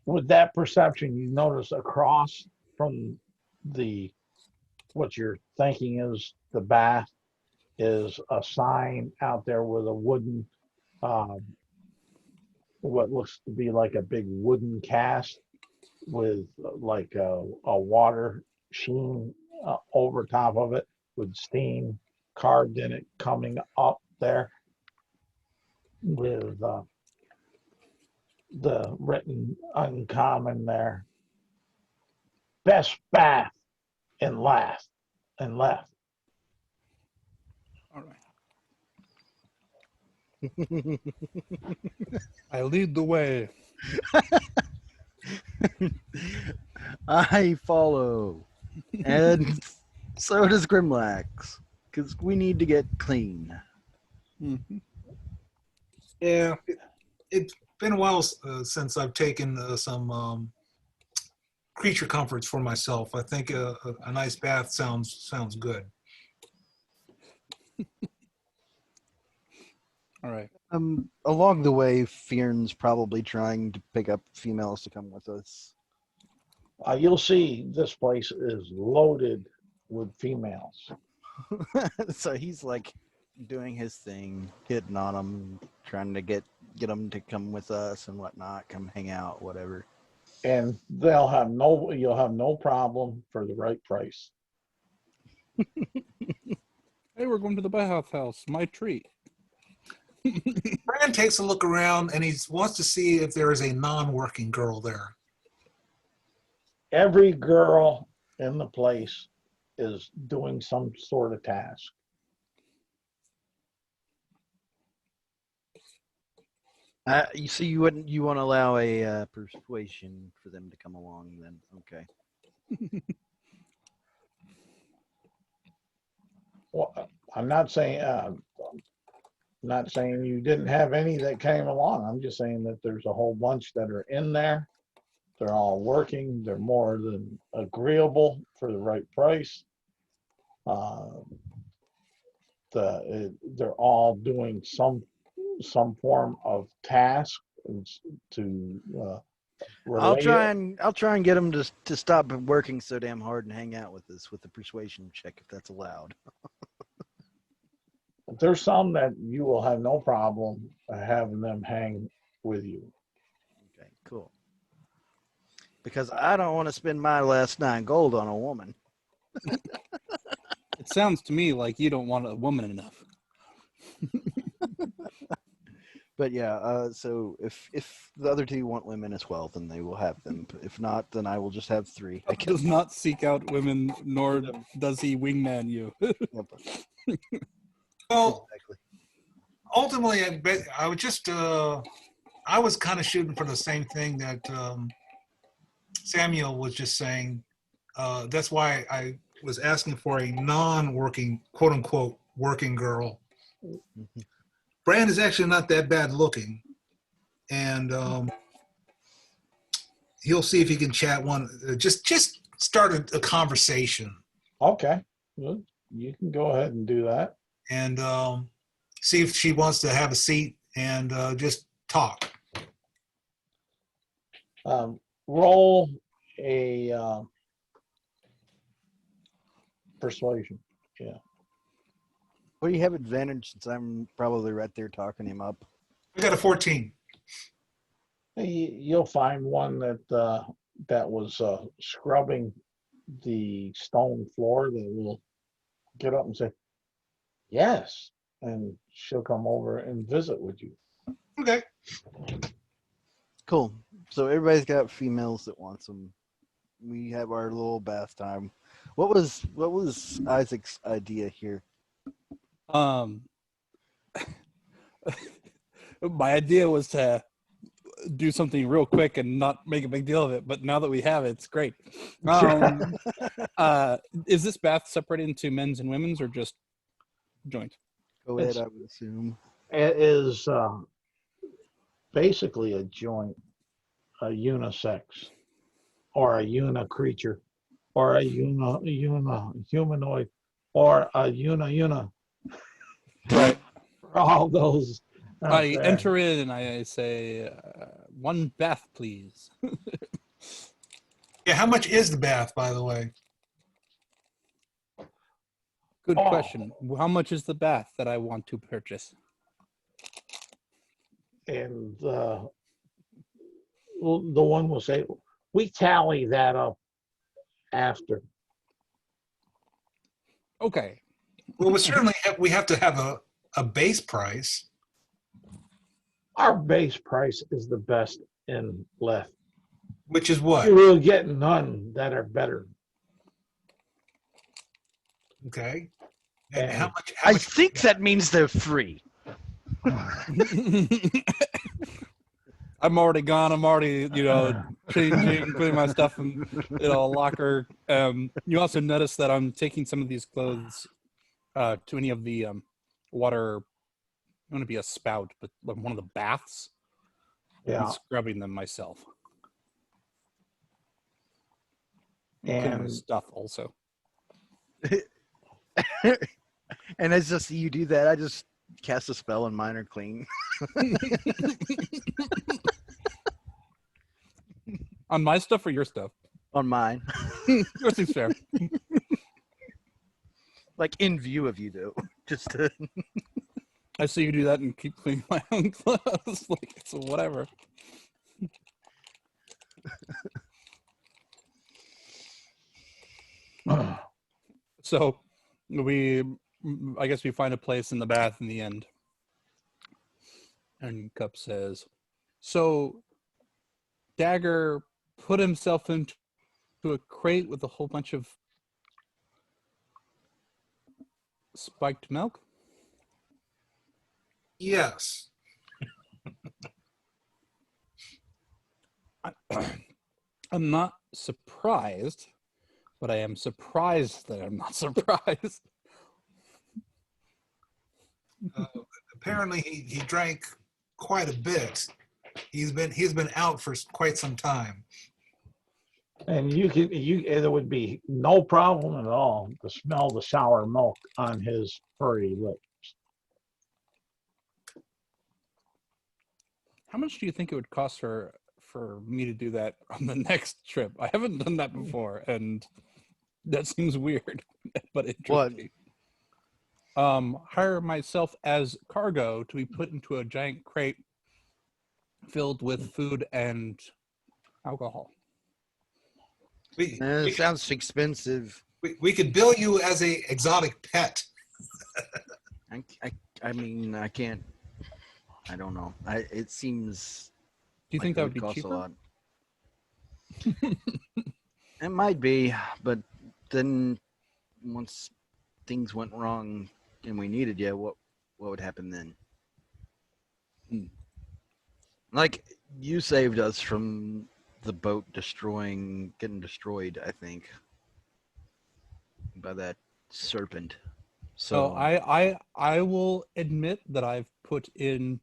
with that perception, you notice across from what you're thinking is the bath is a sign out there with a wooden, what looks to be like a big wooden cast with like a water sheen over top of it with steam carved in it coming up there with the written uncommon there. Best bath and left. All right. I lead the way. I follow. And so does Grimlax. Because we need to get clean. Mm-hmm. Yeah, it's been a while since I've taken some creature comforts for myself. I think a nice bath sounds good. All right. Along the way, Fion's probably trying to pick up females to come with us. You'll see this place is loaded with females. So he's like doing his thing, hitting on them, trying to get them to come with us and whatnot, come hang out, whatever. And you'll have no problem for the right price. Hey, we're going to the bathhouse. My treat. Bran takes a look around and he wants to see if there is a non-working girl there. Every girl in the place is doing some sort of task. You want to allow a persuasion for them to come along then? Okay. Well, I'm not saying you didn't have any that came along. I'm just saying that there's a whole bunch that are in there. They're all working. They're more than agreeable for the right price. They're all doing some form of task to I'll relate try it. and get them to stop working so damn hard and hang out with us with the persuasion check if that's allowed. there's some that you will have no problem having them hang with you. Okay, cool. Because I don't want to spend my last 9 gold on a woman. It sounds to me like you don't want a woman enough. But yeah, so if the other 2 want women as well, then they will have them. If not, then I will just have 3. I He does not seek out women, nor Them. does he wingman you. Yep, Well, exactly. ultimately, I would just I was kind of shooting for the same thing that Samuel was just saying. That's why I was asking for a non-working, quote unquote, working girl. Mhm. Brand is actually not that bad looking, and he'll see if he can chat one. Just start a conversation Okay, well, you can go ahead and do that. and see if she wants to have a seat and just talk. Roll a persuasion. Yeah. Well, you have advantage since I'm probably right there talking him up. I got a 14. You'll find one that that was scrubbing the stone floor that will get up and say, yes, and she'll come over and visit with you. Okay. Cool. So everybody's got females that wants them. We have our little bath time. What was Isaac's idea here? My idea was to do something real quick and not make a big deal of it, but now that we have it, it's great. Is this bath separated into men's and women's or just joint? Go ahead, I would assume. It is basically a joint, a unisex, or a creature, or a humanoid, or a una. Right. All those. out I there. enter in and I say, one bath, please. Yeah. How much is the bath, by the way? Good Oh. question. How much is the bath that I want to purchase? And the one will say, we tally that up after. Okay. Well, we have to have a base price. Our base price is the best in left. Which is what? You will get none that are better. Okay. And And how I much think that means they're free. I'm already gone. I'm already, changing, putting my stuff in, a locker. You also notice that I'm taking some of these clothes to any of the water. I'm going to be a spout, but like one of the baths. Yeah. And scrubbing them myself. Cleaning my And stuff also. And as I see you do that, I just cast a spell and mine are clean. On my stuff or your stuff? On mine. Yours seems fair. Like in view of you, though. Just to... I see you do that and keep cleaning my own clothes. Like, so whatever. So I guess we find a place in the bath in the end. And Cup says, so Dagger put himself into a crate with a whole bunch of spiked milk? Yes. I'm not surprised, but I am surprised that I'm not surprised. Apparently, he drank quite a bit. He's been out for quite some time. And it would be no problem at all to smell the sour milk on his furry lips. How much do you think it would cost for me to do that on the next trip? I haven't done that before, and that seems weird, but interesting. hire myself as cargo to be put into a giant crate filled with food and alcohol. We, It we, sounds expensive. we could bill you as a exotic pet. I mean, I can't. I don't know. It seems. Do you like think it that would be cost cheaper? a lot. It might be, but then once things went wrong and we needed you, what would happen then? Hmm. Like you saved us from the boat getting destroyed, I think, by that serpent. So I will admit that I've put in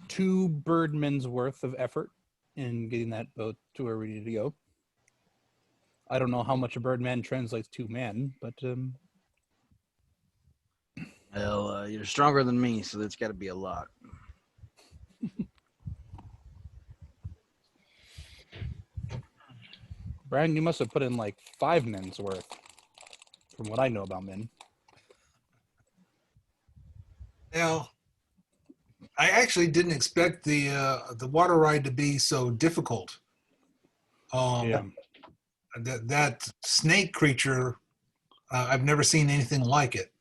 2 birdmen's worth of effort in getting that boat to where we need to go. I don't know how much a birdman translates to man, but well, you're stronger than me, so that's got to be a lot. Brian, you must have put in like 5 men's worth, from what I know about men. Now, I actually didn't expect the water ride to be so difficult. Yeah. That snake creature, I've never seen anything like it.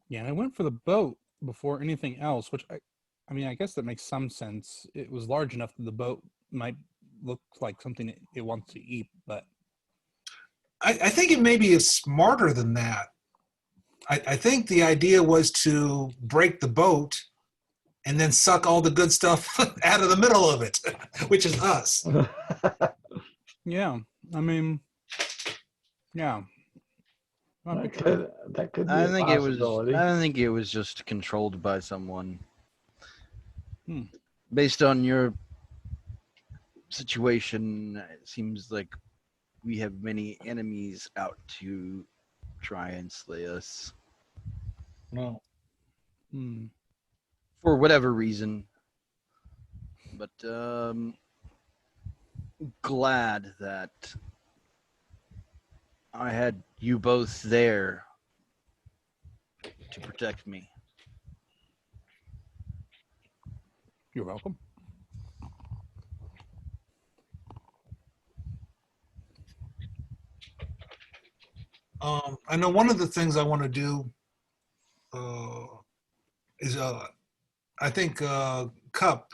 Yeah, and I went for the boat before anything else, which I mean, I guess that makes some sense. It was large enough that the boat might look like something it wants to eat, but I think it maybe is smarter than that. I think the idea was to break the boat and then suck all the good stuff out of the middle of it, which is us. yeah, I mean, yeah. Might be true. That could be I a think it was. possibility. I think it was just controlled by someone. Hmm. Based on your situation, it seems like we have many enemies out to try and slay us No. Hmm. for whatever reason. But glad that I had you both there to protect me. You're welcome. I know one of the things I want to do is, I think, Cup,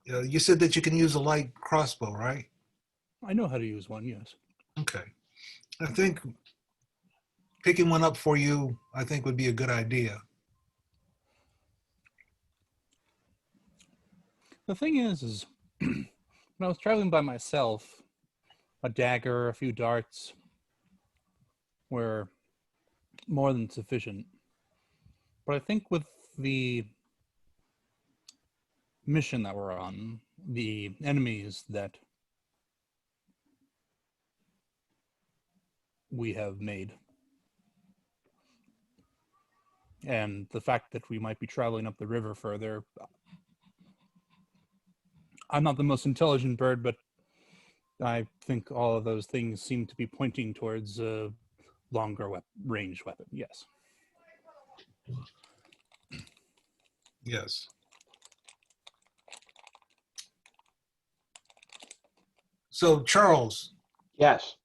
you said that you can use a light crossbow, right? I know how to use one, yes. Okay. I think picking one up for you, I think would be a good idea. The thing is when I was traveling by myself, a dagger, a few darts were more than sufficient. But I think with the mission that we're on, the enemies that we have made, and the fact that we might be traveling up the river further, I'm not the most intelligent bird, but I think all of those things seem to be pointing towards a longer range weapon, yes. Yes. So, Charles, Yes.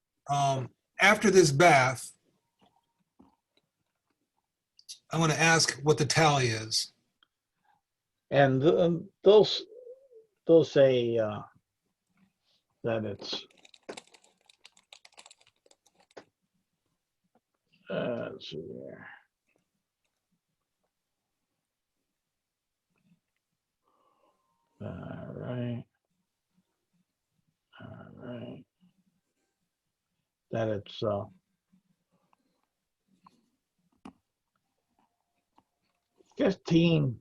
after this bath, I'm going to ask what the tally is. And they'll say that it's let's see here. All right. That it's 15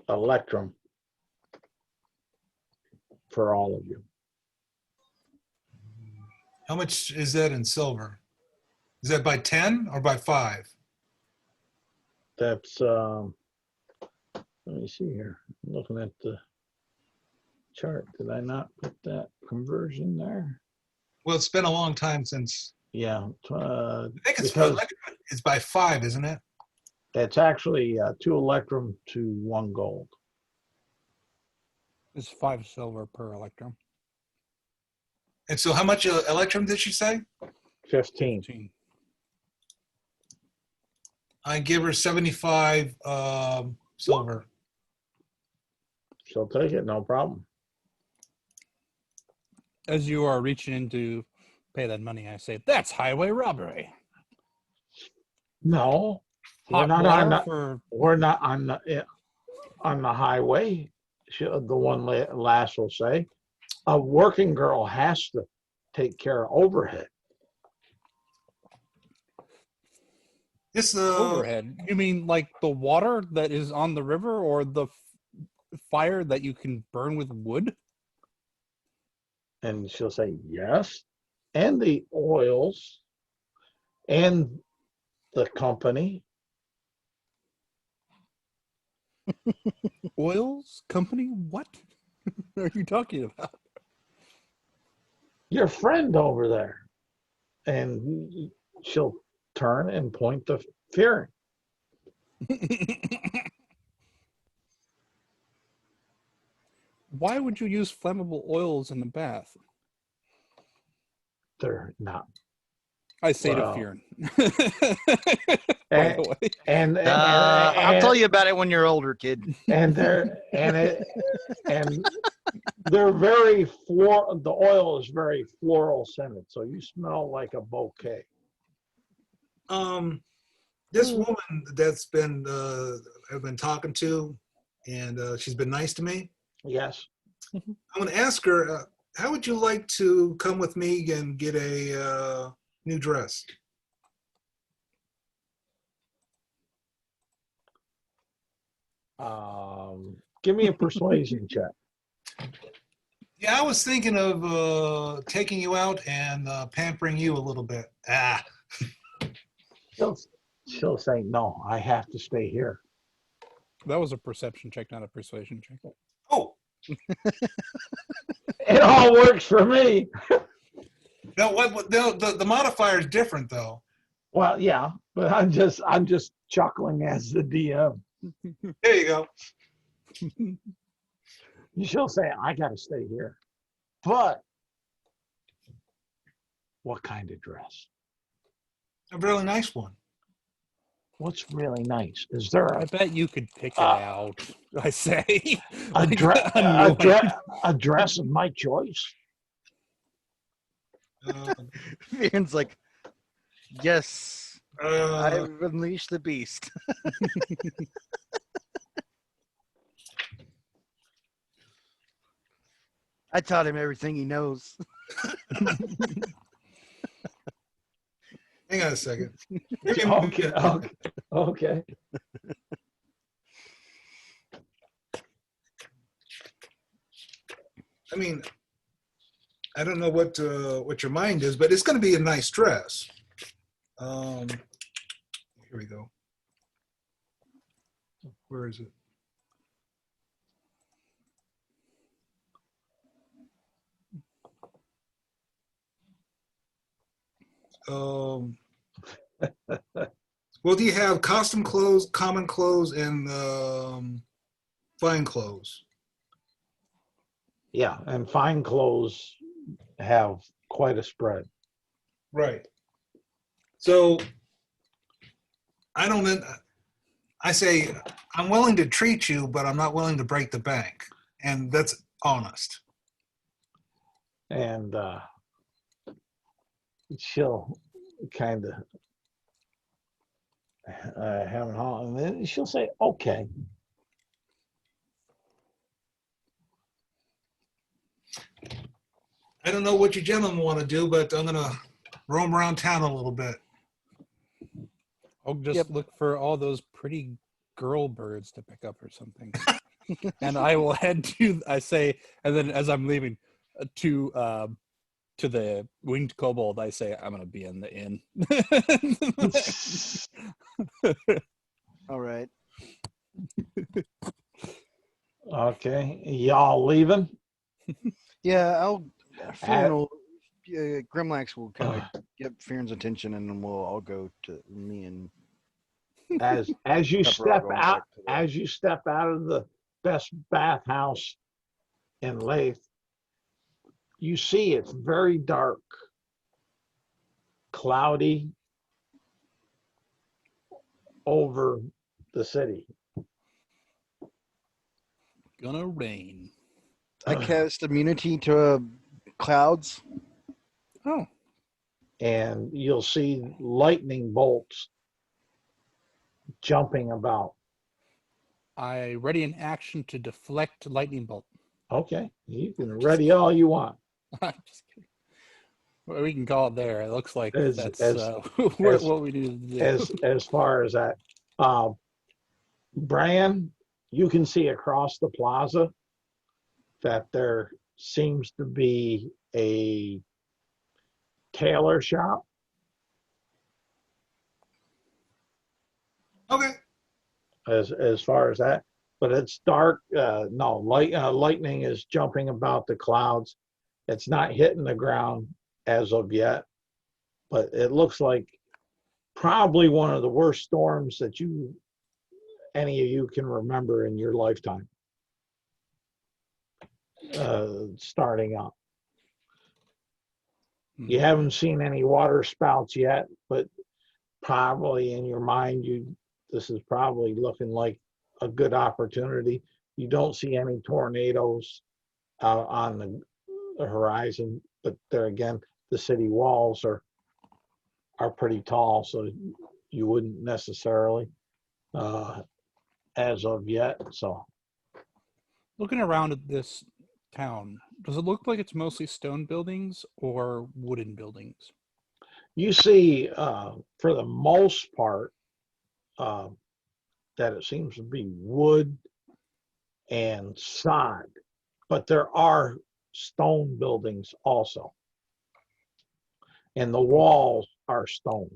electrum for all of you. How much is that in silver? Is that by 10 or by 5? That's let me see here. I'm looking at the chart. Did I not put that conversion there? Well, it's been a long time since Yeah, I think it's because it's by 5, isn't it? it's actually 2 electrum to 1 gold. It's 5 silver per electrum. And so, how much electrum did she say? 15. 15. I give her 75 silver. She'll take it, no problem. As you are reaching in to pay that money, I say, that's highway robbery. No, Hot water for we're not on the highway. The one lass will say, a working girl has to take care of overhead. This overhead. You mean like the water that is on the river, or the fire that you can burn with wood? And she'll say, yes. And the oils and the company. Oils company? What are you talking about? Your friend over there. And she'll turn and point to Fearing. Why would you use flammable oils in the bath? They're not. I say Well, to Fearing. and, By the way. I'll tell you about it when you're older, kid. And they're very the oil is very floral scented, so you smell like a bouquet. This woman that's been I've been talking to, and she's been nice to me. Yes. I'm going to ask her, how would you like to come with me and get a new dress? Give me a persuasion check. Yeah, I was thinking of taking you out and pampering you a little bit. She'll say, no, I have to stay here. That was a perception check, not a persuasion check. Oh, it all works for me. No, the modifier is different though. Well, yeah, but I'm just chuckling as the DM. There you go. She'll say, I got to stay here. But what kind of dress? A really nice one. What's really nice? Is there I bet you could pick it out. I say a dress of my choice? Fearing's like, yes, I've unleashed the beast. I taught him everything he knows. Hang on a second. Okay. I mean, I don't know what your mind is, but it's going to be a nice dress. Here we go. Where is it? Well, do you have costume clothes, common clothes, and fine clothes? Yeah, and fine clothes have quite a spread. Right. So I say, I'm willing to treat you, but I'm not willing to break the bank. And that's honest. And she'll kind of have an all, and then she'll say, okay. I don't know what you gentlemen want to do, but I'm going to roam around town a little bit. I'll just look for all those pretty girl birds to pick up or something. And I will head to, I say, and then as I'm leaving, to the winged kobold, I say, I'm going to be in the inn. All right. Okay, y'all leaving? Yeah, Grimlax will kind of get Fearn's attention, and then we'll all go to me and As you Pepper are step going out, back to the. as you step out of the best bathhouse in Lathe, you see it's very dark, cloudy over the city. Gonna rain. I cast immunity to clouds. Oh, And you'll see lightning bolts jumping about. I ready an action to deflect lightning bolt. Okay, you can ready all you want. I'm just kidding. Well, we can call it there. It looks like As that's as what we need to do. as far as that, uh, Brian, you can see across the plaza that there seems to be a tailor shop. Okay. As far as that, but it's dark. No, lightning is jumping about the clouds. It's not hitting the ground as of yet, but it looks like probably one of the worst storms that any of you can remember in your lifetime. Starting up. You haven't seen any water spouts yet, but probably in your mind, this is probably looking like a good opportunity. You don't see any tornadoes on the horizon, but there again, the city walls are pretty tall, so you wouldn't necessarily as of yet. So Looking around at this town, does it look like it's mostly stone buildings or wooden buildings? you see, for the most part, uh, that it seems to be wood and sod, but there are stone buildings also, and the walls are stone.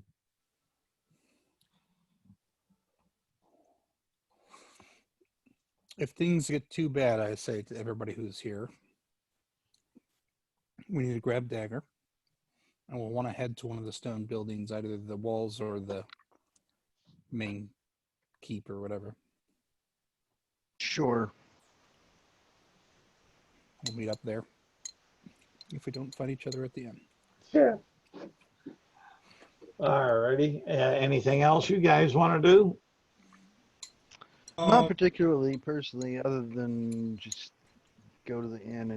If things get too bad, I say to everybody who's here, we need to grab dagger, and we'll want to head to one of the stone buildings, either the walls or the main keep or whatever. Sure. We'll meet up there if we don't find each other at the end. Sure. All righty. Anything else you guys want to do? Not particularly, personally, other than just go to the inn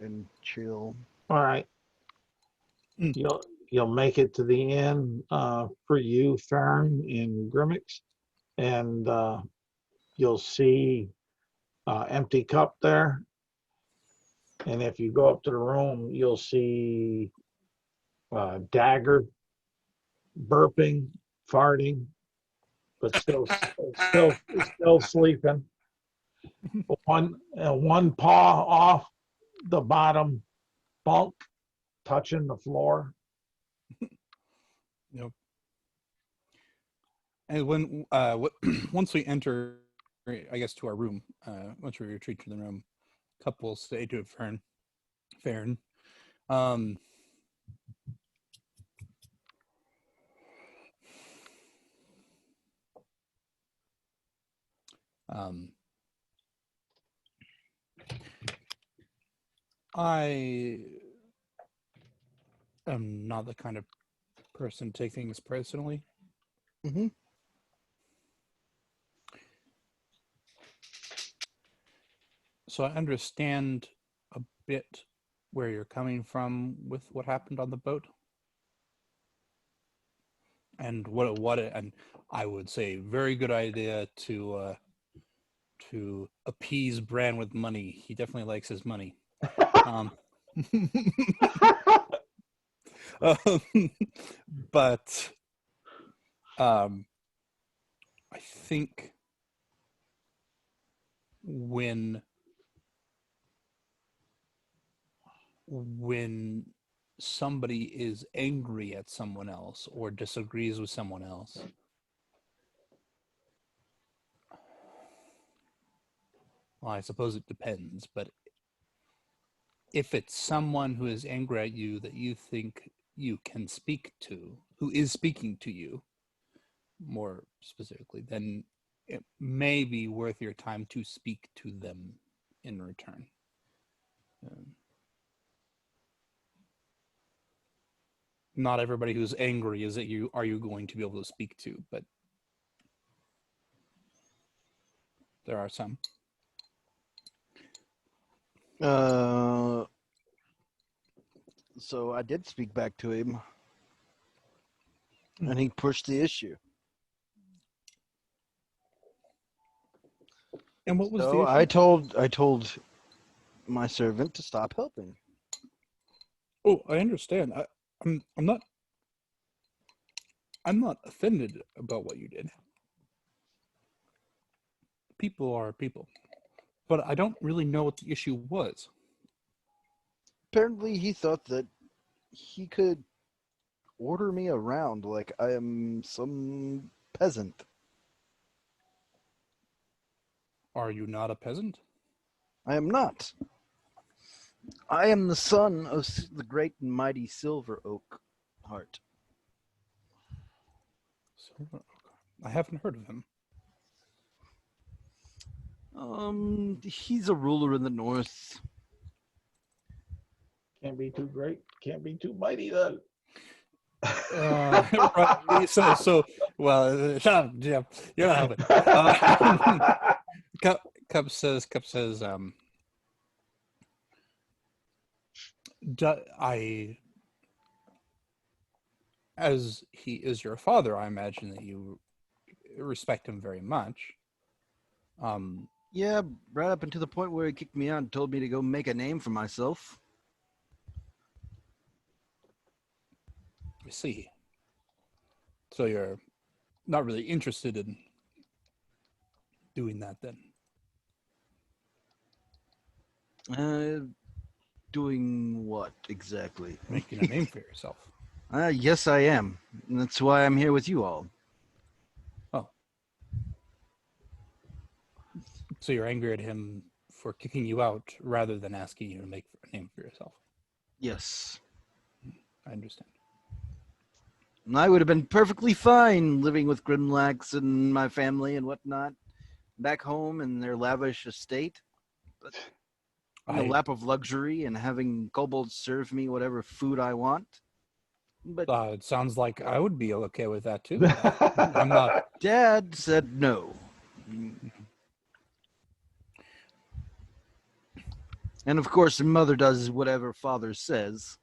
and chill. All right. Mm. You'll make it to the inn for you, Fern, in Grimmix, and you'll see empty cup there. And if you go up to the room, you'll see Dagger burping, farting, but still sleeping. One paw off the bottom bunk, touching the floor. Yep. And when once we enter, I guess, to our room, once we retreat to the room, couple say to Fern, um, I am not the kind of person to take things personally. Mm-hmm. So I understand a bit where you're coming from with what happened on the boat. And and I would say very good idea to appease Bran with money. He definitely likes his money. Um, but I think when somebody is angry at someone else or disagrees with someone else, well, I suppose it depends, but if it's someone who is angry at you that you think you can speak to, who is speaking to you, more specifically, then it may be worth your time to speak to them in return. Not everybody who's angry is that you going to be able to speak to, but there are some. So I did speak back to him, and he pushed the issue. And what was So the issue? I told my servant to stop helping. Oh, I understand. I'm not offended about what you did. People are people. But I don't really know what the issue was. Apparently, he thought that he could order me around like I am some peasant. Are you not a peasant? I am not. I am the son of the great and mighty Silver Oak Heart. I haven't heard of him. He's a ruler in the north. Can't be too great. Can't be too mighty then. Right. Well, shut up, Jim. You're not helping. Cup says, as he is your father, I imagine that you respect him very much. Yeah, right up until the point where he kicked me out and told me to go make a name for myself. I see. So you're not really interested in doing that then? Doing what exactly? Making a name for yourself. Yes, I am. And that's why I'm here with you all. Oh. So you're angry at him for kicking you out rather than asking you to make a name for yourself. Yes. I understand. And I would have been perfectly fine living with Grimlax and my family and whatnot back home in their lavish estate. But in a lap of luxury and having kobolds serve me whatever food I want. But it sounds like I would be okay with that too. I'm not. Dad said no. And of course, Mother does whatever Father says.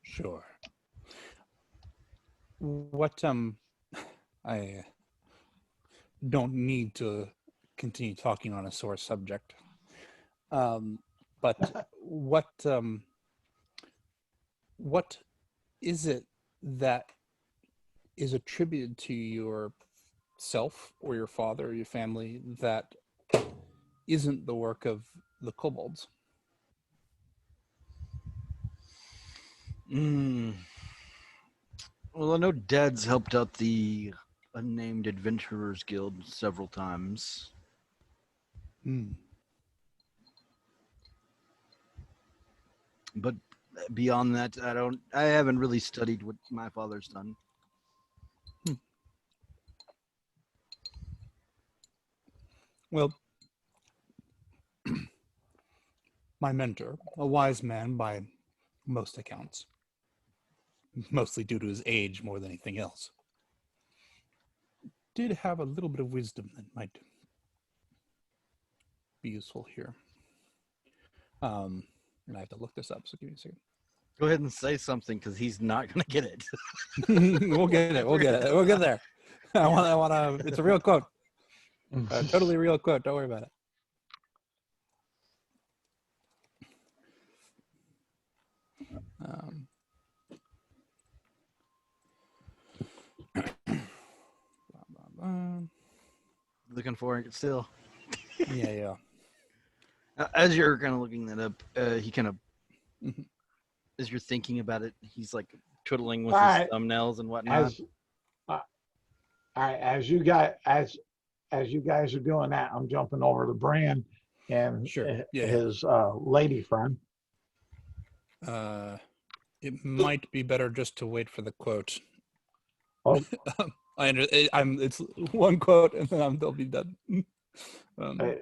Sure. What I don't need to continue talking on a sore subject. But what is it that is attributed to yourself or your father or your family that isn't the work of the kobolds? Well, I know Dad's helped out the Unnamed Adventurers Guild several times. But beyond that, I haven't really studied what my father's done. Well, my mentor, a wise man by most accounts, mostly due to his age more than anything else, did have a little bit of wisdom that might be useful here. And I have to look this up, so give me a second. Go ahead and say something, because he's not going to get it. We'll get it. We'll get there. I want to. It's a real quote. A totally real quote. Don't worry about it. Looking for it still. Yeah. As you're kind of looking that up, he kind of, as you're thinking about it, he's like twiddling with his thumbnails and whatnot. As you guys are doing that, I'm jumping over to Bran and Sure. his lady friend. It might be better just to wait for the quote. Oh, It's one quote and then they'll be done. I-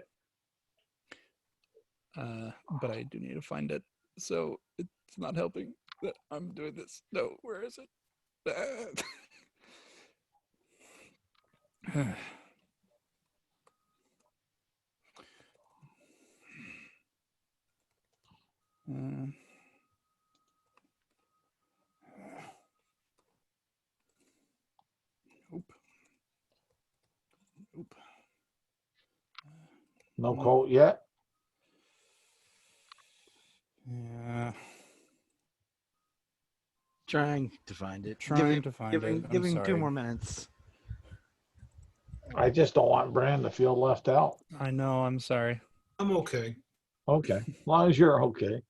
But I do need to find it, so it's not helping that I'm doing this. No, where is it? Uh, nope. Nope. no quote yet. Yeah, Trying to find it. trying to find it. I'm Giving 2 sorry. more minutes. I just don't want Bran to feel left out. I know. I'm sorry. I'm okay. Okay, as long as you're okay.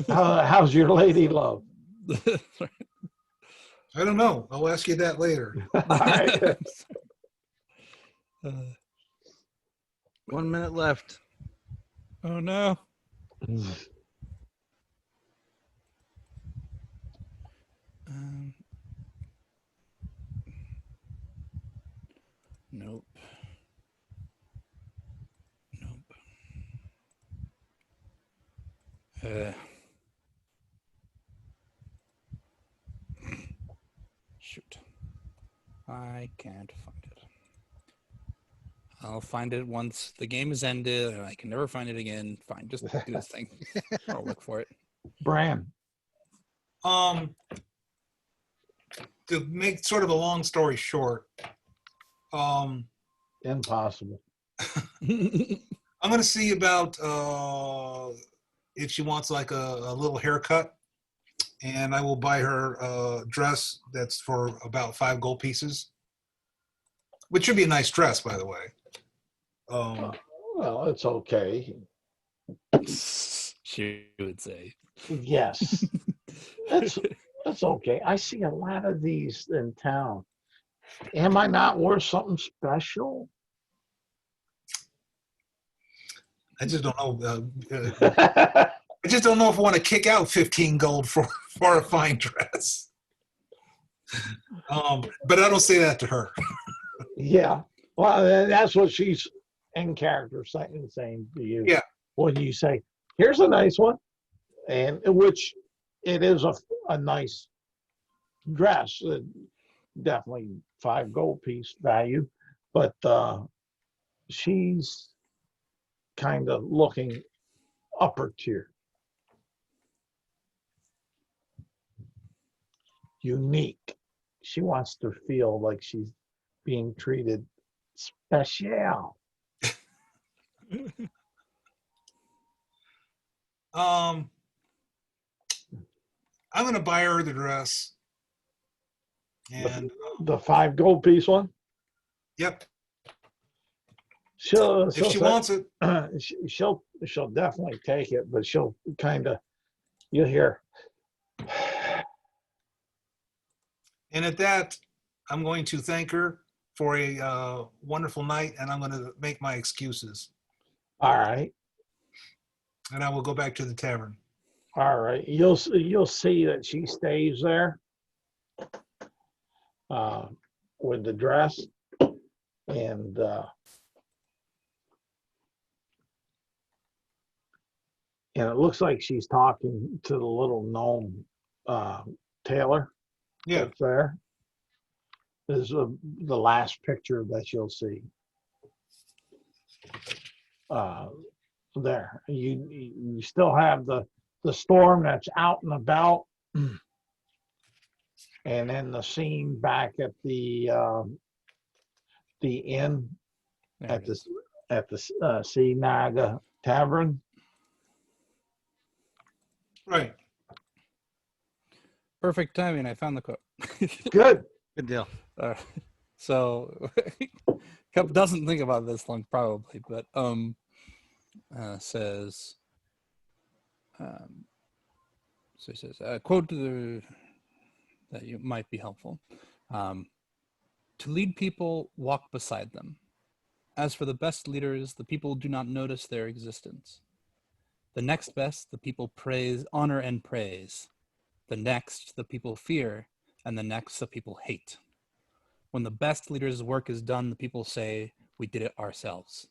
How's your lady love? I don't know. I'll ask you that later. All right. 1 minute left. Oh no. Nope. Nope. Shoot. I can't find it. I'll find it once the game is ended and I can never find it again. Fine, just do this thing. I'll look for it. Bran. To make sort of a long story short, Impossible. I'm going to see about if she wants like a little haircut, and I will buy her a dress that's for about 5 gold pieces, which should be a nice dress, by the way. Well, it's okay. She would say. Yes, that's okay. I see a lot of these in town. Am I not worth something special? I just don't know. I just don't know if I want to kick out 15 gold for a fine dress. But I don't say that to her. Yeah. Well, that's what she's in character saying to you. Yeah. When you say, here's a nice one, and which it is a nice dress, definitely 5 gold piece value, but she's kind of looking upper tier. Unique. She wants to feel like she's being treated special. I'm going to buy her the dress. And The 5 gold piece one. yep, She'll if she wants it. she'll definitely take it, but she'll kind of, you'll hear. And at that, I'm going to thank her for a wonderful night, and I'm going to make my excuses. All right. And I will go back to the tavern. All right. You'll see that she stays there with the dress, and it looks like she's talking to the little gnome Taylor. Yeah. That's there. This is the last picture that you'll see. There, you still have the storm that's out and about, and then the scene back at the inn There at it is. the Sea Naga Tavern. Right. Perfect timing. I found the quote. Good. Good deal. So Cup doesn't think about this long probably, but says so he says quote that you might be helpful. To lead people, walk beside them. As for the best leaders, the people do not notice their existence. The next best, the people praise, honor, and praise. the next the people fear, and the next the people hate. When the best leader's work is done, the people say, we did it ourselves.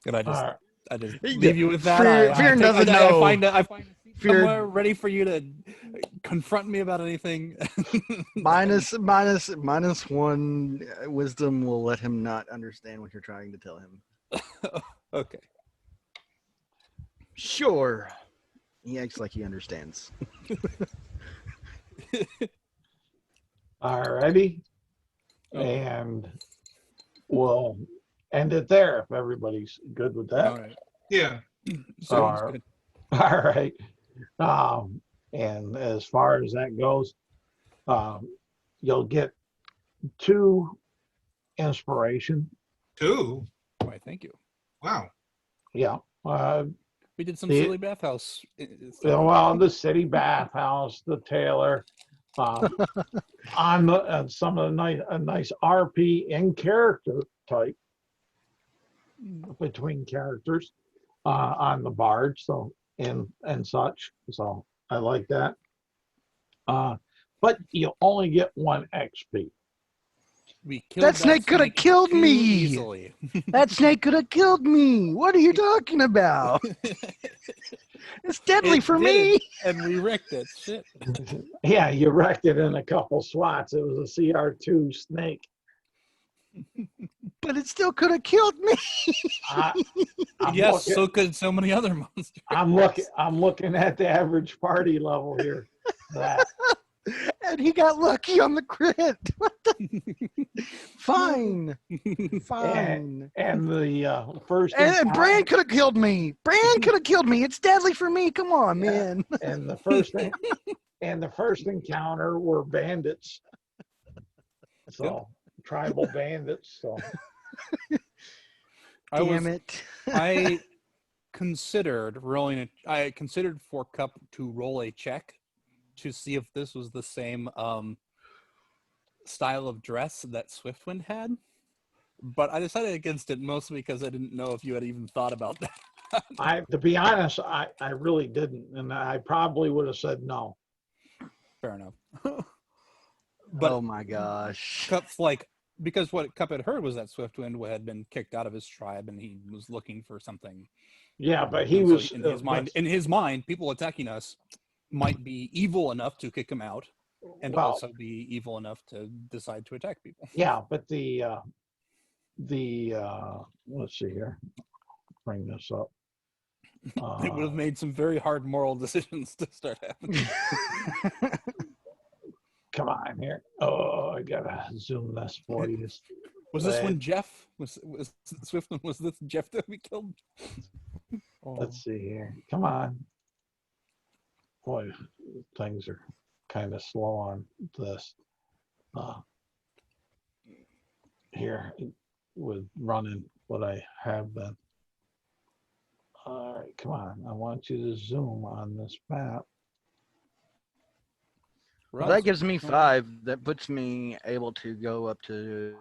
And I just, All right. I just Yeah, leave you with that. Fear doesn't know. I find a seat Fear- somewhere ready for you to confront me about anything. minus one wisdom will let him not understand what you're trying to tell him. Okay. Sure. He acts like he understands. All righty. Okay. And we'll end it there if everybody's good with that. All right. Yeah. Sounds All good. All right. And as far as that goes, you'll get 2 inspiration. 2. Why, thank you. Wow. Yeah. We did some The- silly bathhouse. Well, the city bathhouse, the tailor, on the, some of the nice RP in character type between characters on the barge, so and such. So I like that. But you only get 1 XP. We killed That snake could have killed too me. easily. That snake could have killed me. What are you talking about? It's deadly It for did me. it, and we wrecked it. Shit. Yeah, you wrecked it in a couple swats. It was a CR2 snake. But it still could have killed me. I'm Yes, looking, so could so many other monsters. I'm looking at the average party level here. That And he got lucky on the crit. What the? Fine. Fine. and the first And Bran could have killed me. Bran could have killed me. It's deadly for me. Come on, Yeah. man. and the first encounter were bandits. So tribal bandits. So Damn it. I considered I considered for Cup to roll a check to see if this was the same style of dress that Swiftwind had, but I decided against it mostly because I didn't know if you had even thought about that. to be honest, I really didn't, and I probably would have said no. Fair enough. But Oh my gosh. Cup's like, because what Cup had heard was that Swiftwind had been kicked out of his tribe and he was looking for something. Yeah, but he And so was in his mind, people attacking us might be evil enough to kick him out, and well, also be evil enough to decide to attack people. yeah, but the let's see here, bring this up. It would have made some very hard moral decisions to start happening. Come on here. Oh, I gotta zoom this for you. Was this when Jeff was Swiftman? Was this Jeff that we killed? Oh. Let's see here. Come on. Boy, things are kind of slow on this. Here with running what I have been. All right, come on. I want you to zoom on this map. Well, that gives me 5. That puts me able to go up to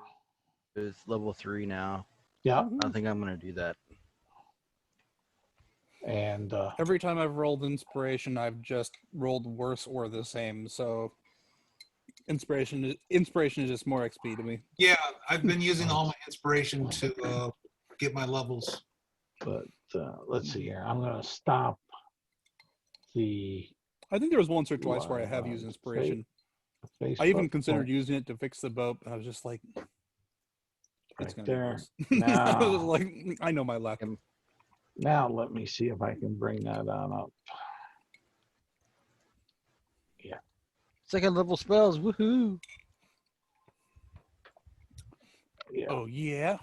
level 3 now. Yeah, I think I'm going to do that. and Every time I've rolled inspiration, I've just rolled worse or the same. So inspiration is just more XP to me. Yeah, I've been using all my inspiration to get my levels. but let's see here. I'm gonna stop the I think there was once or twice where I have used inspiration. I even Facebook considered post using it to fix the boat, but I was just like, it's right gonna there. be worse. I was Now, like, I know my luck. now let me see if I can bring that on up. Second level spells. Woohoo. Yeah. Oh yeah,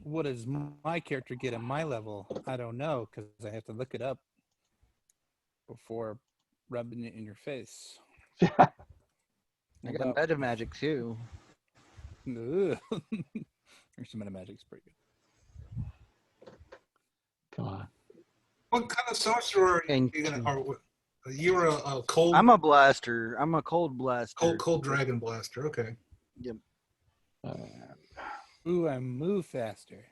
what does my character get at my level? I don't know because I have to look it up before rubbing it in your face. I got meta magic too. Ugh. Actually, meta magic's pretty good. Come on. What kind of sorcerer are you gonna? You're a cold. I'm a blaster. I'm a cold blaster. Cold dragon blaster. Okay. Yep. Ooh, I move faster.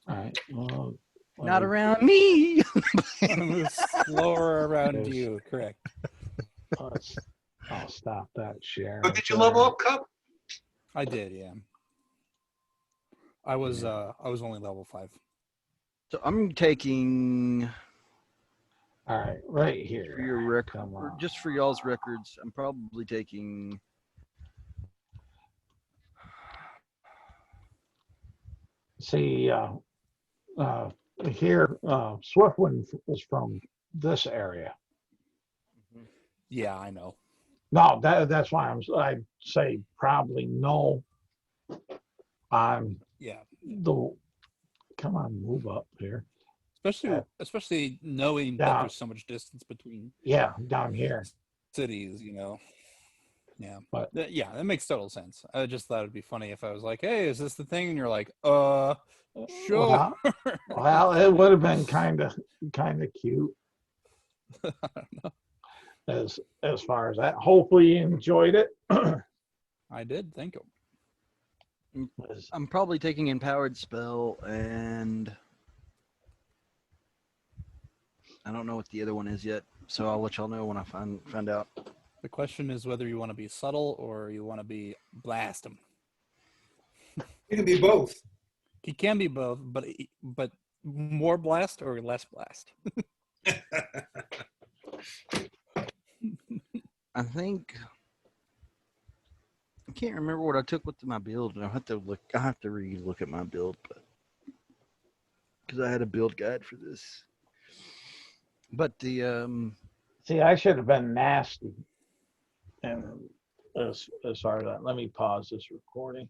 All right. Well, Not around me. I move slower around There's- you. Correct. I'll stop that share. Oh, right did you level there. up, Cup? I did, yeah. I was only level 5. So I'm taking All right, right for here. your record, Come or on. just for y'all's records. I'm probably taking. See, here, Swiftwind is from this area. Yeah, I know. No, that's why I'd say probably no. I'm Yeah. the. Come on, move up here. Especially knowing that Yeah. there's so much distance between Yeah, down here. cities, Yeah. But Yeah, that makes total sense. I just thought it'd be funny if I was like, "Hey, is this the thing?" And you're like, sure." well, it would have been kind of cute I don't know. as far as that. Hopefully, you enjoyed it. I did. Thank you. I'm probably taking empowered spell, and I don't know what the other one is yet. So I'll let y'all know when I find out. The question is whether you want to be subtle or you want to be blast him. You can be both. He can be both, but more blast or less blast. I think I can't remember what I took with my build, and I have to re-look at my build, but because I had a build guide for this. But the See, I should have been nasty. And as far as that, let me pause this recording.